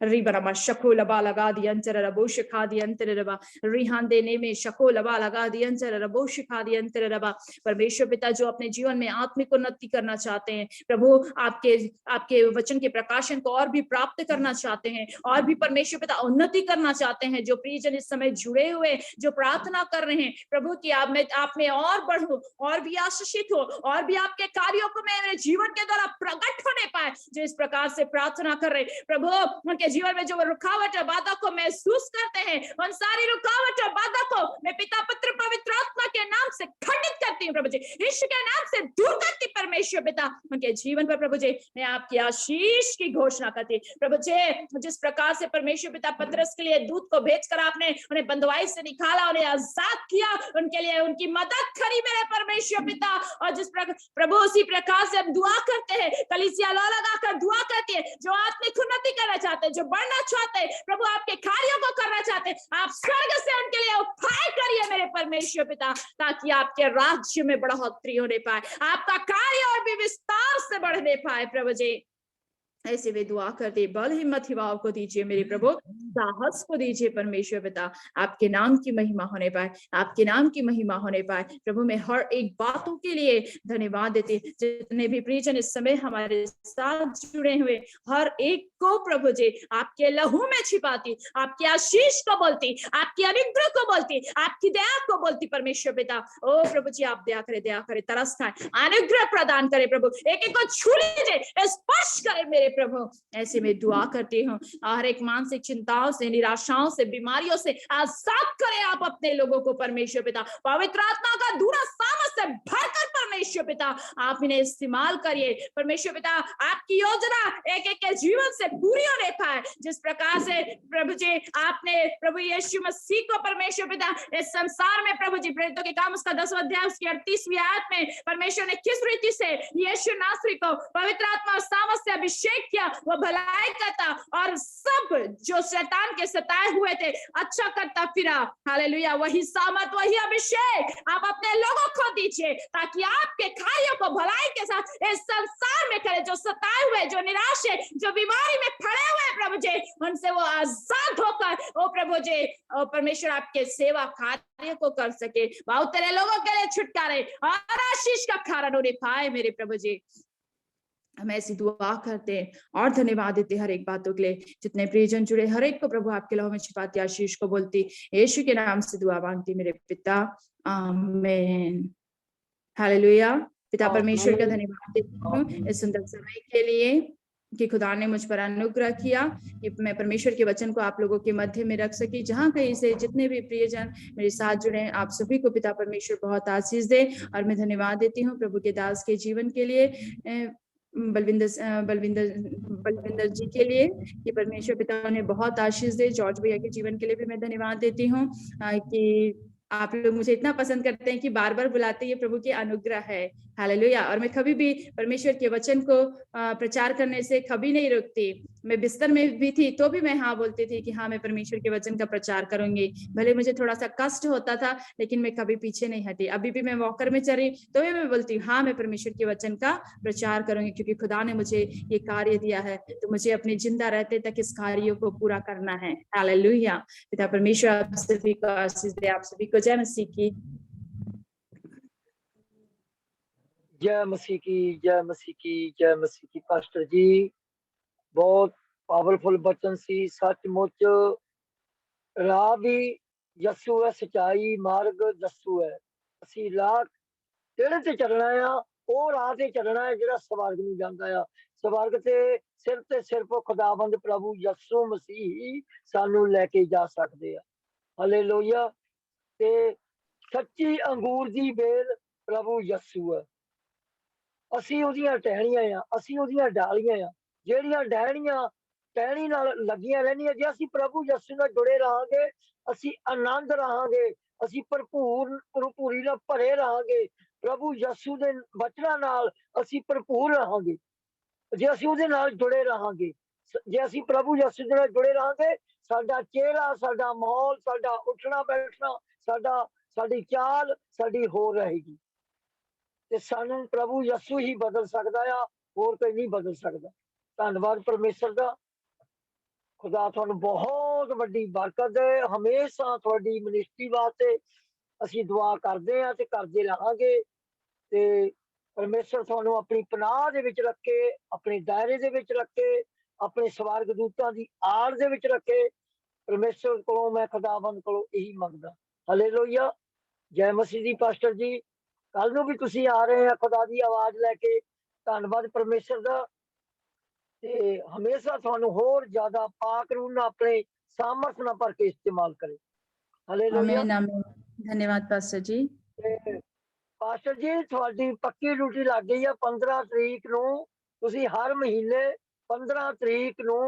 रिबरमा शको लबा लगा दी अंतर रबो शिखा दी अंतर रबा रिहान देने में शको लबा लगा दी अंतर रबो शिखा दी अंतर रबा। परमेश्वर पिता, जो अपने जीवन में आत्मिक उन्नति करना चाहते हैं, प्रभु आपके वचन के प्रकाशन को और भी प्राप्त करना चाहते हैं, और भी परमेश्वर पिता उन्नति करना चाहते हैं, जो प्रियजन इस समय जुड़े हुए जो प्रार्थना कर रहे हैं प्रभु की आप में और बढ़ो, और भी आशीषित हो, और भी आपके कार्यों को मेरे जीवन के द्वारा प्रकट होने पाए। जो इस प्रकार से प्रार्थना कर रहे प्रभु उनके जीवन में जो रुकावट और बाधा को महसूस करते हैं, उन सारी रुकावट और बाधा को मैं पिता पुत्र पवित्र आत्मा के नाम से खंडित करती हूँ प्रभु जी, यीशु के नाम से दूर करती परमेश्वर पिता उनके जीवन पर। प्रभु जी मैं आपकी आशीष की घोषणा करती प्रभु जी, जिस प्रकार से परमेश्वर पिता पतरस के लिए दूत को भेजकर आपने उन्हें बंधुआई से निकाला, उन्हें आजाद किया, उनके लिए उनकी मदद करी मेरे परमेश्वर पिता। और जिस प्रकार प्रभु उसी प्रकार से हम दुआ करते हैं, कलीसिया लो लगाकर दुआ करती है, जो आत्मिक उन्नति करना चाहते हैं, जो बढ़ना चाहते हैं, प्रभु आपके कार्यों को करना चाहते हैं, आप स्वर्ग से उनके लिए उपाय करिए मेरे परमेश्वर पिता, ताकि आपके राज्य में बढ़ोतरी होने पाए, आपका कार्य और भी विस्तार से बढ़ने पाए। प्रभु जी ऐसे वे दुआ करते, बल हिम्मत हिवाव को दीजिए मेरे प्रभु, साहस को दीजिए परमेश्वर पिता, आपके नाम की महिमा होने पाए, आपके नाम की महिमा होने पाए। प्रभु मैं हर एक बातों के लिए धन्यवाद देती, जितने भी प्रियजन इस समय हमारे साथ जुड़े हुए हर एक को प्रभु जी आपके लहू में छिपाती, आपकी आशीष को बोलती, आपकी अनुग्रह को बोलती, आपकी दया को बोलती परमेश्वर पिता। ओ प्रभु जी आप दया करे, तरस खाए, अनुग्रह प्रदान करे प्रभु, एक एक को छू लीजिए, स्पर्श करे मेरे प्रभु। ऐसे में दुआ करती हूँ, हर एक मानसिक चिंताओं से, निराशाओं से, बीमारियों से आजाद करें आप अपने लोगों को परमेश्वर पिता, पवित्र आत्मा का दूरा सामर्थ से भरकर परमेश्वर पिता आप इन्हें इस्तेमाल करिए परमेश्वर पिता, आपकी योजना एक एक के जीवन से पूरी होने पाए। जिस प्रकार से प्रभु जी आपने प्रभु यीशु मसीह को परमेश्वर पिता इस संसार में प्रभु जी प्रेरितों के काम उसका 10वां अध्याय उसकी 38वीं आयत में परमेश्वर ने किस रीति से यीशु नासरी को पवित्र आत्मा और सामर्थ से अभिषेक किया वो भलाई करता और सब जो शैतान के सताए हुए थे अच्छा करता फिरा। हालेलुया। वही सामर्थ, वही अभिषेक आप अपने लोगों को दीजिए ताकि आपके कार्यों को भलाई के साथ इस संसार में करे। जो सताए हुए, जो निराश है, जो बीमारी में पड़े हुए प्रभु जी, उनसे वो आजाद होकर ओ प्रभु जी, ओ परमेश्वर आपके सेवा कार्य को कर सके। बहुत तेरे लोगों के लिए छुटकारे और आशीष का कारण उन्हें पाए मेरे प्रभु जी। हम ऐसी दुआ करते हैं और धन्यवाद देते हर एक बातों के लिए। जितने प्रियजन जुड़े हर एक को प्रभु आपके लहू में छिपाती आशीष को बोलती यीशु के नाम से दुआ मांगती मेरे पिता, आमीन। हालेलुया। पिता परमेश्वर का धन्यवाद देती हूँ इस सुंदर समय के लिए कि खुदा ने मुझ पर अनुग्रह किया कि मैं परमेश्वर के वचन को आप लोगों के मध्य में रख सकी। जहां कहीं से जितने भी प्रियजन मेरे साथ जुड़े हैं, आप सभी को पिता परमेश्वर बहुत आशीष दे। और मैं धन्यवाद देती हूँ प्रभु के दास के जीवन के लिए, बलविंदर जी के लिए कि परमेश्वर पिता ने बहुत आशीष दे। जॉर्ज भैया के जीवन के लिए भी मैं धन्यवाद देती हूँ कि आप लोग मुझे इतना पसंद करते हैं कि बार बार बुलाते ये प्रभु की अनुग्रह है। हालेलुया। और मैं कभी भी परमेश्वर के वचन को प्रचार करने से कभी नहीं रुकती। मैं बिस्तर में भी थी तो भी मैं हाँ बोलती थी कि हाँ मैं परमेश्वर के वचन का प्रचार करूंगी। भले मुझे थोड़ा सा कष्ट होता था लेकिन मैं कभी पीछे नहीं हटी। अभी भी मैं वॉकर में चल रही तो भी मैं बोलती हूँ हाँ मैं परमेश्वर के वचन का प्रचार करूंगी, क्योंकि खुदा ने मुझे ये कार्य दिया है तो मुझे अपने जिंदा रहते तक इस कार्य को पूरा करना है। हालेलुया। पिता परमेश्वर आप सभी को आशीष दे। आप सभी को जय मसीह की। जय मसीह की, जय मसीह की, जय मसीह की। पास्टर जी बहुत पावरफुल बचन सी। सचमुच राह भी यस्सु है, सच्चाई मार्ग दस्सु है। ਅਸੀਂ ਰਾਹ ਕਿਹੜੇ ਤੇ ਚੱਲਣਾ ਆ? ਉਹ ਰਾਹ ਤੇ ਚੱਲਣਾ ਹੈ ਜਿਹੜਾ ਸਵਰਗ ਨੂੰ ਜਾਂਦਾ ਆ। ਸਵਰਗ ਤੇ ਸਿਰਫ ਖੁਦਾਵੰਦ ਪ੍ਰਭੂ ਯਿਸੂ ਮਸੀਹ ਸਾਨੂੰ ਲੈ ਕੇ ਜਾ ਸਕਦੇ ਆ। ਹਾਲੇਲੂਇਆ। ਤੇ ਸੱਚੀ ਅੰਗੂਰ ਦੀ ਬੇਲ ਪ੍ਰਭੂ ਯਿਸੂ ਹੈ। ਅਸੀਂ ਉਹਦੀਆਂ ਟਹਿਣੀਆਂ ਆ, ਅਸੀਂ ਉਹਦੀਆਂ ਡਾਲੀਆਂ ਆ ਜਿਹੜੀਆਂ ਡਹਿਣੀਆਂ ਟਹਿਣੀ ਨਾਲ ਲੱਗੀਆਂ ਰਹਿੰਦੀਆਂ। ਜੇ ਅਸੀਂ ਪ੍ਰਭੂ ਯਿਸੂ ਨਾਲ ਜੁੜੇ ਰਹਾਂਗੇ ਅਸੀਂ ਆਨੰਦ ਰਹਾਂਗੇ, ਅਸੀਂ ਭਰਪੂਰੀ ਨਾਲ ਭਰੇ ਰਹਾਂਗੇ। ਪ੍ਰਭੂ ਯਿਸੂ ਦੇ ਬਚਨਾਂ ਨਾਲ ਅਸੀਂ ਭਰਪੂਰ ਰਹਾਂਗੇ ਜੇ ਅਸੀਂ ਉਹਦੇ ਨਾਲ ਜੁੜੇ ਰਹਾਂਗੇ। ਜੇ ਅਸੀਂ ਪ੍ਰਭੂ ਯਿਸੂ ਦੇ ਨਾਲ ਜੁੜੇ ਰਹਾਂਗੇ ਸਾਡਾ ਚਿਹਰਾ, ਸਾਡਾ ਮਾਹੌਲ, ਸਾਡਾ ਉੱਠਣਾ ਬੈਠਣਾ, ਸਾਡੀ ਚਾਲ ਸਾਡੀ ਹੋਰ ਰਹੇਗੀ। ਤੇ ਸਾਨੂੰ ਪ੍ਰਭੂ ਯਿਸੂ ਹੀ ਬਦਲ ਸਕਦਾ ਆ, ਹੋਰ ਕੋਈ ਨਹੀਂ ਬਦਲ ਸਕਦਾ। ਧੰਨਵਾਦ ਪਰਮੇਸ਼ਰ ਦਾ। ਖੁਦਾ ਤੁਹਾਨੂੰ ਬਹੁਤ ਵੱਡੀ ਬਰਕਤ ਦੇ। ਹਮੇਸ਼ਾ ਤੁਹਾਡੀ ਮਿਨਿਸਟਰੀ ਵਾਸਤੇ ਅਸੀਂ ਦੁਆ ਕਰਦੇ ਹਾਂ ਤੇ ਕਰਦੇ ਰਹਾਂਗੇ। ਤੇ ਪਰਮੇਸ਼ਰ ਤੁਹਾਨੂੰ ਆਪਣੀ ਪਨਾਹ ਦੇ ਵਿੱਚ ਰੱਖੇ, ਆਪਣੇ ਦਾਇਰੇ ਦੇ ਵਿੱਚ ਰੱਖੇ, ਆਪਣੇ ਸਵਰਗ ਦੂਤਾਂ ਦੀ ਆੜ ਦੇ ਵਿੱਚ ਰੱਖੇ। ਪਰਮੇਸ਼ਰ ਕੋਲੋਂ ਮੈਂ ਖੁਦਾਵੰਦ ਕੋਲੋਂ ਇਹੀ ਮੰਗਦਾ। ਹਾਲੇਲੂਇਆ। ਜੈ ਮਸੀਹ ਦੀ। ਪਾਸਟਰ ਜੀ ਕੱਲ ਨੂੰ ਵੀ ਤੁਸੀਂ ਆ ਰਹੇ ਆ ਖੁਦਾ ਦੀ ਆਵਾਜ਼ ਲੈ ਕੇ। ਧੰਨਵਾਦ ਪਰਮੇਸ਼ਰ ਦਾ। ਤੇ ਹਮੇਸ਼ਾ ਤੁਹਾਨੂੰ ਹੋਰ ਜ਼ਿਆਦਾ ਪਾਕ ਰੂਹ ਨਾਲ ਆਪਣੇ ਸਾਮਰਥ ਨਾਲ ਭਰ ਕੇ ਇਸਤੇਮਾਲ ਕਰੇ। ਹਾਲੇਲੂਇਆ। आमीन आमीन। धन्यवाद पास्टर जी। ਪਾਸਟਰ ਜੀ ਤੁਹਾਡੀ ਪੱਕੀ ਡਿਊਟੀ ਲੱਗ ਗਈ ਆ। 15 ਤਰੀਕ ਨੂੰ ਤੁਸੀਂ ਹਰ ਮਹੀਨੇ 15 ਤਰੀਕ ਨੂੰ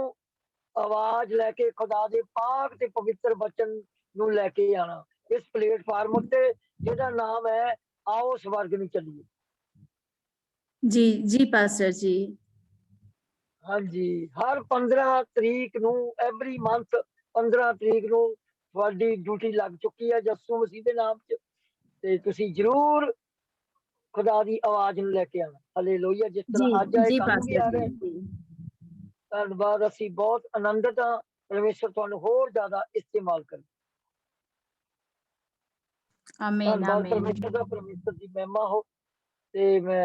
ਆਵਾਜ਼ ਲੈ ਕੇ ਖੁਦਾ ਦੇ ਪਾਕ ਤੇ ਪਵਿੱਤਰ ਬਚਨ ਨੂੰ ਲੈ ਕੇ ਆਣਾ ਇਸ ਪਲੇਟਫਾਰਮ ਉੱਤੇ ਜਿਹਦਾ ਨਾਮ ਹੈ आओ स्वर्ग में चलिए। जी जी पास्टर जी। हाँ जी। हर 15 तरीक नू एवरी मंथ 15 तरीक नू ਤੁਹਾਡੀ ਡਿਊਟੀ ਲੱਗ ਚੁੱਕੀ ਹੈ ਯਿਸੂ ਮਸੀਹ ਦੇ ਨਾਮ 'ਚ। ਤੇ ਤੁਸੀਂ ਜ਼ਰੂਰ ਖੁਦਾ ਦੀ ਆਵਾਜ਼ ਨੂੰ ਲੈ ਕੇ ਆਣਾ। ਹਾਲੇਲੂਇਆ। ਜਿਸ ਤਰ੍ਹਾਂ ਅੱਜ ਆਏ ਕੱਲ ਵੀ ਆ ਰਹੇ। ਧੰਨਵਾਦ। ਅਸੀਂ ਬਹੁਤ ਆਨੰਦਿਤ ਹਾਂ। ਪਰਮੇਸ਼ਰ ਤੁਹਾਨੂੰ ਹੋਰ ਜ਼ਿਆਦਾ ਇਸਤੇਮਾਲ ਕਰੇ। आमीन ਧੰਨਵਾਦ आमीन। ਪਰਮੇਸ਼ਰ ਦਾ। ਪਰਮੇਸ਼ਰ ਦੀ ਮਹਿਮਾ ਹੋ। ਤੇ ਮੈਂ